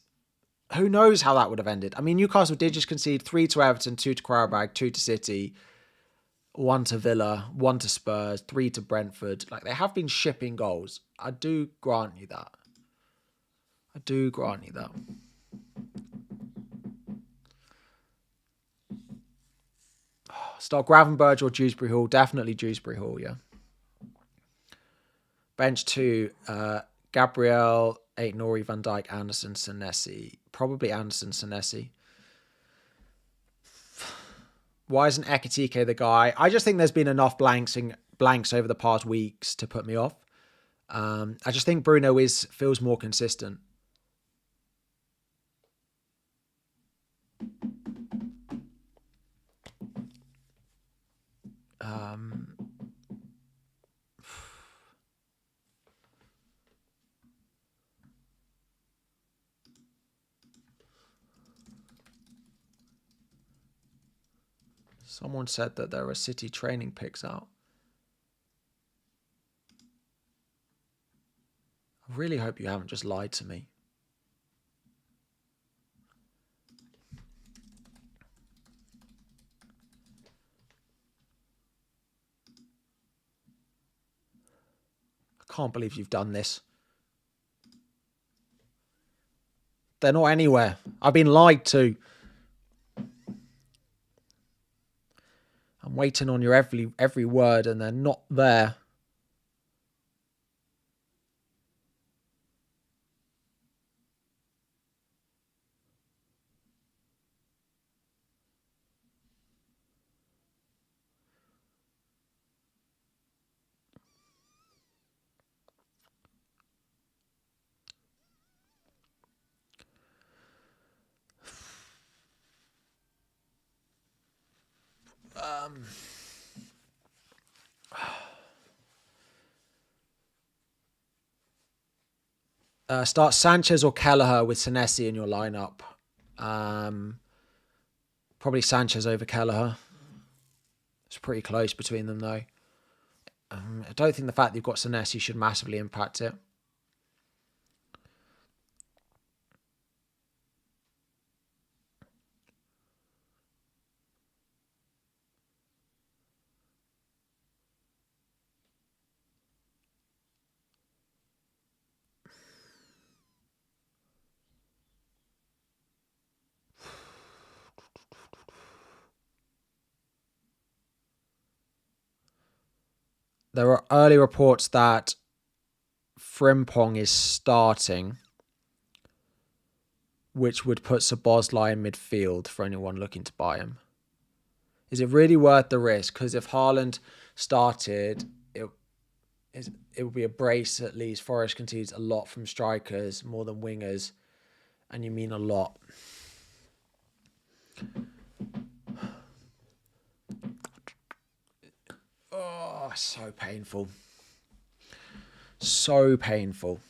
who knows how that would have ended. I mean, Newcastle did just concede 3 to Everton, 2 to Qarabag, 2 to City, 1 to Villa, 1 to Spurs, 3 to Brentford. Like, they have been shipping goals. I do grant you that. I do grant you that. Start Gravenberch or Dewsbury Hall. Definitely Dewsbury Hall, yeah. Bench 2, Gabriel, Nori, Van Dijk, Anderson, Senesi. Probably Anderson, Senesi. Why isn't Ekitike the guy? I just think there's been enough blanks over the past weeks to put me off. I just think Bruno feels more consistent. Someone said that there are City training pics out. I really hope you haven't just lied to me. I can't believe you've done this. They're not anywhere. I've been lied to. I'm waiting on your every word and they're not there. Start Sanchez or Kelleher with Senesi in your lineup. Probably Sanchez over Kelleher. It's pretty close between them, though. I don't think the fact that you've got Senesi should massively impact it. There are early reports that Frimpong is starting, which would put Szoboszlai in midfield for anyone looking to buy him. Is it really worth the risk? Because if HAALAND started, it would be a brace at least. Forest concedes a lot from strikers, more than wingers, and you mean a lot. Oh, so painful. So painful.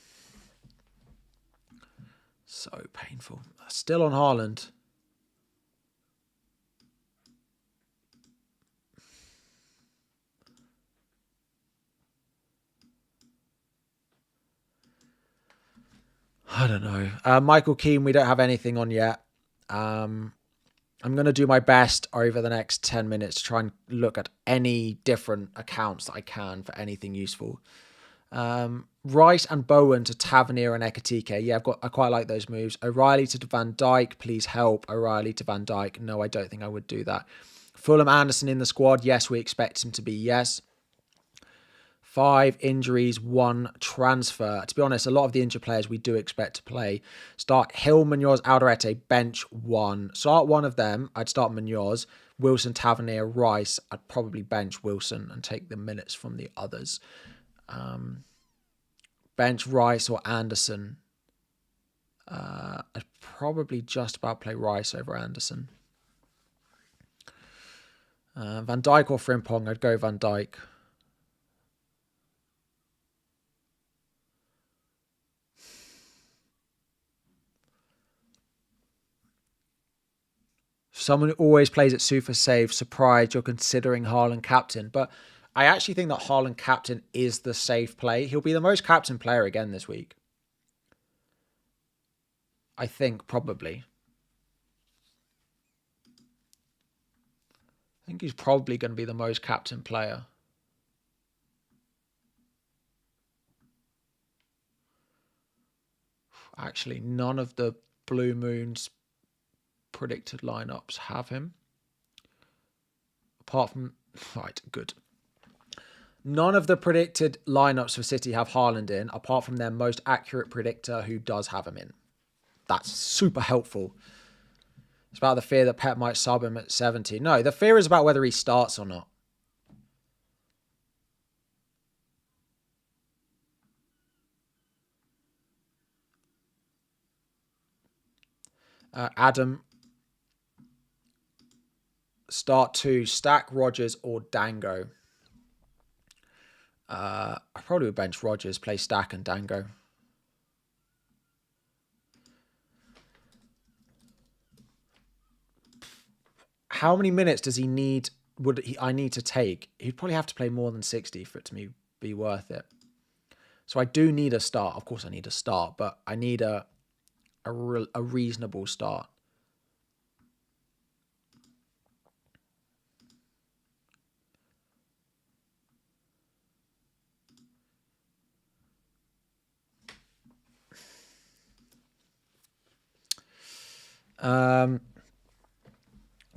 So painful. Still on HAALAND. I don't know. Michael Keane, we don't have anything on yet. I'm going to do my best over the next 10 minutes to try and look at any different accounts that I can for anything useful. Rice and Bowen to Tavernier and Ekatike. Yeah, I quite like those moves. O'Reilly to Van Dijk. Please help. O'Reilly to Van Dijk. No, I don't think I would do that. Fulham Anderson in the squad. Yes, we expect him to be. Yes. 5 injuries, 1 transfer. To be honest, a lot of the injured players we do expect to play. Start Hill, Munoz, Alderete, bench 1. Start one of them. I'd start Munoz. Wilson, Tavernier, Rice. I'd probably bench Wilson and take the minutes from the others. Bench Rice or Anderson. I'd probably just about play Rice over Anderson. Van Dijk or Frimpong. I'd go Van Dijk. Someone who always plays at super save, surprised you're considering HAALAND captain. But I actually think that HAALAND captain is the safe play. He'll be the most captain player again this week. I think, probably. I think he's probably going to be the most captain player. Actually, none of the Blue Moon's predicted lineups have him. Apart from... Right, good. None of the predicted lineups for City have HAALAND in, apart from their most accurate predictor who does have him in. That's super helpful. It's about the fear that Pep might sub him at 70. No, the fear is about whether he starts or not. Adam, start 2, Stack, Rodgers or Dango. I probably would bench Rodgers, play Stack and Dango. How many minutes does he need? I need to take? He'd probably have to play more than 60 for it to be worth it. So I do need a start. Of course, I need a start, but I need a reasonable start.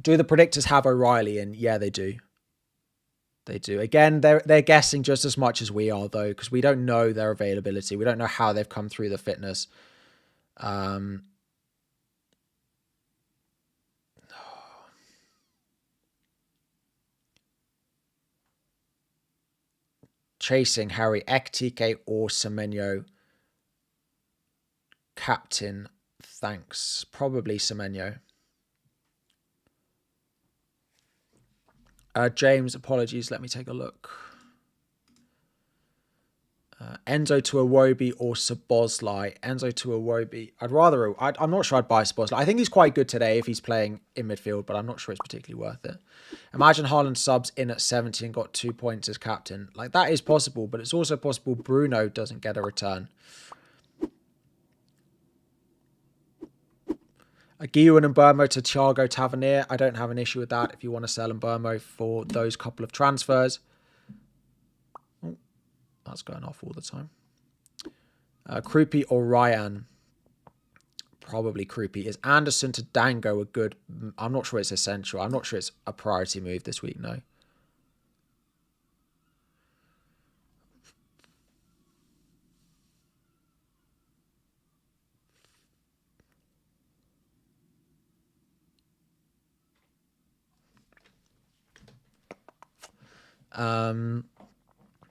Do the predictors have O'Reilly in? Yeah, they do. They do. Again, they're guessing just as much as we are, though, because we don't know their availability. We don't know how they've come through the fitness. Chasing Harry Ekatike or Semenyo. Captain, thanks. Probably Semenyo. James, apologies. Let me take a look. Enzo to Iwobi or Szoboszlai. Enzo to Iwobi. I'm not sure I'd buy Szoboszlai. I think he's quite good today if he's playing in midfield, but I'm not sure it's particularly worth it. Imagine Haaland subs in at 70 and got 2 points as captain. Like, that is possible, but it's also possible Bruno doesn't get a return. Aguilar and Burmo to Thiago Tavernier. I don't have an issue with that if you want to sell Burmo for those couple of transfers. Oh, that's going off all the time. Krupi or Ryan? Probably Krupi. Is Anderson to Dango a good... I'm not sure it's essential. I'm not sure it's a priority move this week, no.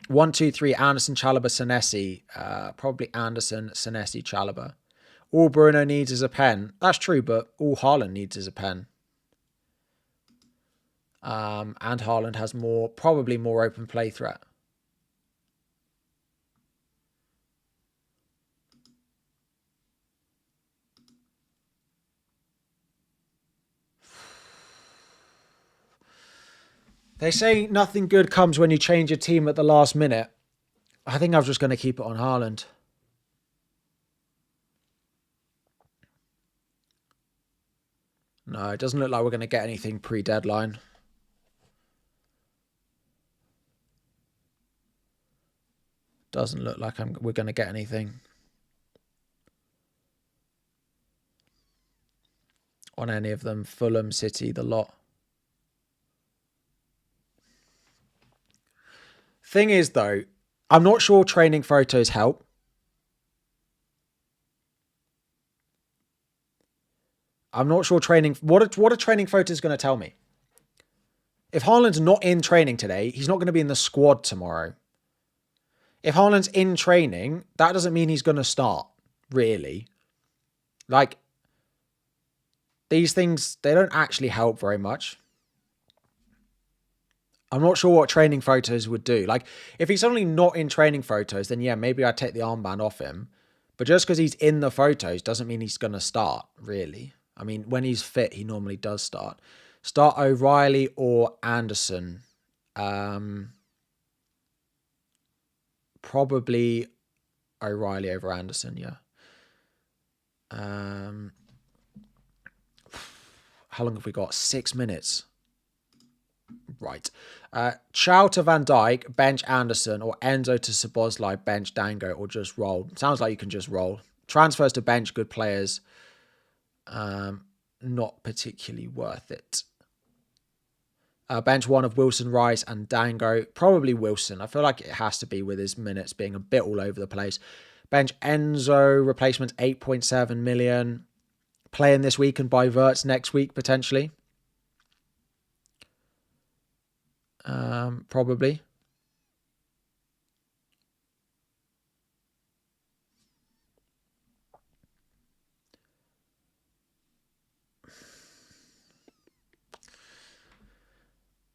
One, two, three. Anderson, Chalobah, Senesi. Probably Anderson, Senesi, Chalobah. All Bruno needs is a pen. That's true, but all Haaland needs is a pen. And Haaland has probably more open play threat. They say nothing good comes when you change your team at the last minute. I think I'm just going to keep it on Haaland. No, it doesn't look like we're going to get anything pre-deadline. Doesn't look like we're going to get anything on any of them. Fulham, City, the lot. Thing is, though, I'm not sure training photos help. I'm not sure what are training photos going to tell me? If Haaland's not in training today, he's not going to be in the squad tomorrow. If Haaland's in training, that doesn't mean he's going to start, really. Like, these things, they don't actually help very much. I'm not sure what training photos would do. Like, if he's suddenly not in training photos, then yeah, maybe I'd take the armband off him. But just because he's in the photos doesn't mean he's going to start, really. I mean, when he's fit, he normally does start. Start O'Reilly or Anderson. Probably O'Reilly over Anderson, yeah. How long have we got? 6 minutes. Right. Chaël to Van Dijk, bench Anderson, or Enzo to Szoboszlai, bench Dango, or just roll. Sounds like you can just roll. Transfers to bench good players. Not particularly worth it. Bench one of Wilson, Rice, and Dango. Probably Wilson. I feel like it has to be with his minutes being a bit all over the place. Bench Enzo, replacement 8.7 million. Playing this week and buy Verts next week, potentially. Probably.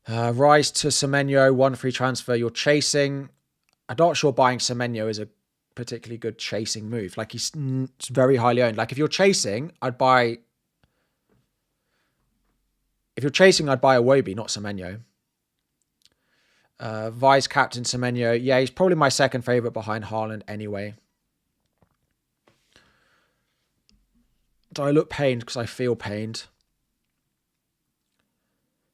Rice to Semenyo, 1 free transfer. You're chasing. I'm not sure buying Semenyo is a particularly good chasing move. Like, he's very highly owned. Like, if you're chasing, I'd buy Iwobi, not Semenyo. Vice captain Semenyo. Yeah, he's probably my second favourite behind Haaland anyway. Do I look pained? Because I feel pained.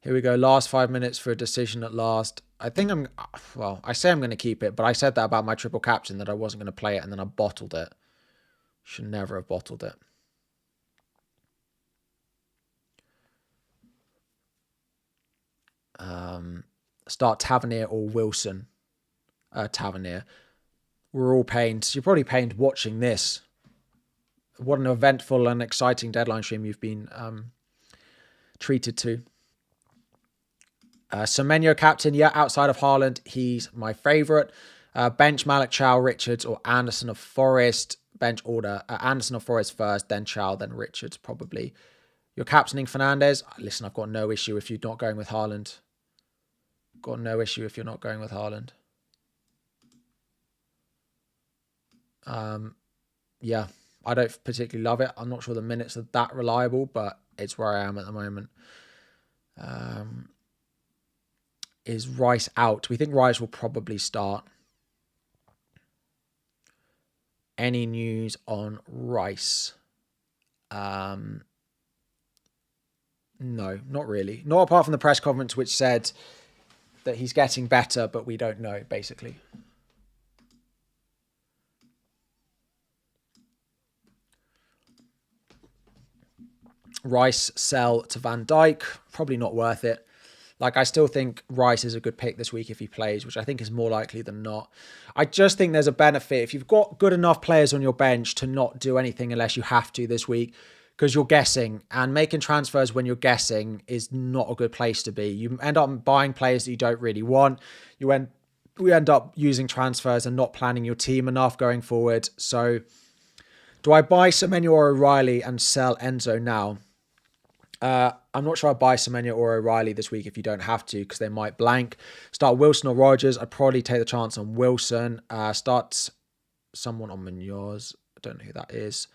Here we go. Last 5 minutes for a decision at last. I think I say I'm going to keep it, but I said that about my triple captain that I wasn't going to play it, and then I bottled it. Should never have bottled it. Start Tavernier or Wilson. Tavernier. We're all pained. You're probably pained watching this. What an eventful and exciting deadline stream you've been treated to. Semenyo captain, yeah, outside of Haaland, he's my favourite. Bench Malik, Chaël, Richards, or Anderson of Forest. Bench order, Anderson of Forest first, then Chaël, then Richards, probably. You're captaining Fernandes. Listen, I've got no issue if you're not going with Haaland. Got no issue if you're not going with Haaland. Yeah, I don't particularly love it. I'm not sure the minutes are that reliable, but it's where I am at the moment. Is Rice out? We think Rice will probably start. Any news on Rice? No, not really. Not apart from the press conference, which said that he's getting better, but we don't know, basically. Rice sell to Van Dijk. Probably not worth it. Like, I still think Rice is a good pick this week if he plays, which I think is more likely than not. I just think there's a benefit if you've got good enough players on your bench to not do anything unless you have to this week, because you're guessing, and making transfers when you're guessing is not a good place to be. You end up buying players that you don't really want. We end up using transfers and not planning your team enough going forward. So do I buy Semenyo or O'Reilly and sell Enzo now? I'm not sure I'd buy Semenyo or O'Reilly this week if you don't have to, because they might blank. Start Wilson or Rogers. I'd probably take the chance on Wilson. Start someone on Munoz. I don't know who that is.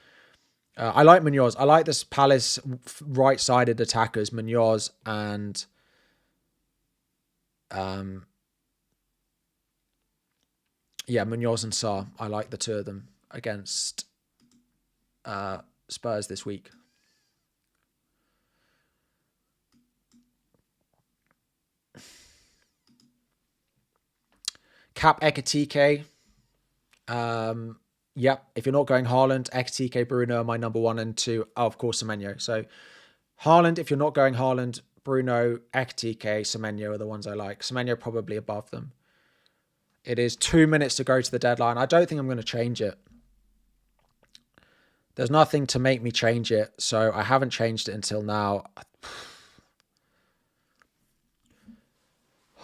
I like Munoz. I like this Palace right-sided attackers, Munoz and Munoz and Sarr. I like the two of them against Spurs this week. Cap Ekatike. Yep. If you're not going Haaland, Ekatike, Bruno are my number 1 and 2. Oh, of course, Semenyo. So Haaland, if you're not going Haaland, Bruno, Ekatike, Semenyo are the ones I like. Semenyo probably above them. It is 2 minutes to go to the deadline. I don't think I'm going to change it. There's nothing to make me change it, so I haven't changed it until now.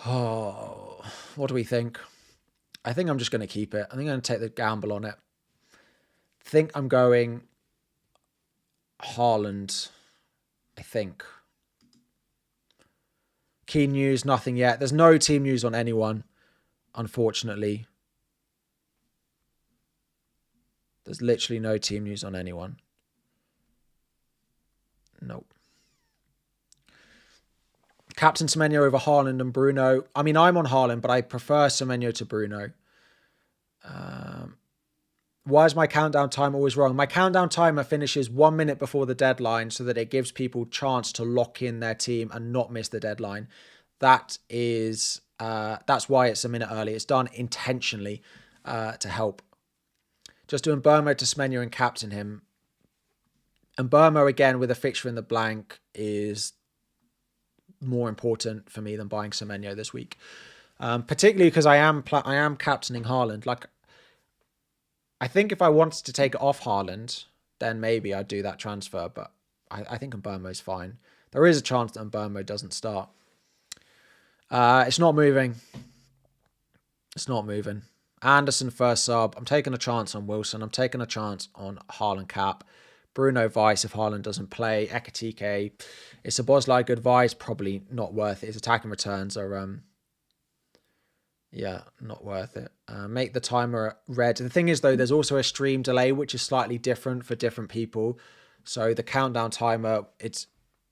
Oh, what do we think? I think I'm just going to keep it. I think I'm going to take the gamble on it. I think I'm going Haaland, I think. Key news, nothing yet. There's no team news on anyone, unfortunately. There's literally no team news on anyone. Nope. Captain Semenyo over Haaland and Bruno. I mean, I'm on Haaland, but I prefer Semenyo to Bruno. Why is my countdown time always wrong? My countdown timer finishes 1 minute before the deadline so that it gives people chance to lock in their team and not miss the deadline. That's why it's a minute early. It's done intentionally to help. Just doing Burmo to Semenyo and captain him. And Burmo, again, with a fixture in the blank, is more important for me than buying Semenyo this week. Particularly because I am captaining Haaland. Like, I think if I wanted to take it off Haaland, then maybe I'd do that transfer. But I think Mbeumo's fine. There is a chance that Mbeumo doesn't start. It's not moving. It's not moving. Anderson first sub. I'm taking a chance on Wilson. I'm taking a chance on Haaland cap. Bruno Vice if Haaland doesn't play. Ekatike. It's a Boslai good Vice. Probably not worth it. His attacking returns are not worth it. Make the timer red. The thing is, though, there's also a stream delay, which is slightly different for different people. So the countdown timer, it's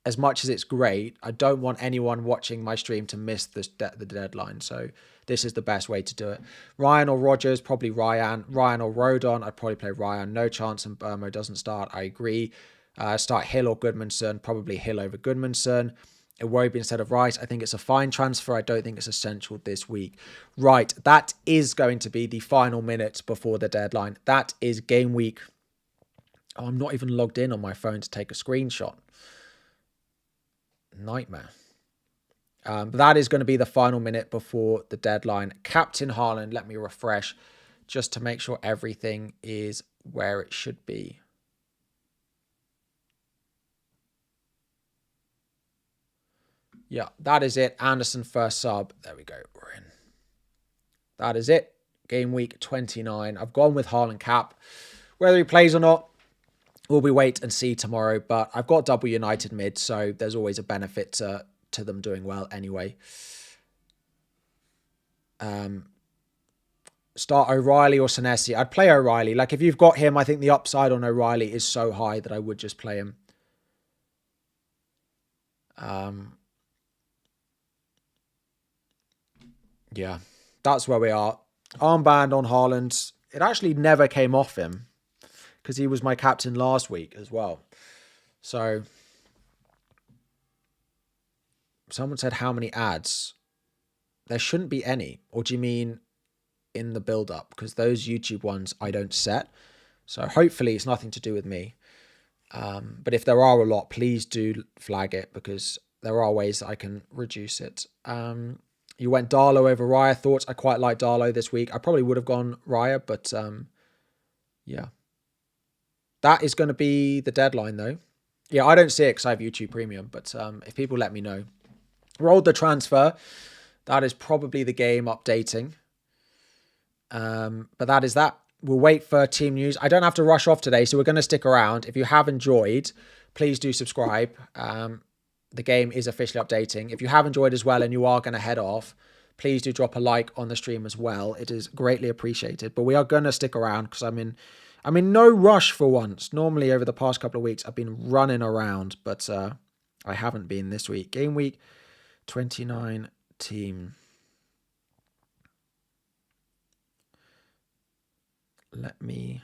as much as it's great, I don't want anyone watching my stream to miss the deadline. So this is the best way to do it. Ryan or Rogers, probably Ryan. Ryan or Rodon, I'd probably play Ryan. No chance and Burmo doesn't start. I agree. Start Hill or Goodmanson, probably Hill over Goodmanson. Iwobi instead of Rice. I think it's a fine transfer. I don't think it's essential this week. Right, that is going to be the final minute before the deadline. That is game week. Oh, I'm not even logged in on my phone to take a screenshot. Nightmare. But that is going to be the final minute before the deadline. Captain Haaland, let me refresh just to make sure everything is where it should be. Yeah, that is it. Anderson first sub. There we go. We're in. That is it. Game week 29. I've gone with Haaland cap. Whether he plays or not, we'll be wait and see tomorrow. But I've got GW29 mid, so there's always a benefit to them doing well anyway. Start O'Reilly or Senesi. I'd play O'Reilly. Like, if you've got him, I think the upside on O'Reilly is so high that I would just play him. Yeah, that's where we are. Armband on Haaland. It actually never came off him because he was my captain last week as well. So, someone said how many ads? There shouldn't be any. Or do you mean in the build-up? Because those YouTube ones I don't set. So hopefully it's nothing to do with me. But if there are a lot, please do flag it because there are ways that I can reduce it. You went Darlow over Raya. Thoughts? I quite like Darlow this week. I probably would have gone Raya, but yeah. That is going to be the deadline though. Yeah, I don't see it because I have YouTube Premium, but if people let me know. Rolled the transfer. That is probably the game updating. But that is that. We'll wait for team news. I don't have to rush off today, so we're going to stick around. If you have enjoyed, please do subscribe. The game is officially updating. If you have enjoyed as well and you are going to head off, please do drop a like on the stream as well. It is greatly appreciated. But we are going to stick around because I'm in no rush for once. Normally over the past couple of weeks, I've been running around, but I haven't been this week. Game week 29 team. Let me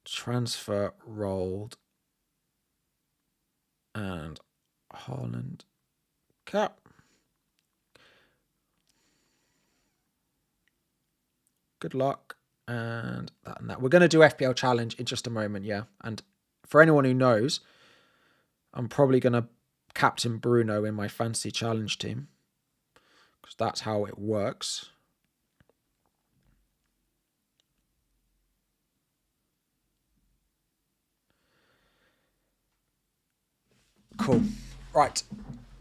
transfer rolled and Haaland cap. Good luck and that and that. We're going to do FPL challenge in just a moment, yeah. And for anyone who knows, I'm probably going to captain Bruno in my fantasy challenge team because that's how it works. Cool. Right.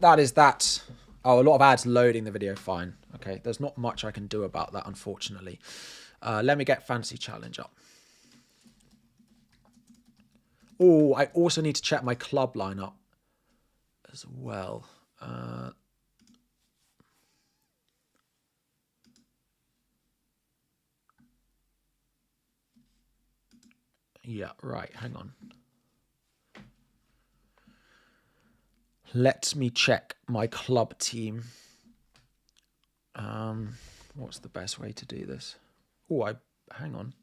That is that. Oh, a lot of ads loading the video. Fine. Okay. There's not much I can do about that, unfortunately. Let me get Fantasy Challenge up. Oh, I also need to check my club lineup as well. Yeah, right. Hang on. Let me check my club team. What's the best way to do this? Oh, hang on.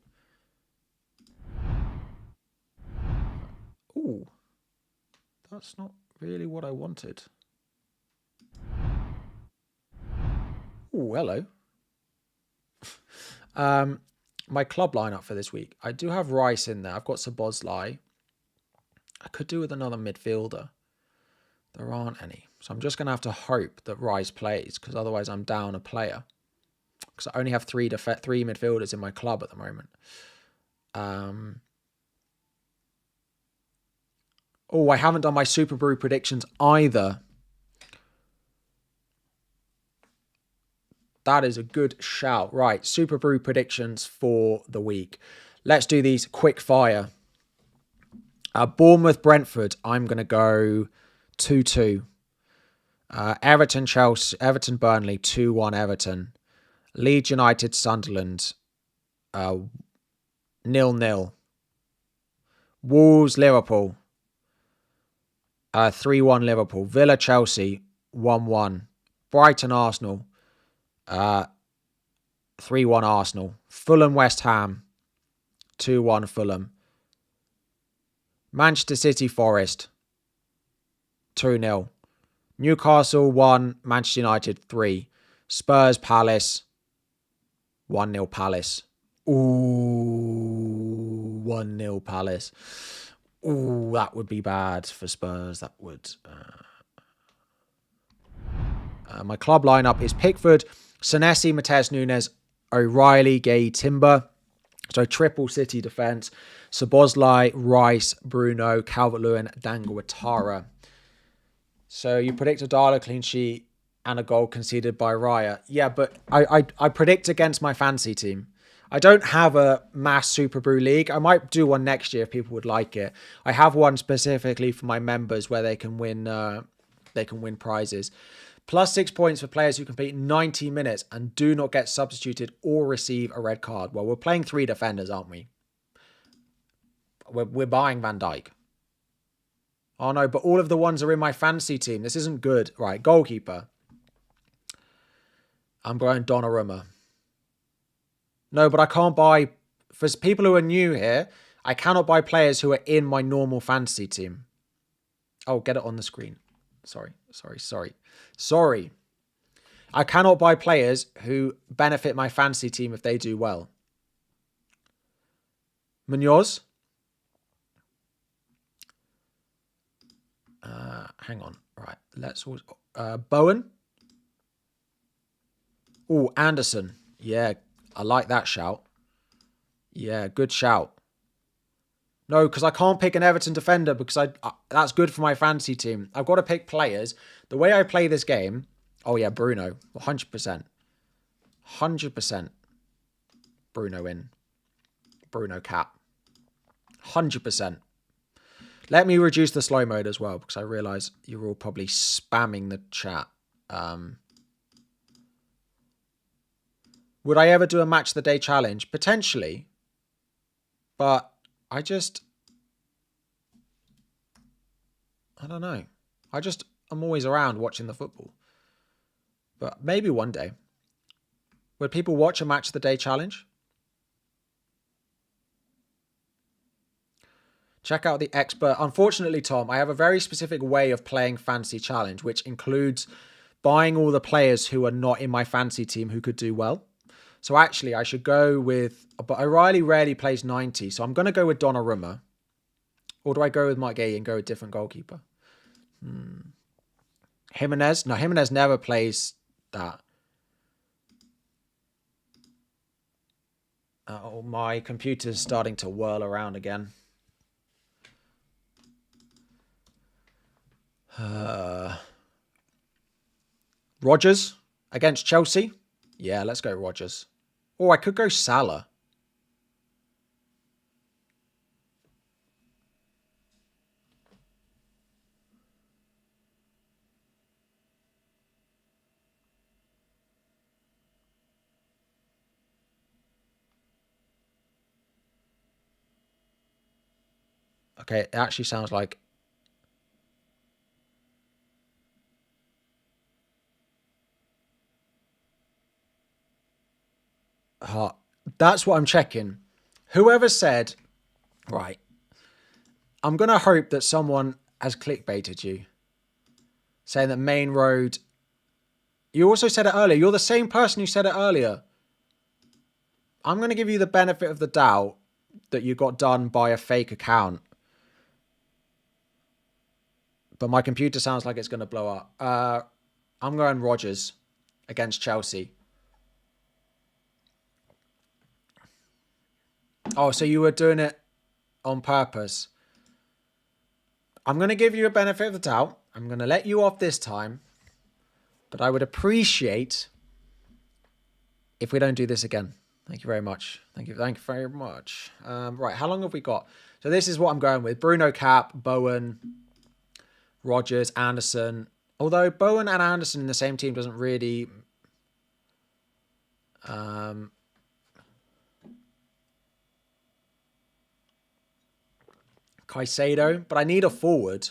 Oh, that's not really what I wanted. Oh, hello. My club lineup for this week. I do have Rice in there. I've got Szoboszlai. I could do with another midfielder. There aren't any. So I'm just going to have to hope that Rice plays because otherwise I'm down a player. Because I only have three midfielders in my club at the moment. Oh, I haven't done my Super Brew predictions either. That is a good shout. Right, Super Brew predictions for the week. Let's do these quick fire. Bournemouth, Brentford. I'm going to go 2-2. Everton, Chelsea, Everton, Burnley, 2-1 Everton. Leeds United, Sunderland, 0-0. Wolves, Liverpool, 3-1 Liverpool. Villa, Chelsea, 1-1. Brighton, Arsenal, 3-1 Arsenal. Fulham, West Ham, 2-1 Fulham. Manchester City, Forest, 2-0. Newcastle 1, Manchester United 3. Spurs, Palace, 1-0 Palace. Ooh, 1-0 Palace. Ooh, that would be bad for Spurs. That would. My club lineup is Pickford, Senesi, Mateus Nunes, O'Reilly, Gay, Timber. So triple City defence. Szoboszlai, Rice, Bruno, Calvert-Lewin, Dango-Ouattara. So you predict a Darlow clean sheet and a goal conceded by Raya. Yeah, but I predict against my fantasy team. I don't have a mass Super Brew League. I might do one next year if people would like it. I have one specifically for my members where they can win prizes. Plus 6 points for players who complete 90 minutes and do not get substituted or receive a red card. Well, we're playing 3 defenders, aren't we? We're buying Van Dijk. Oh no, but all of the ones are in my fantasy team. This isn't good. Right, goalkeeper. I'm going Donnarumma. No, but I can't buy... For people who are new here, I cannot buy players who are in my normal fantasy team. Oh, get it on the screen. Sorry. I cannot buy players who benefit my fantasy team if they do well. Munoz. Hang on. Right. Let's... Bowen. Oh, Anderson. Yeah, I like that shout. Yeah, good shout. No, because I can't pick an Everton defender because that's good for my fantasy team. I've got to pick players. The way I play this game... Oh, yeah, Bruno. 100%. 100%. Bruno in. Bruno cap. 100%. Let me reduce the slow mode as well because I realise you're all probably spamming the chat. Would I ever do a match of the day challenge? Potentially. But I don't know. I'm always around watching the football. But maybe one day. Would people watch a match of the day challenge? Check out the expert. Unfortunately, Tom, I have a very specific way of playing fantasy challenge, which includes buying all the players who are not in my fantasy team who could do well. So actually, I should go with... But O'Reilly rarely plays 90, so I'm going to go with Donnarumma. Or do I go with Mike Gay and go with a different goalkeeper? Jimenez? No, Jimenez never plays that. Oh, my computer's starting to whirl around again. Rodgers against Chelsea? Yeah, let's go Rodgers. Oh, I could go Salah. Okay, it actually sounds like... That's what I'm checking. Whoever said... Right. I'm going to hope that someone has clickbaited you. Saying that Main Road... You also said it earlier. You're the same person who said it earlier. I'm going to give you the benefit of the doubt that you got done by a fake account. But my computer sounds like it's going to blow up. I'm going Rodgers against Chelsea. Oh, so you were doing it on purpose. I'm going to give you a benefit of the doubt. I'm going to let you off this time. But I would appreciate if we don't do this again. Thank you very much. Thank you very much. Right, how long have we got? So this is what I'm going with. Bruno Cap, Bowen, Rodgers, Anderson. Although Bowen and Anderson in the same team doesn't really... Caicedo, but I need a forward.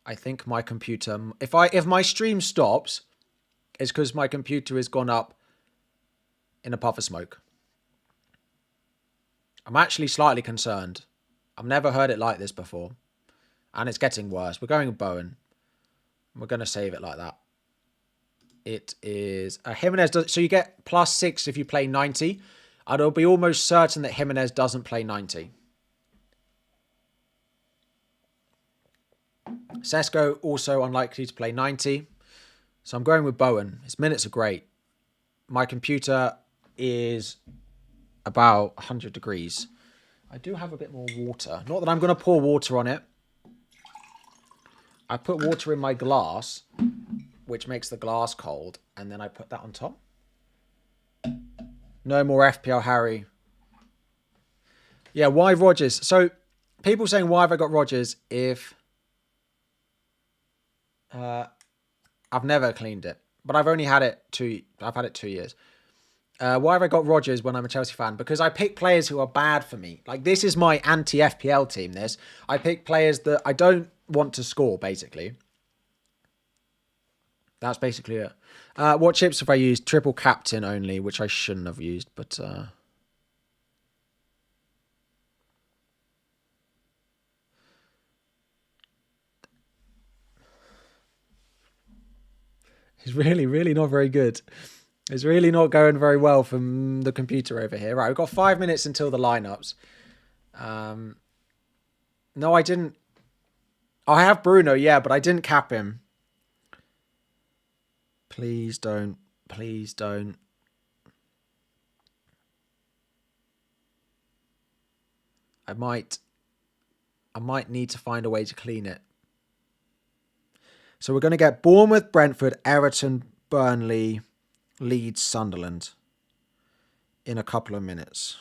I think my computer... If my stream stops, it's because my computer has gone up in a puff of smoke. I'm actually slightly concerned. I've never heard it like this before. And it's getting worse. We're going with Bowen. We're going to save it like that. It is... Jimenez does, so you get +6 if you play 90. And it'll be almost certain that Jimenez doesn't play 90. Sesko also unlikely to play 90. So I'm going with Bowen. His minutes are great. My computer is about 100 degrees. I do have a bit more water. Not that I'm going to pour water on it. I put water in my glass, which makes the glass cold, and then I put that on top. No more FPL Harry. Yeah, why Rodgers? So people saying why have I got Rodgers if I've never cleaned it, but I've only had it I've had it 2 years. Why have I got Rodgers when I'm a Chelsea fan? Because I pick players who are bad for me. Like, this is my anti-FPL team, this. I pick players that I don't want to score, basically. That's basically it. What chips have I used? Triple captain only, which I shouldn't have used, but... It's really, really not very good. It's really not going very well from the computer over here. Right, we've got 5 minutes until the lineups. No, I didn't. I have Bruno, yeah, but I didn't cap him. Please don't. Please don't. I might need to find a way to clean it. So we're going to get Bournemouth, Brentford, Everton, Burnley, Leeds, Sunderland in a couple of minutes.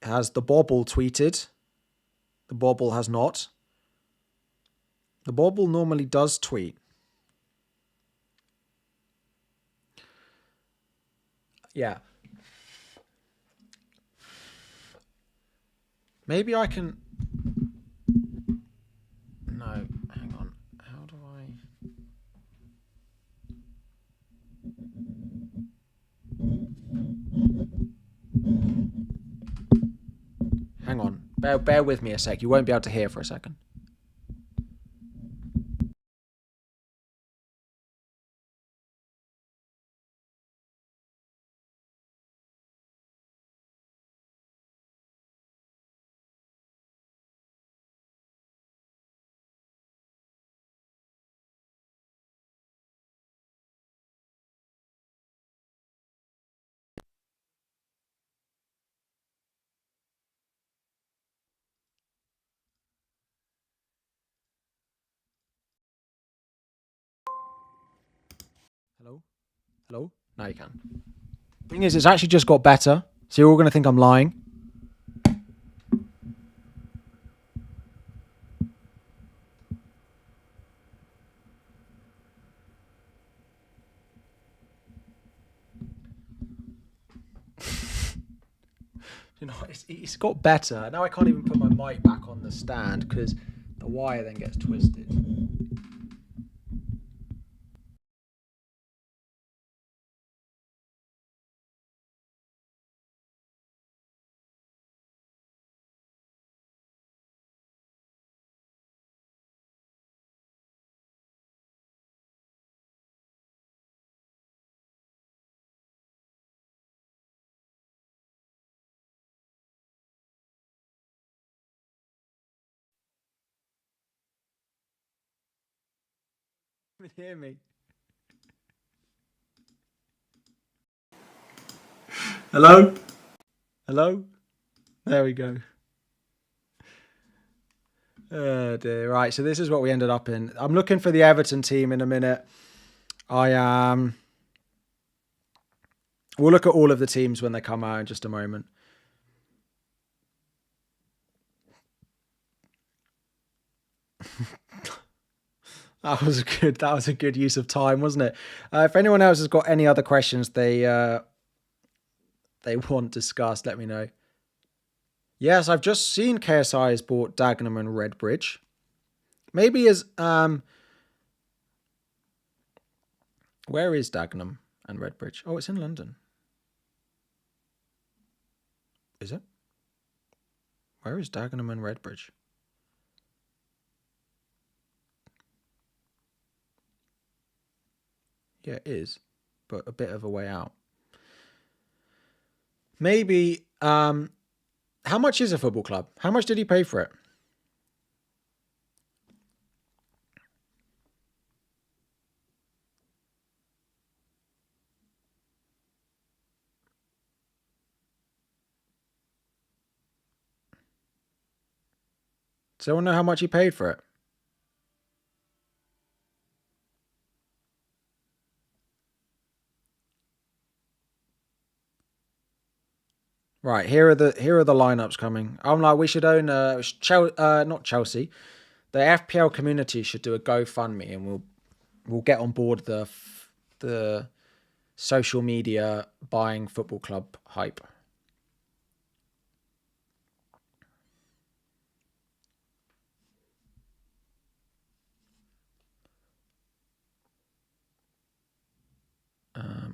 Has the Bobble tweeted? The Bobble has not. The Bobble normally does tweet. Yeah. Maybe I can... No, hang on. How do I... Hang on. Bear with me a sec. You won't be able to hear for a second. Hello? Hello? Now you can. Thing is, it's actually just got better. So you're all going to think I'm lying. You know, it's got better. Now I can't even put my mic back on the stand because the wire then gets twisted. You can hear me. Hello? Hello? There we go. Oh dear. Right, so this is what we ended up in. I'm looking for the Everton team in a minute. I am. We'll look at all of the teams when they come out in just a moment. That was a good use of time, wasn't it? If anyone else has got any other questions they want discussed, let me know. Yes, I've just seen KSI has bought Dagenham and Redbridge. Maybe as where is Dagenham and Redbridge? Oh, it's in London. Is it? Where is Dagenham and Redbridge? Yeah, it is, but a bit of a way out. Maybe. How much is a football club? How much did he pay for it? Does anyone know how much he paid for it? Right, here are the lineups coming. I'm like, we should own not Chelsea. The FPL community should do a GoFundMe, and we'll get on board the social media buying football club hype.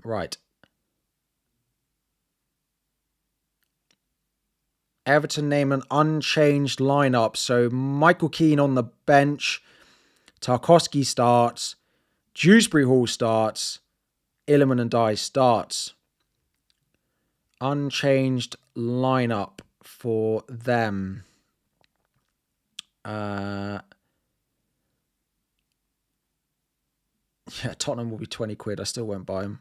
Right. Everton name an unchanged lineup. So Michael Keane on the bench. Tarkowski starts. Dewsbury Hall starts. Illiman and Dye starts. Unchanged lineup for them. Yeah, Tottenham will be 20 quid. I still won't buy them.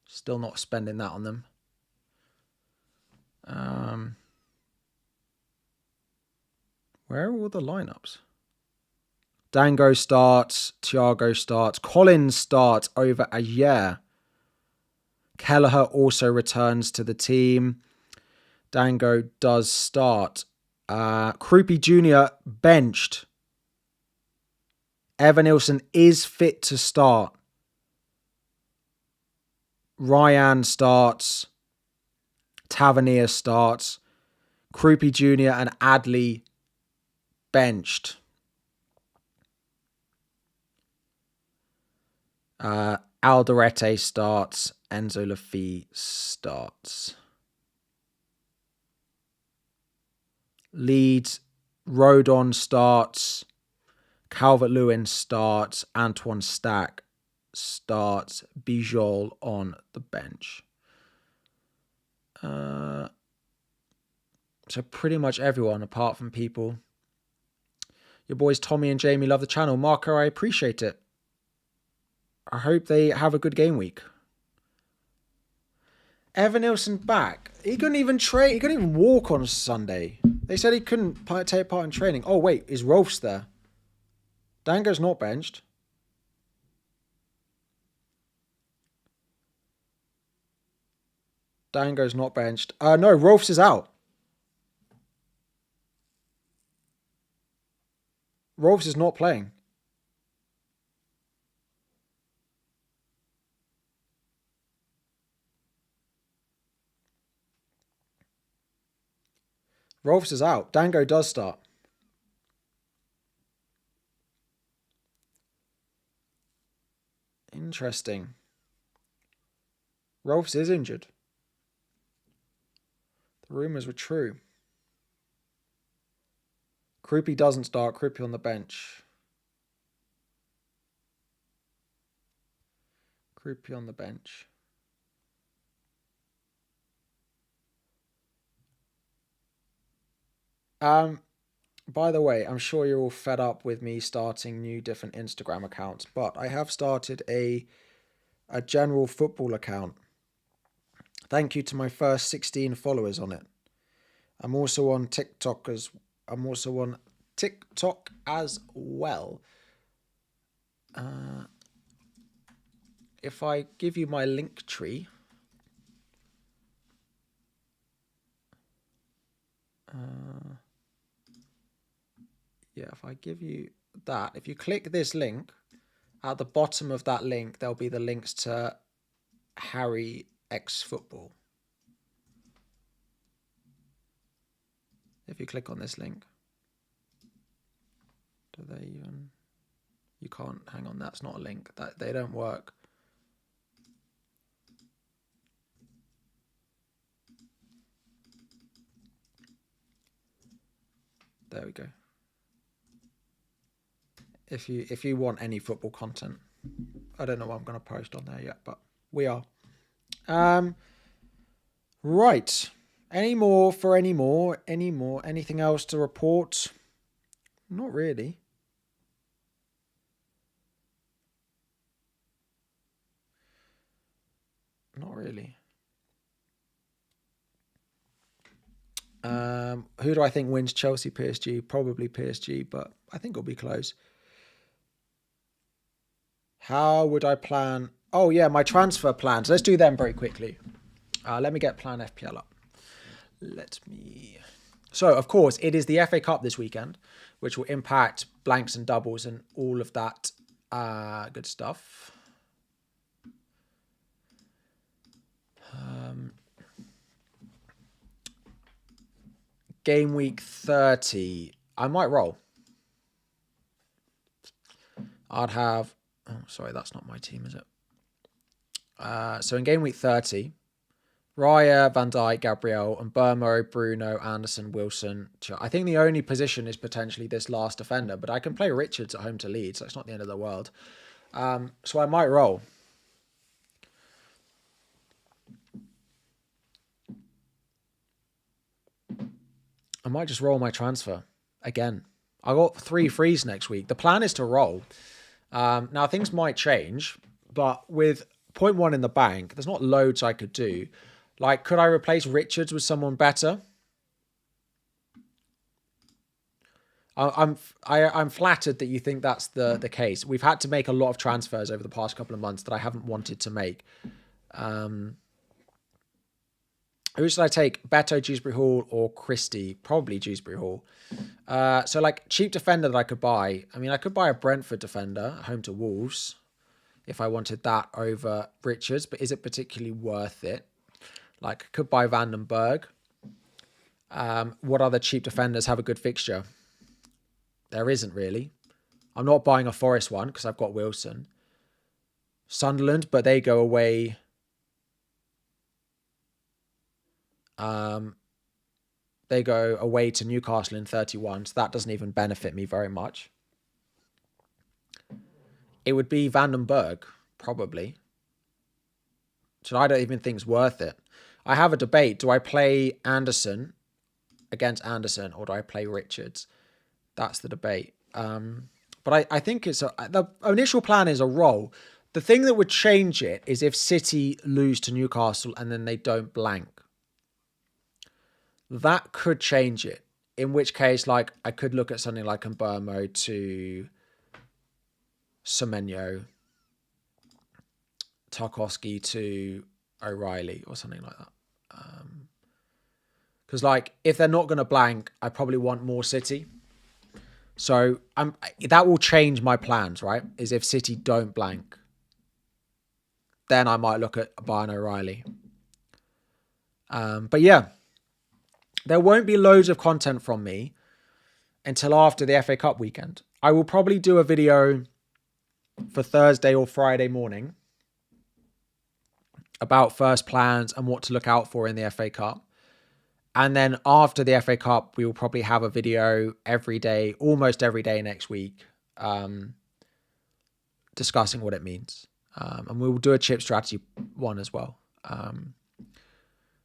Still not spending that on them. Where are all the lineups? Dango starts. Thiago starts. Collins starts over Ayer. Kelleher also returns to the team. Dango does start. Krupi Jr. benched. Evanilson is fit to start. Ryan starts. Tavernier starts. Krupi Jr. and Adley benched. Alderete starts. Enzo Lafie starts. Leeds, Rodon starts. Calvert-Lewin starts. Antoine Stack starts. Bijol on the bench. So pretty much everyone apart from people. Your boys Tommy and Jamie love the channel. Marco, I appreciate it. I hope they have a good game week. Evanilson back. He couldn't even train. He couldn't even walk on Sunday. They said he couldn't take part in training. Oh, wait. Is Rolfs there? Dango's not benched. Dango's not benched. No, Rolfs is out. Rolfs is not playing. Rolfs is out. Dango does start. Interesting. Rolfs is injured. The rumours were true. Krupi doesn't start. Krupi on the bench. Krupi on the bench. By the way, I'm sure you're all fed up with me starting new different Instagram accounts, but I have started a general football account. Thank you to my first 16 followers on it. I'm also on TikTok as well. If I give you my link tree, if I give you that, if you click this link, at the bottom of that link, there'll be the links to Harry X Football. If you click on this link, do they even? You can't. Hang on, that's not a link. That they don't work. There we go. If you want any football content, I don't know what I'm going to post on there yet, but we are. Right. Anything else to report? Not really. Not really. Who do I think wins Chelsea PSG? Probably PSG, but I think it'll be close. How would I plan? Oh yeah, my transfer plans. Let's do them very quickly. Let me get Plan FPL up. So, of course, it is the FA Cup this weekend, which will impact blanks and doubles and all of that good stuff. Game week 30. I might roll. I'd have... Oh, sorry, that's not my team, is it? So in game week 30, Raya, Van Dijk, Gabriel, and Burmo, Bruno, Anderson, Wilson. I think the only position is potentially this last defender, but I can play Richards at home to Leeds, so it's not the end of the world. So I might roll. I might just roll my transfer again. I got 3 frees next week. The plan is to roll. Now, things might change, but with 0.1 in the bank, there's not loads I could do. Like, could I replace Richards with someone better? I'm flattered that you think that's the case. We've had to make a lot of transfers over the past couple of months that I haven't wanted to make. Who should I take? Beto, Dewsbury Hall, or Christie? Probably Dewsbury Hall. So, like, cheap defender that I could buy. I mean, I could buy a Brentford defender at home to Wolves if I wanted that over Richards, but is it particularly worth it? Like, I could buy Vandenberg. What other cheap defenders have a good fixture? There isn't really. I'm not buying a Forest one because I've got Wilson. Sunderland, but they go away... they go away to Newcastle in 31, so that doesn't even benefit me very much. It would be Vandenberg, probably. So I don't even think it's worth it. I have a debate. Do I play Anderson against Anderson, or do I play Richards? That's the debate. But I think it's the initial plan is a roll. The thing that would change it is if City lose to Newcastle and then they don't blank. That could change it. In which case, like, I could look at something like Mbermo to Semenyo, Tarkowski to O'Reilly or something like that. Because, like, if they're not going to blank, I probably want more City. So that will change my plans, right? Is if City don't blank, then I might look at buying O'Reilly. But yeah, there won't be loads of content from me until after the FA Cup weekend. I will probably do a video for Thursday or Friday morning about first plans and what to look out for in the FA Cup. And then after the FA Cup, we will probably have a video every day, almost every day next week, discussing what it means. And we will do a chip strategy one as well.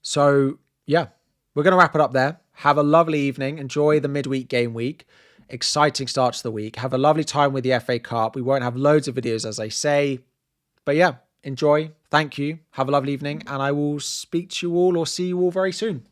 So, yeah, we're going to wrap it up there. Have a lovely evening. Enjoy the midweek game week. Exciting start to the week. Have a lovely time with the FA Cup. We won't have loads of videos, as I say. But yeah, enjoy. Thank you. Have a lovely evening. And I will speak to you all or see you all very soon.